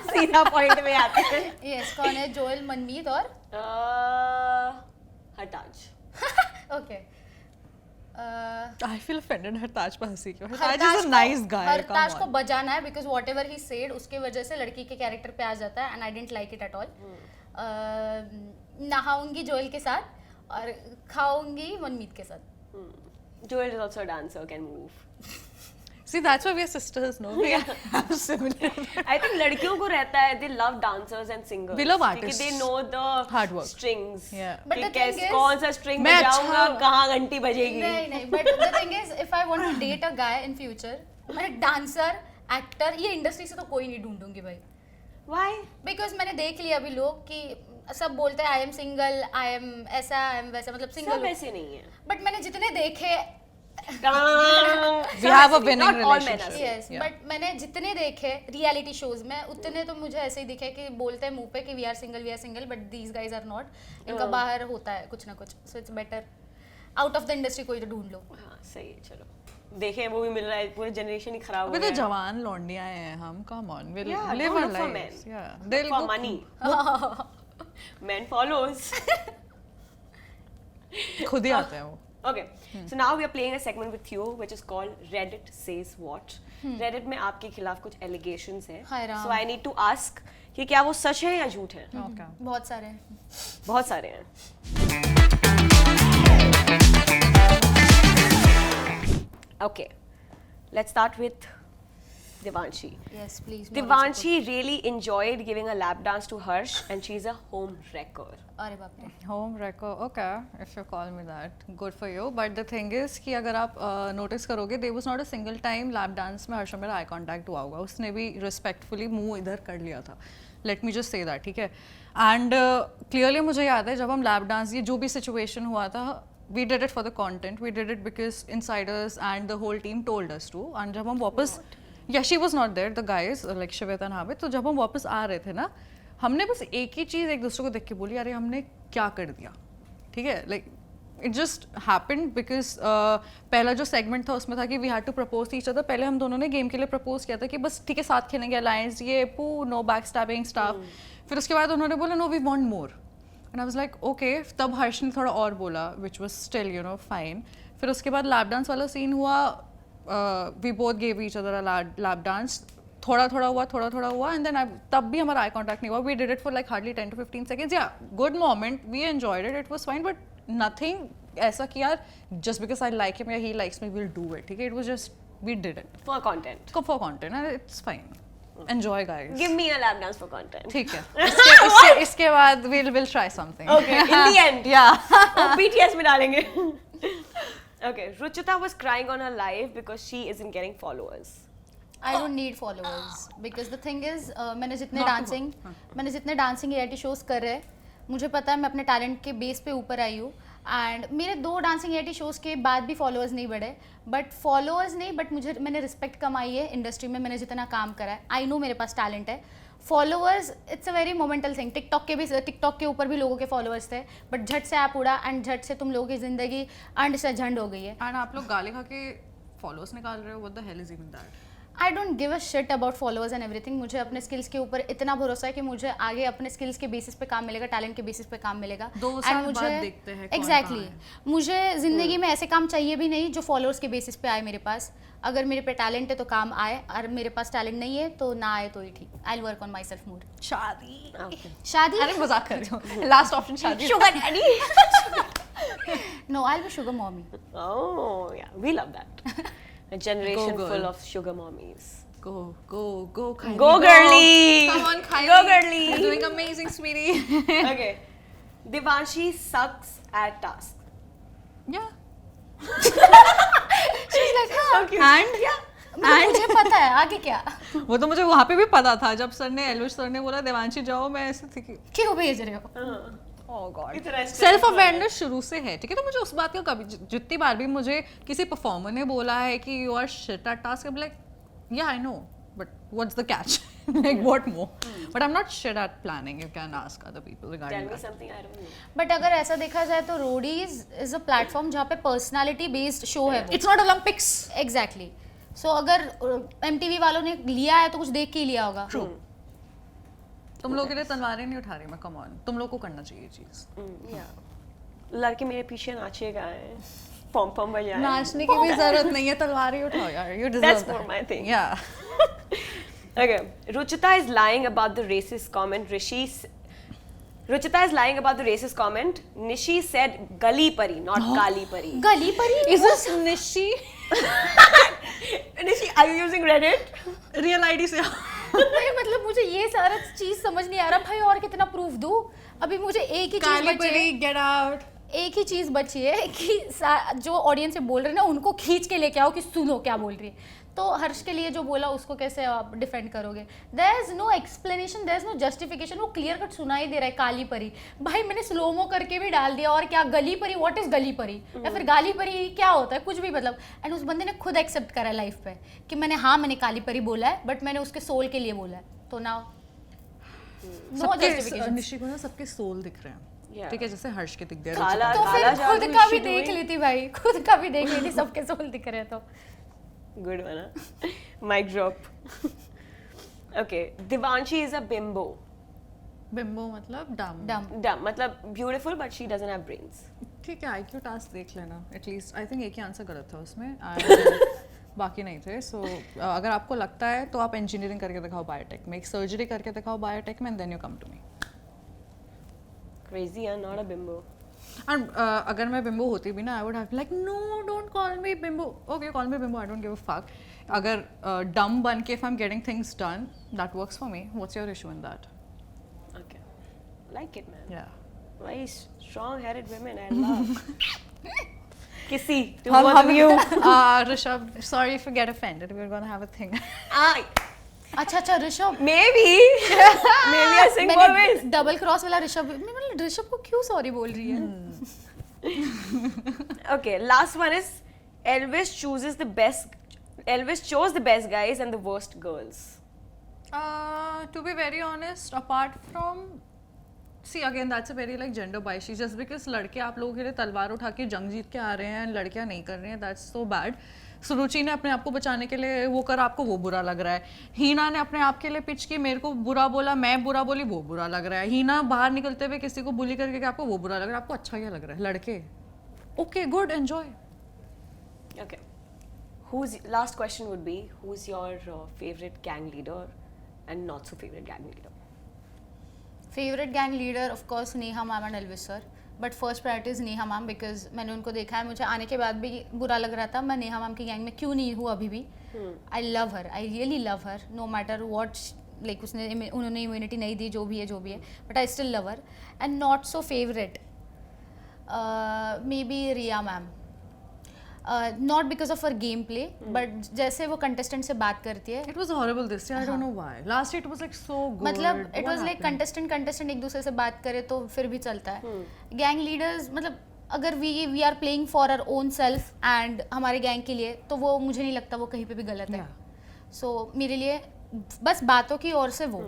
सीधा पॉइंट में आते हैं. थे. यस कौन है? जोएल, मनमीत और हरताज. ओके. I feel offended. हरताज पर हंसी क्यों? हरताज is a nice guy. हरताज को Come on. बजाना है because what ever he said उसके वजह से लड़की के कैरेक्टर पे आ जाता है and I didn't like it at all. नहाऊंगी जोएल के साथ और खाऊंगी मनमीत के साथ. Joel is also a dancer, can move. See, that's why we are sisters, no? We have similar. I think लड़कियों को रहता है, they love dancers and singers. We love क्योंकि artists. they know the Hard work. strings. Yeah. But कि the thing कैसे is- कौन सा string मैं बजाऊंगा, अच्छा- कहाँ घंटी बजेगी. नहीं but the thing is if I want to date a guy in future मैं डांसर एक्टर ये इंडस्ट्री से तो कोई नहीं ढूंढूंगी भाई. Why? बिकॉज मैंने देख लिया अभी लोग कि सब बोलते हैं I am single, I am ऐसा, आई एम वैसा, मतलब सब सिंगल. ऐसे नहीं है. बट मैंने जितने देखे We have a winning Not all men relationship. are. Yes but मैंने जितने देखे रियलिटी शोज में उतने तो मुझे ऐसे ही दिखे कि बोलते हैं मुंह पे कि we are single but these guys are not. इनका बाहर होता है कुछ ना कुछ. So it's better out of the industry कोई तो ढूंढ लो. हाँ, सही है, चलो. देखें वो भी मिल रहा है, पूरे जनरेशन ही खराब हो अभी गया तो है। जवान लौंडियां हैं हम, come on, we'll Yeah, live don't our look for lives. men. Yeah, they'll For go money. Men follows. खुद ही आते हैं वो. Okay, so now we are playing a segment with you which is called Reddit says what. Reddit में आपके खिलाफ कुछ allegations हैं. हाय Ram. So I need to ask कि क्या वो सच है या झूठ है? Okay. बहुत सारे हैं। बहुत सारे हैं. Okay, let's start with Devanshi. Yes, please. Devanshi really enjoyed giving a lap dance to Harsh and she's a home wrecker. अरे बाप रे। Home wrecker, okay, if you call me that, good for you. But the thing is कि अगर आप notice करोगे, there was not a single time lap dance में हर्ष और मेरा eye contact हुआ होगा. उसने भी respectfully मुंह इधर कर लिया था. Let me just say that, ठीक है? And clearly मुझे याद है जब हम lap dance ये जो भी situation हुआ था, we did it for the content. We did it because insiders and the whole team told us to. And जब हम वापस Yeah, she was not there, the guys, like Shweta and Habit. तो जब हम वापस आ रहे थे ना, हमने बस एक ही चीज़ एक दूसरे को देख के बोली, अरे हमने क्या कर दिया, ठीक है? Like it just happened because पहला जो segment था उसमें था कि we had to propose to each other. पहले हम दोनों ने गेम के लिए propose किया था कि बस ठीक है साथ खेलेंगे alliance, ये पू no backstabbing stuff. फिर उसके बाद उन्होंने बोला no we want more. And I was like okay. तब हर्ष ने थोड़ा और बोला, which was still you know fine. फिर उसके बाद lap dance वाला scene हुआ. We both gave each other a lap dance. थोड़ा थोड़ा हुआ and then तब भी हमारा eye contact नहीं हुआ. We did it for like hardly 10 to 15 seconds. Yeah, good moment. We enjoyed it. It was fine, but nothing ऐसा कि यार just because I like him or he likes me, we'll do it. ठीक है? It was just we did it For content. for content and it's fine. Enjoy guys. Give me a lap dance for content. ठीक है. इसके बाद we'll try something. Okay, in the end. Yeah. वो BTS में डालेंगे. Okay, Ruchita was crying on her live because she isn't getting followers. I don't need followers because the thing is मैंने जितने dancing reality shows कर रहे हैं, मुझे पता है मैं अपने टैलेंट के बेस पे ऊपर आई हूँ एंड मेरे 2 डांसिंग रियलिटी शोज के बाद भी फॉलोअर्स नहीं बढ़े, बट मैंने रिस्पेक्ट कमाई है इंडस्ट्री में, मैंने जितना काम करा है, आई नो मेरे पास टैलेंट है. Followers it's a very momental thing. TikTok के ऊपर भी लोगों के फॉलोअर्स थे, बट झट से ऐप उड़ा एंड झट से तुम लोगों की जिंदगी अंड से झंड हो गई है. And आप लोग गाली खा के followers निकाल रहे हो. What the hell is even that? I don't give a shit about followers and everything. मुझे अपने स्किल्स के ऊपर इतना भरोसा है कि मुझे आगे अपने स्किल्स के बेसिस पे काम मिलेगा, टैलेंट के बेसिस पे काम मिलेगा. 2 साल बाद देखते हैं कौन एग्जैक्टली कहाँ है. मुझे जिंदगी में ऐसे काम चाहिए भी नहीं जो फॉलोअर्स के बेसिस पे आए मेरे पास. अगर मेरे पे टैलेंट है तो काम आए, और मेरे पास टैलेंट नहीं है तो ना आए तो ही ठीक. आई will work on my self मोर. शादी. Okay. शादी अरे मजाक कर रही हूँ. Last option शादी. Sugar daddy. No I will be sugar mommy. Oh yeah, we love that. A generation girl. full of sugar mommies. Go, Kylie. Go girly. Come on, Kylie. Go girly. You're doing amazing, sweetie. Okay. Devanshi sucks at tasks. Yeah. She's like, हाँ. And मुझे पता है आगे क्या. वो तो मुझे वहाँ पे भी पता था जब सर ने एलविश सर ने बोला देवांशी जाओ, मैं ऐसे थी कि क्यों भेज रहे हो. oh god. इतना stress सेल्फ अवेयरनेस शुरू से है, ठीक है? तो मुझे उस बात का कभी जितनी बार भी मुझे किसी परफॉर्मर ने बोला है कि you are shit at task, I am like yeah I know but what's the catch? Like what more? But I'm not shit at planning. You can ask other people Tell regarding me that. something I don't know. But अगर ऐसा देखा जाए तो Roadies is a platform जहाँ पे personality based show है. It's not Olympics. Exactly. सो अगर MTV वालों ने लिया है तो कुछ देख के ही लिया होगा. True. तुम लोगों के लिए तलवारें नहीं उठा रही मैं, कम ऑन. तुम लोग को करना चाहिए ये चीज. Yeah. लड़के मेरे पीछे नाचेगा है. पॉम पॉम बजाए. नाचने की भी जरूरत नहीं है, तलवारें उठाओ यार. You deserve That's that. more my thing. Yeah. Okay. Ruchita is lying about the racist comment. Ruchita is lying about the racist comment. Nishi said gali pari, not kali pari. गली परी. Is this Nishi? Nishi, are you using Reddit? Real ID से. नहीं मतलब मुझे ये सारा चीज समझ नहीं आ रहा भाई. और कितना प्रूफ दूं. अभी मुझे एक ही चीज काली बची है. परी, get out. एक ही चीज बची है कि जो ऑडियंस से बोल रहे हैं ना उनको खींच के लेके आओ कि सुनो क्या बोल रही है. तो हर्ष के लिए जो बोला उसको कैसे आप डिफेंड करोगे. There is no explanation, there is no justification. वो क्लियर कट सुनाई दे रहा है काली परी. भाई मैंने स्लोमो करके भी डाल दिया. और क्या गली परी, व्हाट इज गली परी या फिर गाली परी क्या होता है, कुछ भी मतलब. एंड उस बंदे ने खुद एक्सेप्ट करा लाइफ पे कि मैंने काली परी बोला है बट मैंने उसके सोल के लिए बोला है. तो नाउ नो जस्टिफिकेशन. निशी को ना सबके सोल दिख रहे हैं. Yeah. ठीक है, जैसे हर्ष के दिख गया. काला तो काला फिर खुद जादू का is भी she देख doing? लेती भाई. खुद का भी देख लेती. सबके सोल दिख रहे तो Good one, huh? Mic drop. Okay, Devanshi is a bimbo. Bimbo मतलब डम डम Dumb, मतलब beautiful but she doesn't have brains. ठीक है आईक्यू टास्क देख लेना एटलीस्ट आई थिंक एक ही आंसर गलत था उसमें and बाकी नहीं थे सो अगर आपको लगता है तो आप इंजीनियरिंग करके दिखाओ बायोटेक में एक सर्जरी करके दिखाओ बायोटेक में and then you come to me Crazy, huh? Not a bimbo. And अगर मैं बिम्बो होती भी ना I would have like no don't call me bimbo okay call me bimbo I don't give a fuck अगर dumb बन के if I am getting things done that works for me what's your issue in that Okay. Like it, man. या Very strong-headed women. I love. Kissy to both of you. Rishabh sorry if you get offended we are gonna have a thing अच्छा Rishabh Maybe. Maybe I sing always. मैंने double cross वाला ऋषभ मैं मतलब ऋषभ को क्यों sorry बोल रही है Okay, last one is Elvis chooses the best. Elvis chose the best guys and the worst girls. To be very honest, apart from see again that's a very like gender bias just because लड़के आप लोगों के लिए तलवार उठा के जंग जीत के आ रहे हैं लड़कियां नहीं कर रही हैं that's so bad. सुरुचि ने अपने आप को बचाने के लिए वो कर आपको वो बुरा लग रहा है हीना ने अपने आप के लिए पिच की मेरे को बुरा बोला मैं बुरा बोली वो बुरा लग रहा है हीना बाहर निकलते हुए किसी को बुली करके आपको वो बुरा लग रहा है आपको अच्छा क्या लग रहा है लड़के okay good enjoy Okay. Who's last question would be who's your favorite gang leader and not so favorite gang leader? Favourite gang leader of course Neha ma'am and Elvis sir but first priority is Neha ma'am because मैंने उनको देखा है मुझे आने के बाद भी बुरा लग रहा था मैं नेहा मैम की गैंग में क्यों नहीं हूँ अभी भी I love her I really love her no matter what like उन्होंने इम्यूनिटी नहीं दी जो भी है but I still love her and not so favourite maybe Riya ma'am not because of her game play but जैसे वो contestant से बात करती है It was horrible this year. I don't know why. Last year it was like so good. मतलब it What was like happened? Contestant एक दूसरे से बात करे तो फिर भी चलता है गैंग लीडर्स मतलब अगर we are playing for our own self and हमारे गैंग के लिए तो वो मुझे नहीं लगता वो कहीं पे भी गलत है सो मेरे लिए बस बातों की ओर से वो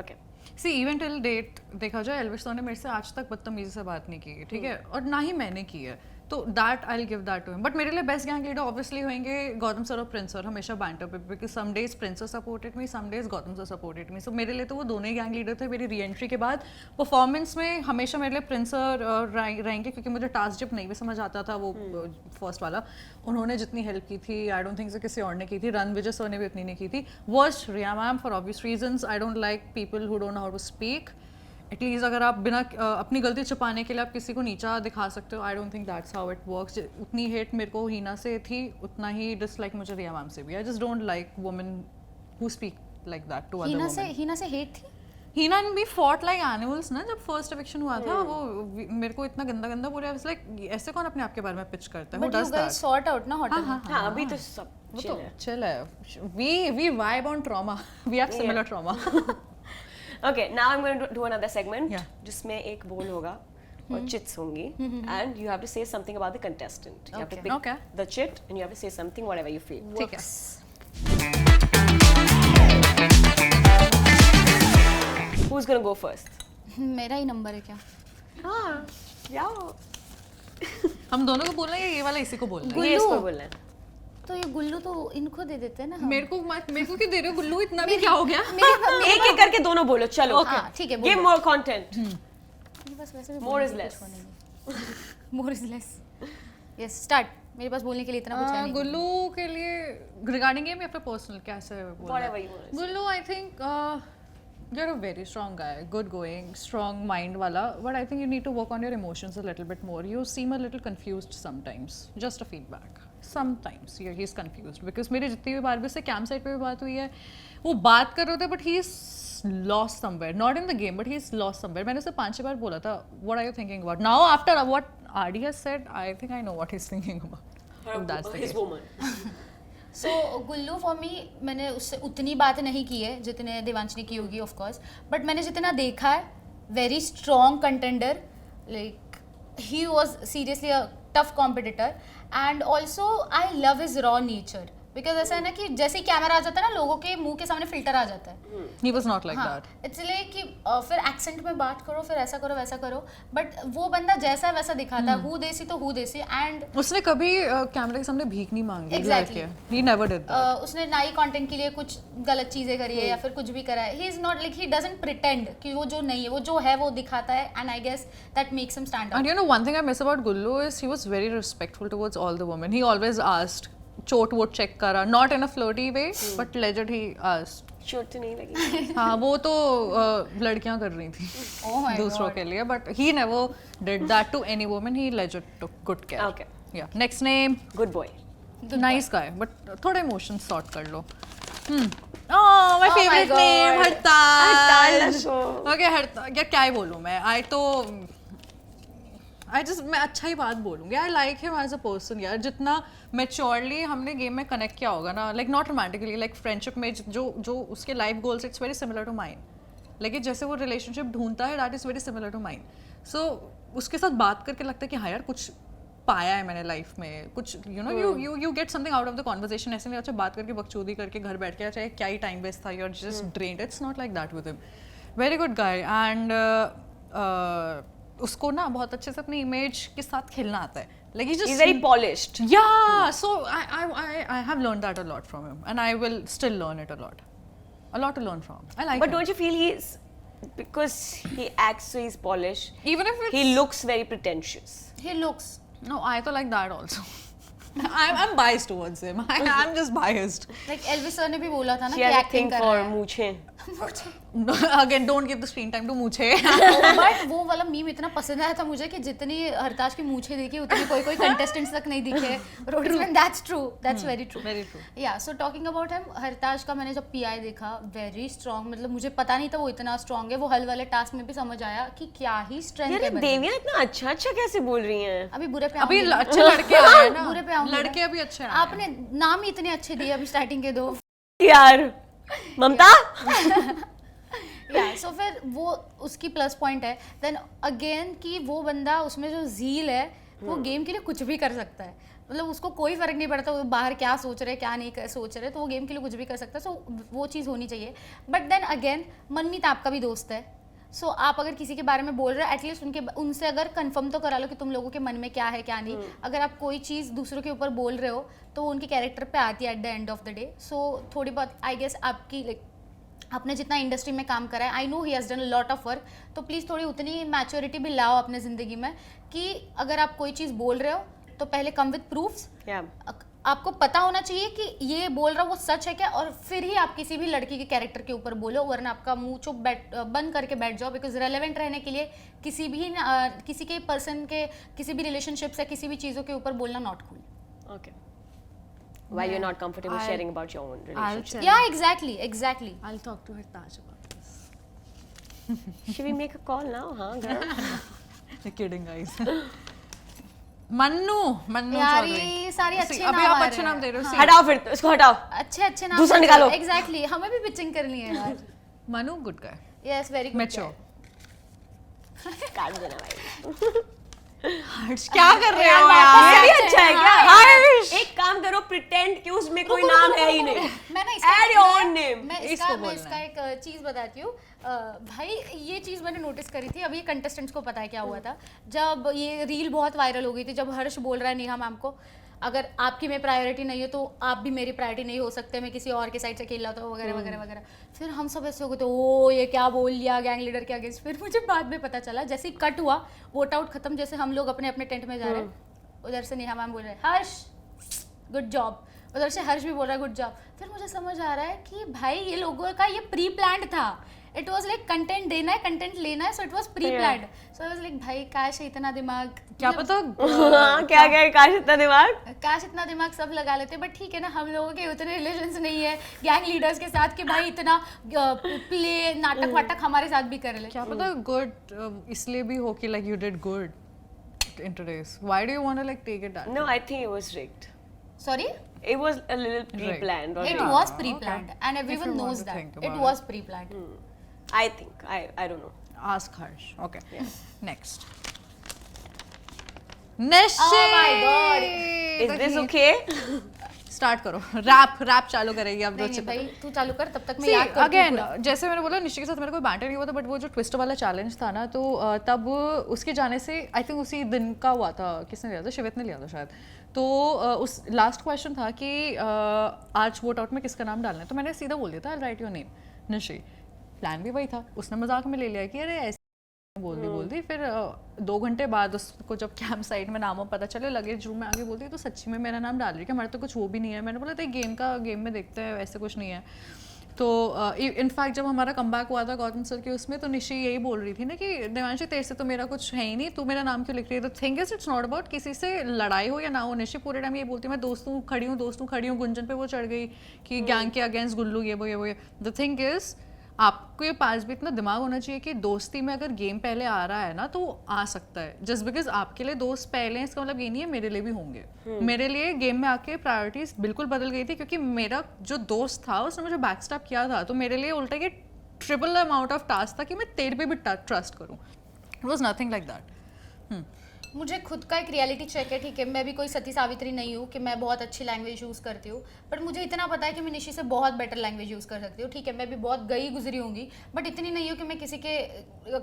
Okay. See, even till date देखा जाए एल्विस ने मेरे से आज तक बदतमीजी से बात नहीं की है ठीक है और ना ही मैंने की है तो that I will give that to him but मेरे लिए बेस्ट गैंग लीडर ऑब्वियसली होंगे गौतम सर और प्रिंस सर हमेशा बैंटर पे because some days Prince sir supported me some days Gautam sir supported me so मेरे लिए तो वो दोनों ही गैंग लीडर थे मेरी री एंट्री के बाद परफॉर्मेंस में हमेशा मेरे लिए प्रिंस सर रहेंगे क्योंकि मुझे टास्क जब नहीं भी समझ आता था वो फर्स्ट वाला उन्होंने जितनी हेल्प की थी आई डोंट थिंक से किसी और ने की थी रन विजय सर ने भी उतनी नहीं की थी worst Riya ma'am for obvious reasons I don't like people who don't know how to speak at least अगर आप बिना अपनी गलती छुपाने के लिए आप किसी को नीचा दिखा सकते हो आई don't think that's how it works उतनी हेट मेरे को हीना से थी उतना ही डिसलाइक मुझे रिया मैम से भी I just don't like women who speak like that to other women Heena से हेट थी Heena and we fought like animals ना जब फर्स्ट इविक्शन हुआ था वो मेरे को इतना गंदा बोला लाइक ऐसे कौन अपने आप के बारे में पिच करता है who but you does guys that sort out ना होटल हाँ अभी तो सब वो chill तो है. चिल है we vibe on trauma we have similar trauma Okay, now I'm going to do another segment Yeah. जिसमें एक बोल होगा और chits होंगी and you have to say something about the contestant. You have to Okay. pick Okay. the chit and you have to say something whatever you feel. ठीक है Who's going to go first? मेरा ही number है क्या हाँ, याओ. हम दोनों को बोलना है या ये वाला इसी को बोलना है ये इसको बोलना है. तो ये गुल्लू तो इनको दे देते हैं ना हम। मेरे को क्यों दे रहे हो गुल्लू इतना भी क्या हो गया एक एक करके दोनों बोलो चलो. हाँ, ठीक है, Give बोलो। more content. मेरे पास वैसे भी More बोलने is के लिए less. कुछ नहीं है। More is less. Yes, start. मेरे पास बोलने के लिए इतना कुछ है नहीं। गुल्लू के लिए रिगार्डिंग गेम या फिर पर्सनल कैसे बोलना है? Whatever you want. Gullu I think you're a very strong guy, good going, strong mind wala, but I think you need to work on your emotions a little bit more. You seem a little confused sometimes. Just a feedback. Sometimes he's confused because मेरे जितनी भी बार भी उससे camp side पे भी बात हुई है वो बात कर रहे थे but he's lost somewhere, not in the game but he's lost somewhere. मैंने उसे 5-6 बार बोला था what are you thinking about? Now after what RD has said, I think I know what he's thinking about. If that's the His case. woman. So Gullu for me मैंने उससे उतनी बातें नहीं की है जितने देवांश ने की होगी ऑफ कोर्स बट मैंने जितना देखा है very strong contender like he was seriously a tough competitor and also I love his raw nature because ऐसा है ना कि जैसे ही कैमरा आ जाता है ना लोगों के मुंह के सामने फिल्टर आ जाता है। He was not like हाँ, that. इसलिए कि फिर एक्सेंट में बात करो, फिर ऐसा करो वैसा करो, बट वो बंदा जैसा है वैसा दिखाता है, हु देसी तो हु देसी। एंड उसने कभी कैमरे के सामने भीख नहीं मांगी। Exactly. He never did that. उसने ना ही कंटेंट के लिए कुछ गलत चीजें करी है या फिर कुछ भी करा है। He is not like, he doesn't pretend कि वो जो नहीं है, वो जो है वो दिखाता है, and I guess that makes him stand And out. you know, one thing I miss about Gullu is he was very respectful towards all the women. He always asked, चोट वोट चेक करा, not in a flirty way, but legit he asked. चोट तो नहीं लगी। हाँ, वो तो लड़कियां कर रही थी Oh my दूसरों God. के लिए, but he never did that to any woman. He legit took good care. Okay. Yeah. Next name, good boy. nice guy, but थोड़े emotions sort कर लो. Oh, my favorite God. name, हड़ताल. हड़ताल, let's go. Okay, हड़ताल. यार क्या ही बोलूँ मैं? मैं अच्छा ही बात बोलूँगी। I like him as a person यार। जितना मेच्योरली हमने गेम में कनेक्ट किया होगा ना, like not romantically, like friendship में जो उसके life goals, it's very similar to mind. लेकिन जैसे वो रिलेशनशिप ढूंढता है, that is very similar to mind. So उसके साथ बात करके लगता है कि हाँ यार कुछ पाया है मैंने लाइफ में, कुछ you get something out of the conversation. ऐसे नहीं अच्छा बात करके बकचोदी करके घर बैठ के चाहे क्या ही टाइम वेस्ट था, you are just drained. It's not like that with him. Very good guy. And उसको ना बहुत अच्छे से अपनी इमेज के साथ खेलना आता है। Like he's He's just very polished. yeah. So I have learned that a lot from him, and I will still learn it a lot to learn from. I like But him. don't you feel he's, because he acts so he's polished, Even if it's he looks very pretentious. He looks no, I तो like that also. I'm biased towards him. I'm just biased. Like Elvis sir ने भी बोला था ना She कि has a acting thing कर for रहा है। मूछे. No, again, don't give the screen time to मुझे. बट वो वाला मीम इतना पसंद आया था मुझे कि जितनी हरताज की मूछें देखी उतनी कोई कंटेस्टेंट्स तक नहीं दिखे रोड्स में। That's true, that's very true. Very true. या सो टॉकिंग अबाउट हिम, हरताज का मैंने जब पीआई देखा, वेरी स्ट्रॉन्ग। मतलब मुझे पता नहीं था वो इतना स्ट्रॉन्ग है। वो हल वाले टास्क में भी समझ आया कि क्या ही स्ट्रेंथ यार है ये बंदे में। देवियां इतना अच्छा कैसे बोल रही हैं? अभी बुरे पे अभी आऊंगी ना। अच्छे लड़के आए हैं ना. बुरे पे आऊंगी ना। लड़के अभी अच्छे आए हैं. आपने नाम ही इतने अच्छे दिए अभी स्टार्टिंग के 2। यार ममता या सो फिर वो उसकी प्लस पॉइंट है। देन अगेन कि वो बंदा उसमें जो झील है वो गेम के लिए कुछ भी कर सकता है। मतलब उसको कोई फर्क नहीं पड़ता वो बाहर क्या सोच रहे क्या नहीं सोच रहे, तो वो गेम के लिए कुछ भी कर सकता है। सो वो चीज़ होनी चाहिए। बट देन अगेन मनमीत आपका भी दोस्त है। सो आप अगर किसी के बारे में बोल रहे हो एटलीस्ट उनसे अगर कंफर्म तो करा लो कि तुम लोगों के मन में क्या है क्या नहीं। अगर आप कोई चीज़ दूसरों के ऊपर बोल रहे हो तो वो उनके कैरेक्टर पे आती है at the end of the day. So थोड़ी बहुत आई गेस आपकी लाइक आपने जितना इंडस्ट्री में काम करा है, I no he has done a lot of work, तो प्लीज़ थोड़ी उतनी मैच्योरिटी भी लाओ अपने ज़िंदगी में कि अगर आप कोई चीज़ बोल रहे हो तो पहले कम विद प्रूफ्स। आपको पता होना चाहिए कि ये बोल रहा वो सच है क्या, और फिर ही आप किसी भी लड़की के कैरेक्टर के ऊपर बोलो, वरना आपका मुंह चुप बंद करके बैठ जाओ। बिकॉज रेलेवेंट रहने के लिए किसी के पर्सन के किसी भी रिलेशनशिप से किसी भी चीज़ों के ऊपर बोलना not cool. Okay. Why you're not comfortable sharing about your own relationship? या exactly I'll talk to Hartaj about this. Should we make a call now? हाँ girl. You're kidding, guys. Mannu यार चौधरी. ये सारी अच्छे See, नाम अभी आ आप रहे अच्छे हैं। नाम दे रहे हो. See, हटाओ फिर इसको हटाओ. अच्छे नाम दूसरा निकालो. एग्जैक्टली हमें भी पिचिंग करनी है यार। Manu good guy. Yes very good. Mature. काट देना भाई. हर्ष क्या कर रहे हो ये यार? भी अच्छा है क्या? हर्ष. एक काम करो, pretend कि उसमें कोई नाम है ही नहीं. मैं ना इसका Add your own name. मैं इसको इसका बोलना एक चीज़ बताती हूँ। भाई ये चीज़ मैंने नोटिस करी थी, अभी ये कंटेस्टेंट्स को पता है क्या हुआ था। जब ये रील बहुत वायरल हो गई थी, जब हर्ष बोल रहा है नेहा मैम को अगर आपकी मैं प्रायोरिटी नहीं है तो आप भी मेरी प्रायोरिटी नहीं हो सकते, मैं किसी और के साइड से खेल रहा था वगैरह वगैरह वगैरह। फिर हम सब ऐसे हो गए तो ओ ये क्या बोल लिया गैंग लीडर के अगेंस्ट। फिर मुझे बाद में पता चला, जैसे ही कट हुआ वोट आउट खत्म, जैसे हम लोग अपने अपने टेंट में जा रहे हैं, उधर से नेहा मैम बोल रहे हैं हर्ष गुड जॉब, उधर से हर्ष भी बोल रहा है गुड जॉब। फिर मुझे समझ आ रहा है कि भाई ये लोगों का ये प्री प्लान्ड था। इट वॉज लाइक कंटेंट देना है कंटेंट लेना है, so it was pre planned. So I was like भाई काश इतना दिमाग, क्या पता हाँ क्या क्या काश इतना दिमाग. काश इतना दिमाग सब लगा लेते। बट ठीक है ना, हम लोगों के उतने रिलेशंस नहीं है गैंग लीडर्स के साथ कि भाई इतना प्ले नाटक वाटक हमारे साथ भी कर ले। क्या पता गुड इसलिए भी हो कि like you did good in today's. Why do you want to like take it that? No, I think it was rigged. सॉरी, It was a little pre-planned. or it rigged. Was pre planned and everyone you want knows to think that it about was pre planned. I think. I don't know. Ask Harsh. Okay. Next. Nishi. Oh my God. Is this okay? Start करो, rap चालू करेगी अब। नहीं भाई तू चालू कर, तब तक मैं याद करती हूँ अगेन पूरा। जैसे मैंने बोला निश्चित के साथ मेरे कोई बैंटर नहीं हुआ था, बट वो जो ट्विस्ट वाला चैलेंज था ना, तो तब उसके जाने से आई थिंक उसी दिन का हुआ था, किसने लिया था, शिवित ने लिया था शायद। तो उस लास्ट क्वेश्चन था कि आज वोट आउट में किसका नाम डालना है, तो मैंने सीधा बोल दिया था I write your name Nishi. Plan भी वही था, उसने मजाक में ले लिया कि अरे ऐसे बोल दी। फिर 2 घंटे बाद उसको जब कैंप साइट में नामों पता चले, लगेज रूम में आगे बोलती तो सच्ची में मेरा नाम डाल रही है कि हमारा तो कुछ वो भी नहीं है। मैंने बोला था गेम में देखते हैं, ऐसे कुछ नहीं है। तो इनफैक्ट जब हमारा कमबैक हुआ था गौतम सर के उसमें, तो निशी यही बोल रही थी ना कि देवांशी तेरे से तो मेरा कुछ है ही नहीं, तू मेरा नाम क्यों लिख रही है। The thing is it's not about किसी से लड़ाई हो या ना हो। निशी पूरे टाइम ये बोलती है मैं दोस्तों खड़ी हूँ। गुंजन पे वो चढ़ गई कि गैंग के अगेंस्ट गुल्लू ये वो। द थिंग इज आपके ये पास भी इतना दिमाग होना चाहिए कि दोस्ती में अगर गेम पहले आ रहा है ना तो आ सकता है। जस्ट बिकॉज आपके लिए दोस्त पहले हैं इसका मतलब ये नहीं है मेरे लिए भी होंगे। मेरे लिए गेम में आके प्रायोरिटीज बिल्कुल बदल गई थी, क्योंकि मेरा जो दोस्त था उसने मुझे बैकस्टैप किया था, तो मेरे लिए उल्टा ये ट्रिपल अमाउंट ऑफ टास्क था कि मैं तेरे पे भी ट्रस्ट करूँ। It was nothing like that. मुझे खुद का एक रियलिटी चेक है, ठीक है, मैं भी कोई सती सावित्री नहीं हूँ कि मैं बहुत अच्छी लैंग्वेज यूज़ करती हूँ, बट मुझे इतना पता है कि मैं निशी से बहुत बेटर लैंग्वेज यूज़ कर सकती हूँ। ठीक है, मैं भी बहुत गई गुजरी होंगी, बट इतनी नहीं हूँ कि मैं किसी के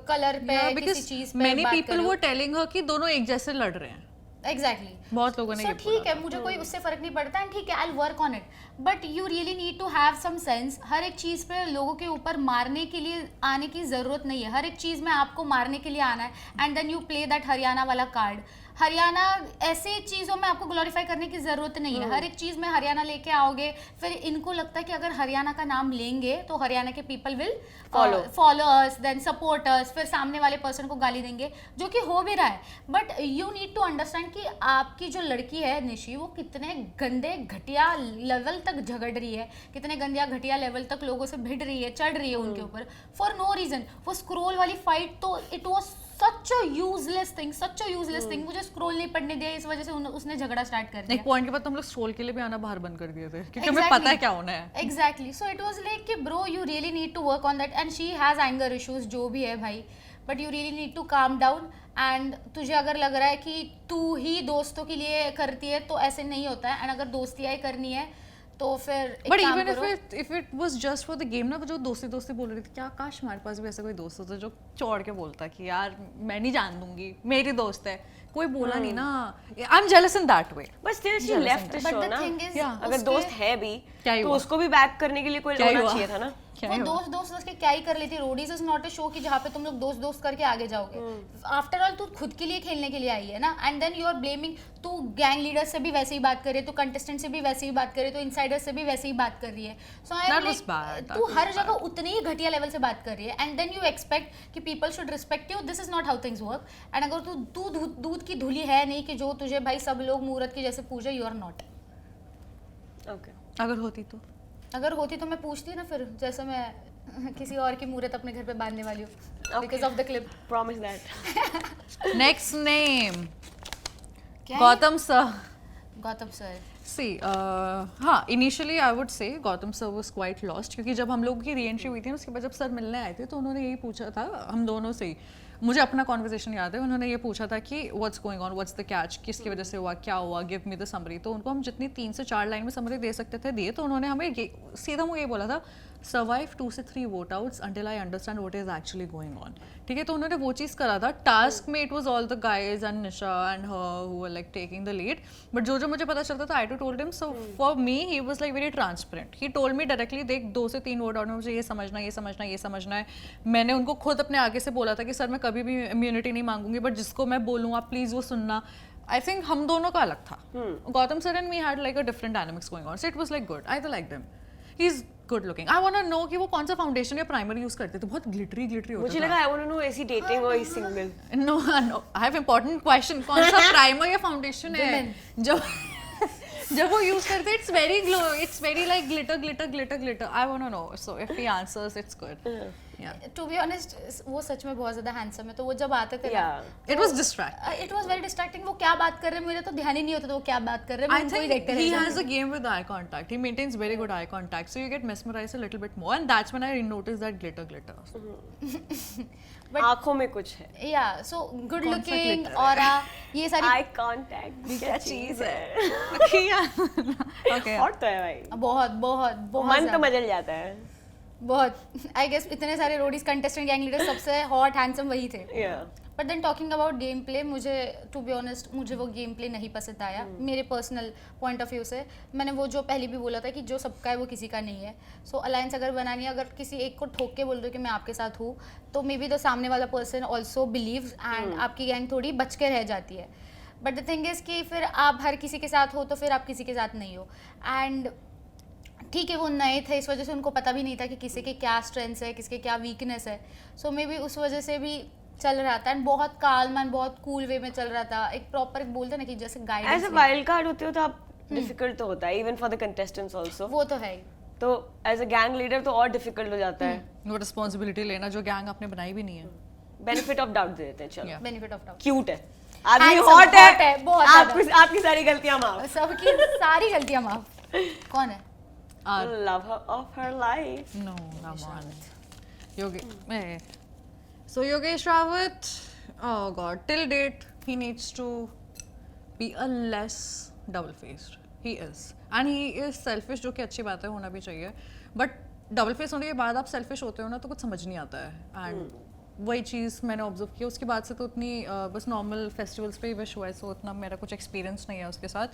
कलर पे किसी चीज़ पे मेनी बात पीपल करूँ। वो टेलिंग हर कि दोनों एक जैसे लड़ रहे हैं। एग्जैक्टली बहुत लोगों ने ये ठीक है, मुझे कोई उससे फर्क नहीं पड़ता है, ठीक है, I work on it, but you really need to have some sense. हर एक चीज़ पे लोगों के ऊपर मारने के लिए आने की ज़रूरत नहीं है। हर एक चीज़ में आपको मारने के लिए आना है, and then you play that Haryana वाला कार्ड। हरियाणा ऐसे चीज़ों में आपको ग्लोरीफाई करने की ज़रूरत नहीं है। हर एक चीज़ में हरियाणा लेके आओगे, फिर इनको लगता है कि अगर हरियाणा का नाम लेंगे तो हरियाणा के people will follow us, then support us, फिर सामने वाले पर्सन को गाली देंगे, जो कि हो भी रहा है। But you need to understand कि आपकी जो लड़की है निशी, वो कितने गंदे घटिया लेवल तक झगड़ रही है, कितने गंदे घटिया लेवल तक लोगों से भिड़ रही है, चढ़ रही है उनके ऊपर फॉर नो रीजन। वो स्क्रोल वाली फाइट तो it was such a useless thing. मुझे स्क्रॉल नहीं पढ़ने दिया, इस वजह से उसने झगड़ा स्टार्ट कर दिया। एक पॉइंट के बाद तो हम लोग स्क्रॉल के लिए भी आना बाहर बंद कर दिए थे, क्योंकि हमें पता है क्या होना है। Exactly, so it was like कि bro you really need to work on that, and she has anger issues, जो भी है भाई, but you really need to calm down. And तुझे अगर लग रहा है कि तू ही दोस्तों के लिए करती है तो ऐसे नहीं होता है, एंड अगर दोस्तियाँ करनी है तो फिर but even if it was just for the game ना, जो दोस्ती बोल रही थी, क्या काश हमारे पास भी ऐसा कोई दोस्त होता जो चौड़ के बोलता कि यार मैं नहीं जान दूंगी, मेरी दोस्त है। कोई बोला नहीं ना। I am jealous in that way, but still she left the But show the ना। thing is, अगर दोस्त है भी क्या ही तो हुआ? उसको भी बैक करने के लिए कोई क्या ही होना हुआ? चाहिए था ना। वो दोस्त के क्या ही कर लेती। Roadies is not a show कि जहाँ पे तुम लोग दोस्त करके आगे जाओगे। आफ्टर ऑल तू खुद के लिए खेलने के लिए आई है ना, and then you are blaming. तू गैंग लीडर से भी वैसे ही बात कर रही है, तू कंटेस्टेंट से भी वैसे ही बात कर रही है, तो इनसाइडर से भी वैसे ही बात कर रही है। सो आई तू हर जगह उतनी ही घटिया लेवल से बात कर रही है, एंड देन यू एक्सपेक्ट कि people should respect you. This is not how things work. And अगर तू दूध की धुली है नहीं कि जो तुझे भाई सब लोग मूरत की जैसे पूजे, यू आर नॉट। ओके, अगर होती तो मैं पूछती ना, फिर जैसे मैं किसी और की मूरत अपने घर पे बांधने वाली हूँ because of the clip. Promise that. Next name क्या है? गौतम सर। सी हाँ, इनिशियली आई वुड से Gautam sir was quite lost, क्योंकि जब हम लोगों की री एंट्री हुई थी उसके बाद जब सर मिलने आए थे तो उन्होंने यही पूछा था हम दोनों से ही। मुझे अपना कॉन्वर्सेशन याद है, उन्होंने ये पूछा था कि what's going on, what's the catch, किसकी वजह से हुआ, क्या हुआ, गिव मी द समरी। तो उनको हम जितनी 3 से 4 लाइन में समरी दे सकते थे दिए। तो उन्होंने हमें ये सीधा मुझे ये बोला था, सर्वाइव 2 से 3 vote outs until I understand what is actually going on. ठीक है, तो उन्होंने वो चीज़ करा था। टास्क में it was all the guys and Nisha and her who were like taking the lead, but जो मुझे पता चलता था I too told him. So for me he was like very transparent. He told me directly, देख 2 से 3 vote out में मुझे ये समझना है। मैंने उनको खुद अपने आगे से बोला था कि सर मैं कभी भी इम्यूनिटी नहीं मांगूंगी, बट जिसको मैं बोलूँ आप प्लीज वो सुनना। आई थिंक हम दोनों का अलग था। Gautam sir and me had like a different dynamics going on, so it was like good. I like them, he is good looking. I want to know कि वो कौन सा फाउंडेशन या प्राइमर यूज करते थे, बहुत ग्लिटरी होता मुझे था। लगा आई वांट टू नो ऐसी डेटिंग और इस single. No I have important question, कौन सा प्राइमर या फाउंडेशन है जब वो यूज करते हैं? It's very glow, it's very like glitter. I want to know, so if he answers it's good. To be honest वो सच में बहुत ज्यादा हैंडसम है, तो वो जब आते थे Yeah. It was distracting. It was very distracting. वो क्या बात कर रहे हैं मुझे तो ध्यान ही नहीं होता था वो क्या बात कर रहे हैं, मैं I उनको ही think देखते he रह has a game with eye contact. He maintains very good eye contact, so you get mesmerized a little bit more, and that's when I noticed that glitter. आंखों में कुछ है, या सो गुड कौन सा looking glitter और ये सारी आई कांटेक्ट क्या चीज है। Okay. हॉट तो है भाई, बहुत बहुत बहुत मन तो ज्यादा। मचल जाता है। बहुत आई गेस इतने सारे रोडीज कंटेस्टेंट गैंग लीडर सबसे हॉट हैंडसम वही थे। Yeah. But then talking about game play, मुझे टू बी ऑनेस्ट मुझे वो गेम प्ले नहीं पसंद आया मेरे पर्सनल पॉइंट ऑफ व्यू से। मैंने वो जो पहले भी बोला था कि जो सबका है वो किसी का नहीं है। सो अलायंस अगर बनानी है, अगर किसी एक को ठोक के बोल दो कि मैं आपके साथ हूँ, तो मे बी द सामने वाला पर्सन ऑल्सो बिलीव्स एंड आपकी गैंग थोड़ी बच के रह जाती है। बट द थिंग इज़ कि फिर आप हर किसी के साथ हो तो फिर आप किसी के साथ नहीं हो। एंड ठीक है वो नए थे, इस वजह से उनको पता भी नहीं था कि किसी के क्या स्ट्रेंथ्स है, किसके क्या वीकनेस है। सो मे बी उस वजह से भी चल रहा था एंड बहुत काल्म एंड बहुत कूल वे में चल रहा था। एक प्रॉपर एक बोलते ना कि जैसे एज गाइडेंस अ वाइल्ड कार्ड होते हो तो आप डिफिकल्ट तो होता है, even for the contestants also. वो तो है ही। तो एज अ गैंग लीडर तो और डिफिकल्ट हो जाता है। वो रिस्पॉन्सिबिलिटी लेना जो गैंग आपने बनाई भी नहीं है। बेनिफिट ऑफ डाउट दे देते हैं, चलो Yeah. Benefit of doubt. Cute है, आदमी Handsome, हॉट hot है, है, बहुत आपकी सारी गलतियां माफ। सबकी सारी गलतियां माफ। कौन है? Love of her life. No, come on. So Yogesh Rawat, oh god, till date he needs to be a less double-faced. He is, and he is selfish, जो कि अच्छी बात है, होना भी चाहिए. But double-faced होने के बाद आप selfish होते हो ना तो कुछ समझ नहीं आता है. And वही चीज़ मैंने ऑब्जर्व की, उसके बाद से तो उतनी बस नॉर्मल फेस्टिवल्स पे ही विश हुआ है, सो उतना मेरा कुछ एक्सपीरियंस नहीं है उसके साथ.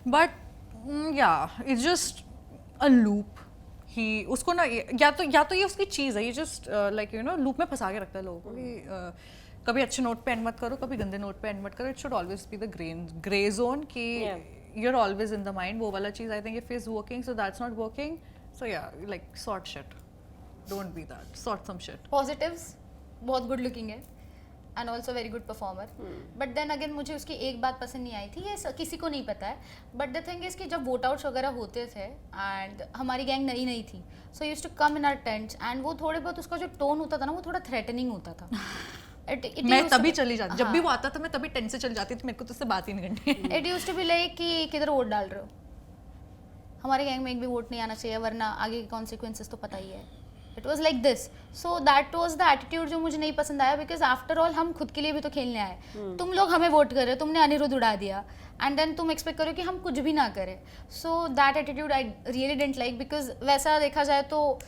बट या इट्स जस्ट अ लूप। ही उसको ना या तो ये उसकी चीज़ है, ये just like you no loop में फंसा के रखता है लोगों को कि कभी अच्छे नोट पे एंड मत करो, कभी गंदे नोट पे एंड मत करो. It should always be the grey zone कि you're always in the mind. वो वाला चीज़ I think if is working so that's not working, so yeah, like sort shit, don't be that, sort some shit. Positives, बहुत good looking है and also very good performer. But then again मुझे उसकी एक बात पसंद नहीं आई थी, ये किसी को नहीं पता है, बट द थिंग इज कि जब वोट आउट्स वगैरह होते थे एंड हमारी गैंग नई नई थी, so used to come in our tents एंड वो थोड़े बहुत उसका जो टोन होता था ना वो थोड़ा थ्रेटनिंग होता था। मैं तभी चली जाती, जब भी वो आता था मैं तभी टेंट से चली जाती थी, मेरे को तो उससे बात ही नहीं करनी. It used to be like कि किधर वोट डाल रहे हो, हमारे गैंग में एक भी वोट नहीं आना चाहिए वरना आगे के कॉन्सिक्वेंसेस तो पता ही है. It was like this. So that was the attitude जो मुझे नहीं पसंद आया, बिकॉज आफ्टर ऑल हम खुद के लिए भी तो खेलने आए. तुम लोग हमें वोट कर रहे हो, तुमने अनिरुद्ध उड़ा दिया एंड देन तुम एक्सपेक्ट करो कि हम कुछ भी ना करें. So that attitude I really didn't like, because वैसा देखा जाए तो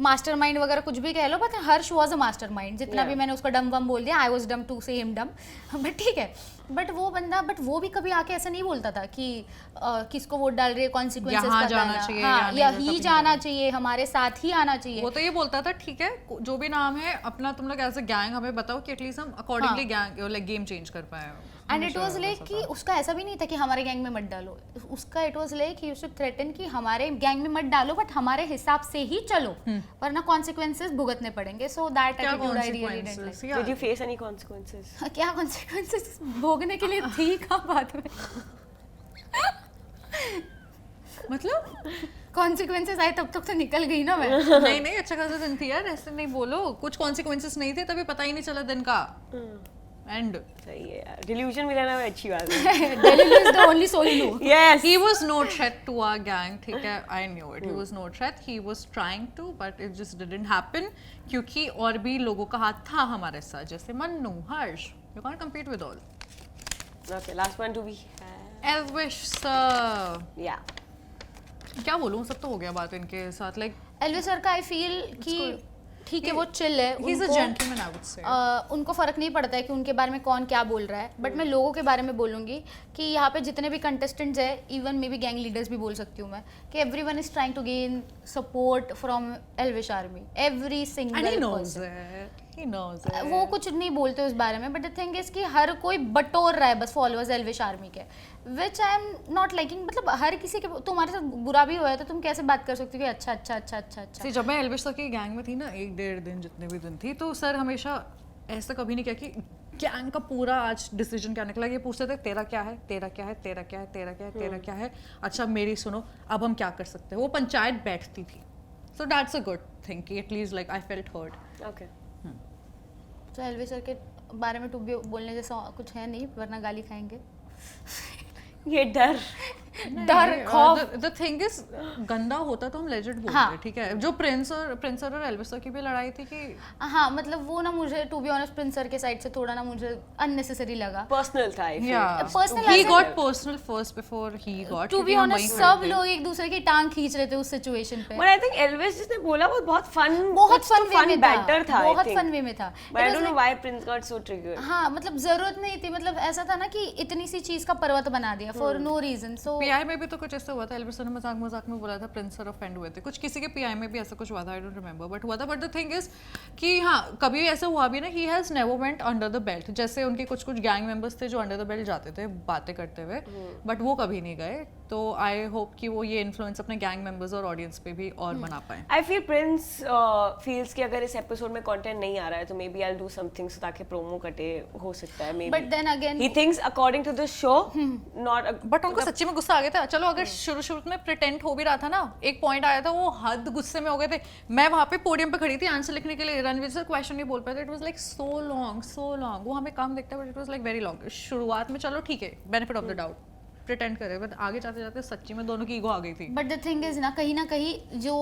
मास्टरमाइंड वगैरह कुछ भी कह लो, but Harsh was a mastermind. जितना भी मैंने उसको डम वम बोल दिया, I was dumb to say him dumb, but ठीक है. बट वो बंदा, बट वो भी कभी आके ऐसा नहीं बोलता था कि किसको वोट डाल रहे, कॉन्सिक्वेंसेस यहाँ बताना, जाना चाहिए, हाँ, यहाँ नहीं, यही कभी जाना नहीं. चाहिए, हमारे साथ ही आना चाहिए. वो तो ये बोलता था ठीक है जो भी नाम है अपना तुम लोग एज अ गैंग हमें बताओ कि एटलीस्ट हम accordingly gang like game change कर पाए. एंड इट वाज लाइक कि उसका ऐसा भी नहीं था कि हमारे गैंग में मत डालो, उसका it was like he used to threaten कि हमारे गैंग में मत डालो बट हमारे हिसाब से ही चलो वरना कॉन्सिक्वेंसेस भुगतने पड़ेंगे. सो that attitude I really didn't like. Did you face any consequences? क्या कॉन्सिक्वेंसेस भोगने के लिए थी कहाँ बात में. मतलब कॉन्सिक्वेंसेस आए तब तक तो निकल गई ना मैं. नहीं नहीं अच्छा खासा दिन थी यार, ऐसे नहीं बोलो. कुछ कॉन्सिक्वेंसेस नहीं थे तभी पता ही नहीं चला दिन का. एंड सही है यार, डिल्यूजन में रहना अच्छी बात है. Delhi is the only soul you know. Yes. he was no threat to our gang, ठीक है, I knew it. He was no threat. He was trying to, but it just didn't happen क्योंकि और भी लोगों का हाथ था हमारे साथ, जैसे मन्नू, हर्ष. You can't compete with all. Okay, last one to be. Elvish sir. Yeah. क्या बोलूँ, सब तो हो गया बात इनके साथ. Like एल्विस सर का आई फील कि ठीक है वो चिल है, he's a उनको gentleman, I would say. उनको फ़र्क नहीं पड़ता है कि उनके बारे में कौन क्या बोल रहा है. बट मैं लोगों के बारे में बोलूँगी कि यहाँ पे जितने भी कंटेस्टेंट्स हैं, even maybe gang leaders भी बोल सकती हूँ मैं, कि everyone is trying to gain support from Elvish army, every And single he knows it. He knows it. वो कुछ नहीं बोलते उस बारे में. बट द थिंग इज कि हर कोई बटोर रहा है बस फॉलोअर्स एल्विश आर्मी के, विच आई एम नॉट लाइकिंग. मतलब हर किसी के तुम्हारे साथ बुरा भी हुआ है तो तुम कैसे बात कर सकते हो कि अच्छा अच्छा अच्छा अच्छा अच्छा. See, जब मैं एल्विश सर की गैंग में थी ना, 1-1.5 दिन जितने भी दिन थी, तो सर हमेशा ऐसा कभी नहीं किया कि गैंग का पूरा आज डिसीजन क्या निकला. ये पूछते थे तेरा क्या है, तेरा क्या है, तेरा क्या है, तेरा क्या है, तेरा क्या है, अच्छा मेरी सुनो, अब हम क्या कर सकते हैं. वो पंचायत बैठती थी So that's a good thing कि at least like I felt heard. Okay. तो एलवी सर के बारे में टू बी बोलने जैसा कुछ है नहीं, वरना गाली खाएंगे. ये डर. डर, खौफ. The thing is गंदा होता तो हम legit बोलते, हाँ. ठीक है. जो प्रिंस और एल्विस सर की भी लड़ाई थी कि हाँ, मतलब वो ना मुझे to be honest Prince sir के साइड से थोड़ा ना मुझे अननेसेसरी लगा. Personal था. I feel. yeah, Personal he ऐसे- got personal first before he got. To be क्योंकि हम ऑनेस्ट वहीं खड़े सब थे. लोग एक दूसरे की टांग खींच रहे थे उस सिचुएशन पे. But I think Elvis जिसने बोला वो बहुत fun. बहुत फन वे में था, banter था. I बहुत think. फन वे में था. But I It was don't know like- why Prince got so triggered. हाँ, मतलब जरूरत नहीं थी. मतलब ऐसा था ना कि इतनी सी चीज का पर्वत बना दिया for no reason. So PI में भी तो कुछ ऐसा हुआ था. एल्विस सर ने मजाक में बोला था प्रिंस सर ऑफेंड हुए थे. कुछ किसी के पीआई में भी ऐसा कुछ हुआ था. आई डोंट रिमेंबर बट हुआ था. बट द थिंग इज कि हाँ, कभी ऐसा हुआ भी ना, he has never went under the belt. जैसे उनके कुछ गैंग मेंबर्स थे जो अंडर द बेल्ट जाते थे बातें करते हुए, बट वो कभी नहीं गए. तो आई होप कि वो ये इन्फ्लुएंस अपने गैंग मेंबर्स और ऑडियंस पे भी और बना पाए. I feel Prince feels कि अगर इस एपिसोड में कंटेंट नहीं आ रहा है तो maybe I'll do something so ताकि प्रोमो कटे हो सकता है. Maybe. But then again He thinks according to the show, not. But उनको सच्ची में गुस्सा आ गया था. चलो अगर शुरू में प्रिटेंड हो भी रहा था ना, एक पॉइंट आया था वो हद गुस्से में हो गए थे. मैं वहां पे पोडियम पे खड़ी थी आंसर लिखने के लिए. रणवीर सर क्वेश्चन नहीं बोल पाए थे. It was like so long. वो हमें कम दिखता है but it was like very long. शुरुआत में चलो ठीक है, benefit of the doubt pretend करे, बट आगे जाते जाते सच्ची में दोनों की ईगो आ गई थी. बट द थिंग इज ना कहीं जो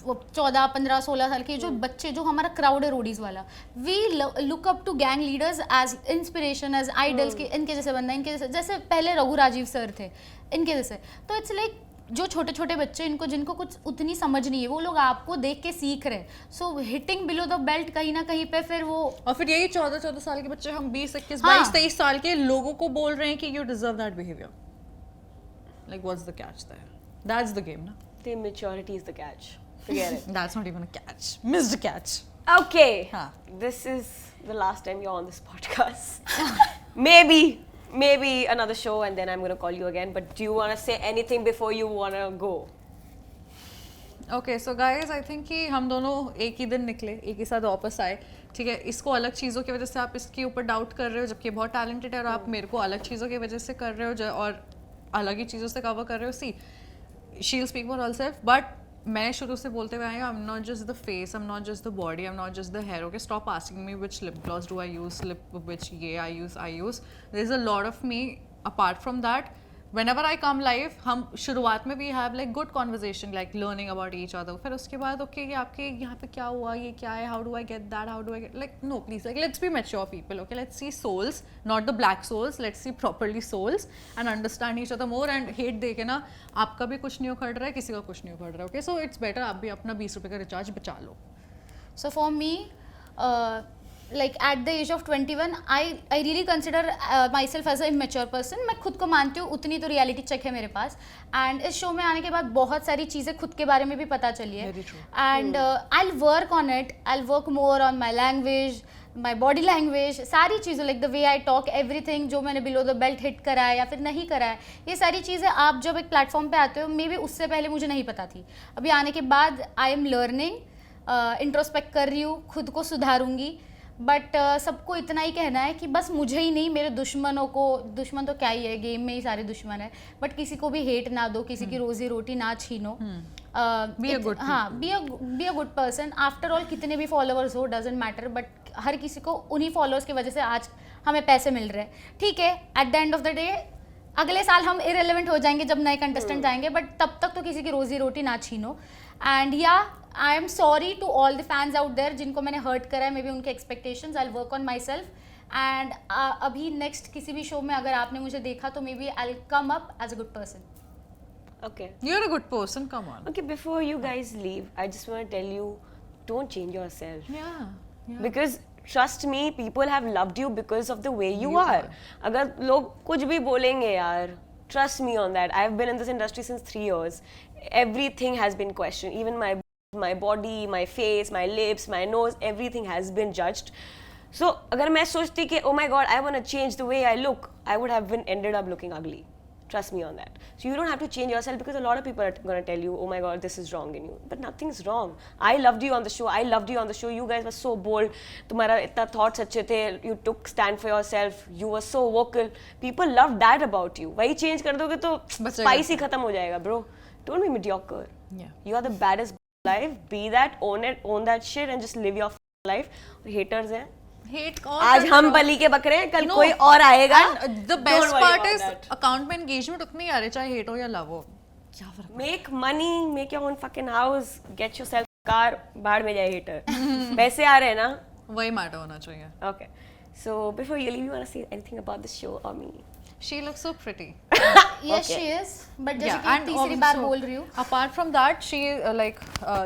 14, 15, 16 साल के जो बच्चे, जो हमारा क्राउड है रोडीज वाला, we look up to gang leaders as inspiration, as idols कि इनके जैसे बनना, इनके जैसे पहले रघु राजीव सर थे, इनके जैसे. तो इट्स लाइक जो छोटे छोटे बच्चे जिनको कुछ उतनी समझ नहीं है, वो लोग आपको देख के सीख रहे हैं. सो हिटिंग बिलो द बेल्ट कहीं ना कहीं पे फिर वो और फिर यही 14 साल के बच्चे, हम 20, 21, हाँ. 22, 23 साल के लोगों को बोल रहे हैं कि you deserve that behaviour. Like what's the catch there? That's the game ना. The immaturity is the catch. Forget it. That's not even a catch. Missed catch. Okay. हाँ. This is the last time you're on this podcast. Maybe another show and then I'm gonna call you again. But do you wanna say anything before you wanna go? Okay so guys I think कि हम दोनों एक ही दिन निकले, एक ही साथ वापस आए. ठीक है, इसको अलग चीज़ों की वजह से आप इसके ऊपर डाउट कर रहे हो, जबकि बहुत टैलेंटेड है, और आप मेरे को अलग चीज़ों की वजह से कर रहे हो और अलग ही चीज़ों से कवर कर रहे हो. See she will speak for all self, but मैं शुरू से बोलते हुए आई हूँ, I am not just the face, I am not just the body, I am not just the hair. Okay, stop asking me which lip gloss do I use, lip which ये I use. There is a lot of me apart from that. whenever I come live, हम शुरुआत में भी have like good conversation, like learning about each other. फिर उसके बाद okay ये आपके यहाँ पे क्या हुआ, ये क्या है, how do I get that, how do I get, like no please, like let's be mature people, okay, let's see souls, not the black souls, let's see properly souls and understand each other more. And hate देके ना आपका भी कुछ नहीं उखड़ रहा है, किसी का कुछ नहीं उखड़ रहा है. Okay, so it's better आप भी अपना 20 रुपए का रिचार्ज बचा लो. So for me, like at the age of 21, I really consider myself as an immature person. मैं खुद को मानती हूँ, उतनी तो रियलिटी चेक है मेरे पास. एंड इस शो में आने के बाद बहुत सारी चीज़ें खुद के बारे में भी पता चली है. Very true. And I'll work on it. I'll work more on my language, my body language, सारी चीज़ें, like the way I talk, everything जो मैंने below the belt hit करा है या फिर नहीं करा है, ये सारी चीज़ें आप जब एक प्लेटफॉर्म पे आते हो, मे बी उससे पहले मुझे नहीं पता थी. अभी आने के बाद आई एम लर्निंग, इंट्रोस्पेक्ट कर रही हूँ, खुद को सुधारूंगी. बट सबको इतना ही कहना है कि बस मुझे ही नहीं, मेरे दुश्मनों को, दुश्मन तो क्या ही है, गेम में ही सारे दुश्मन है, बट किसी को भी हेट ना दो, किसी की रोजी रोटी ना छीनो. Be a good हाँ, be a good person. After all कितने भी फॉलोअर्स हो, डजेंट मैटर, बट हर किसी को उन्हीं फॉलोअर्स की वजह से आज हमें पैसे मिल रहे हैं. ठीक है, at the end of the day अगले साल हम इरेलेवेंट हो जाएंगे जब नए कंटेस्टेंट आएंगे, बट तब तक तो किसी की रोजी रोटी ना छीनो. And yeah I am sorry to all the fans out there जिनको मैंने हर्ट करा है, मे बी उनके expectations. I will work on myself. And अभी नेक्स्ट किसी भी शो में अगर आपने मुझे देखा तो maybe I will come up as a good person. Okay. You're a good person, come on. Okay, before you guys leave, I just want to tell you, don't change yourself. Yeah. Because trust me, people have loved you because of the way you are. अगर लोग कुछ भी बोलेंगे यार, trust me on that. I've been in this industry since 3 years. Everything has been questioned. Even my body, my face, my lips, my nose, everything has been judged. So अगर मैं सोचती कि oh my God, I want to change the way I look, I would have ended up looking ugly. Trust me on that. So you don't have to change yourself because a lot of people are going to tell you, oh my God, this is wrong in you. But nothing's wrong. I loved you on the show. I loved you on the show. You guys were so bold. तुम्हारा इतना thoughts अच्छे थे. You took stand for yourself. You were so vocal. People loved that about you. वही change कर दोगे तो बचेगा. spicy खत्म हो जाएगा, bro. Don't be mediocre. Yeah. You are the baddest life, be that, own that shit and just live your life. Haters हैं, Hate आज हम बलि के बकरे हैं, कल कोई और आएगा. And the Don't best worry part about is that. account में engagement उतनी आ रही, चाहे hate हो या love हो. क्या फर्क? Make money, make your own fucking house, get yourself a car, बाहर में जाए hater. पैसे आ रहे हैं ना? वही matter होना चाहिए. Okay. So before you leave, you want to say anything about the show or me? She looks so pretty. Yes, she is. But जैसे कि and तीसरी बार also, बोल रही हूँ. apart from that, she like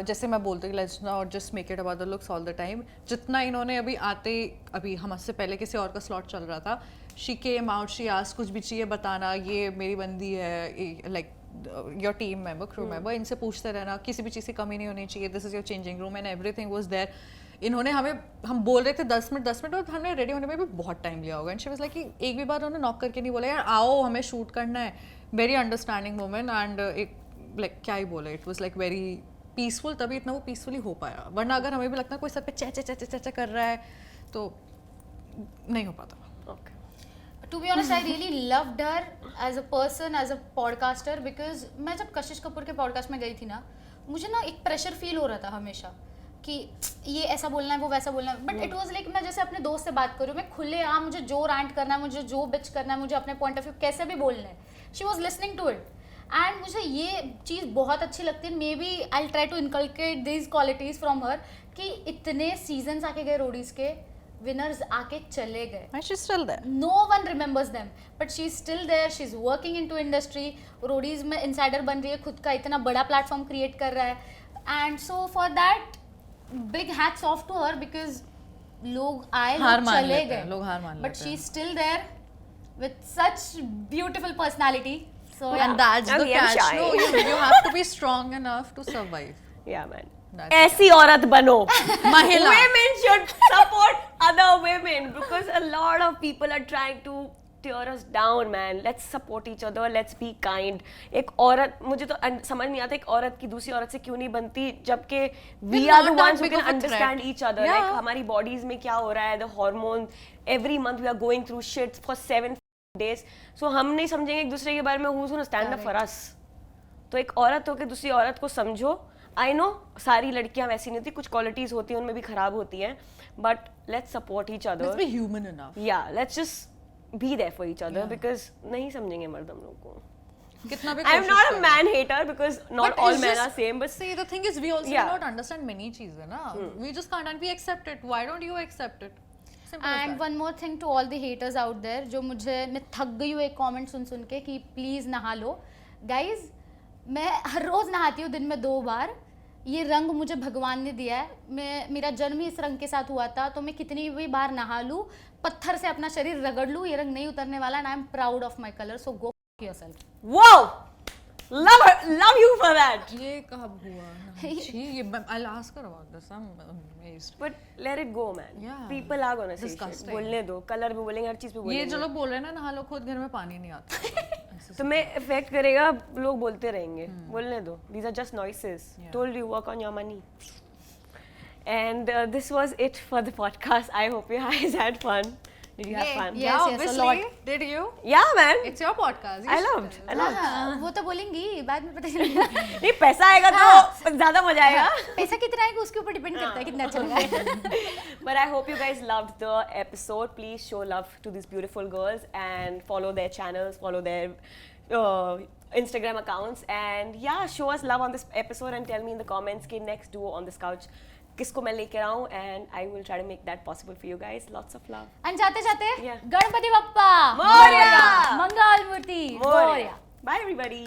जैसे मैं बोलती हूँ, let's not just make it about the looks all the time. जितना इन्होंने अभी हमसे पहले किसी और का slot चल रहा था, she came out, she asked कुछ भी चाहिए बताना, ये मेरी बंदी है, like your team member, crew member, इनसे पूछते रहना, किसी भी चीज़ की कमी नहीं होनी चाहिए, this is your changing room and everything was there. इन्होंने हम बोल रहे थे 10 मिनट और हमने रेडी होने में भी बहुत टाइम लिया होगा. एंड शी वाज लाइक कि एक भी बार उन्होंने नॉक करके नहीं बोला यार आओ हमें शूट करना है. वेरी अंडरस्टैंडिंग वुमन एंड एक लाइक क्या ही बोले, it was like very peaceful. तभी इतना वो पीसफुली हो पाया, वरना अगर हमें भी लगता है कोई सर पे चे कर रहा है तो नहीं हो पाता. Okay. To be honest, I really loved her as a person, as a podcaster, because मैं जब कशिश कपूर के पॉडकास्ट में गई थी ना, मुझे ना एक प्रेशर फील हो रहा था हमेशा कि ये ऐसा बोलना है, वो वैसा बोलना है. बट इट वाज लाइक मैं जैसे अपने दोस्त से बात कर रही हूँ, मैं खुले आम, मुझे जो रैंट करना है, मुझे जो बिच करना है, मुझे अपने पॉइंट ऑफ व्यू कैसे भी बोलना है. She was listening to it and मुझे ये चीज़ बहुत अच्छी लगती है. Maybe I try to inculcate these qualities from her कि इतने सीजन्स आके गए रोडीज के, विनर्स आके चले गए. And she's still there. No one remembers them, but she's still there. She's working into industry. Roadies में इंसाइडर बन रही है, खुद का इतना बड़ा प्लेटफॉर्म क्रिएट कर रहा है. And so for that big hats off to her, because लोग आए, हार लोग मान चले लेते हैं, गए, लोग हार मान बट लेते शी हैं. Is still there with such beautiful personality. So And that's the I'm catch. shy. No, you have to be strong enough to survive. Yeah, man. That's ऐसी औरत बनो. महिला. Women should support other women because a lot of people are trying to tear us down, man. Let's support each other. Let's be kind. एक औरत, मुझे तो समझ नहीं आता एक औरत की दूसरी औरत से क्यों नहीं बनती, जबकि we We're are not the that ones who big can of a understand threat. each other. Yeah. Like हमारी bodies में क्या हो रहा है, the hormones. Every month we are going through shit for 7 days. So हम नहीं समझेंगे एक दूसरे के बारे में. Who's gonna stand up for us? तो एक औरत होकर दूसरी औरत को समझो. आई नो सारी लड़कियां वैसी नहीं होती, कुछ क्वालिटीज होती हैं उनमें भी खराब होती हैं, but let's support each Let's other. be human enough. Yeah let's just be there for each other, because नहीं समझेंगे मर्द हम लोग को. कितना भी आई एम कोशिश नॉट अ करें. Man hater because not But all it's men just- are same, but See, the thing is, we also Yeah. do not understand many चीजें ना. We just can't, and we accept it. Why don't you accept it? Simple as and that. One more thing to all the haters out there, जो मैं थक गई हूँ एक comment सुन के कि प्लीज़ नहा लो. गाइज मैं हर रोज़ नहाती हूँ दिन में 2 बार. ये रंग मुझे भगवान ने दिया है, मेरा जन्म ही इस रंग के साथ हुआ था, तो मैं कितनी भी बार नहा लूँ, पत्थर से अपना शरीर रगड़ लूँ, ये रंग नहीं उतरने वाला. And I am proud of my colour, so go yourself. wow, love you for that. ये कब हुआ? जी, ये I'll ask her about this. I'm amazed. But let it go, man. Yeah. People are gonna say shit. Disgusting. बोलने दो, colour भी बोलेंगे, हर चीज पे ये बोलेंगे. जो लोग बोल रहे हैं ना नहा लो खुद, घर में पानी नहीं आता. तुम्हें इफेक्ट करेगा, लोग बोलते रहेंगे. बोलने दो. These are just noises. Yeah. Told you, work on your money. And this was it for the podcast. I hope you guys had fun. Did you have fun? Yes, Yeah, yes, a obviously. lot. Did you? Yeah, man. It's your podcast. You I should loved. tell. I loved. हाँ, वो तो बोलेंगी बाद में पता चलेगा. नहीं पैसा आएगा तो ज्यादा मजा आएगा. पैसा कितना आएगा उसके ऊपर डिपेंड करता है कितना अच्छा लगा. But I hope you guys loved the episode. Please show love to these beautiful girls and follow their channels, follow their Instagram accounts, and yeah, show us love on this episode and tell me in the comments कि next duo on this couch किसको मैं लेकर आऊँ, and I will try to make that possible for you guys. Lots of love. And जाते जाते Yeah. Ganpati Bappa Morya! मंगल मूर्ति Morya. Bye everybody.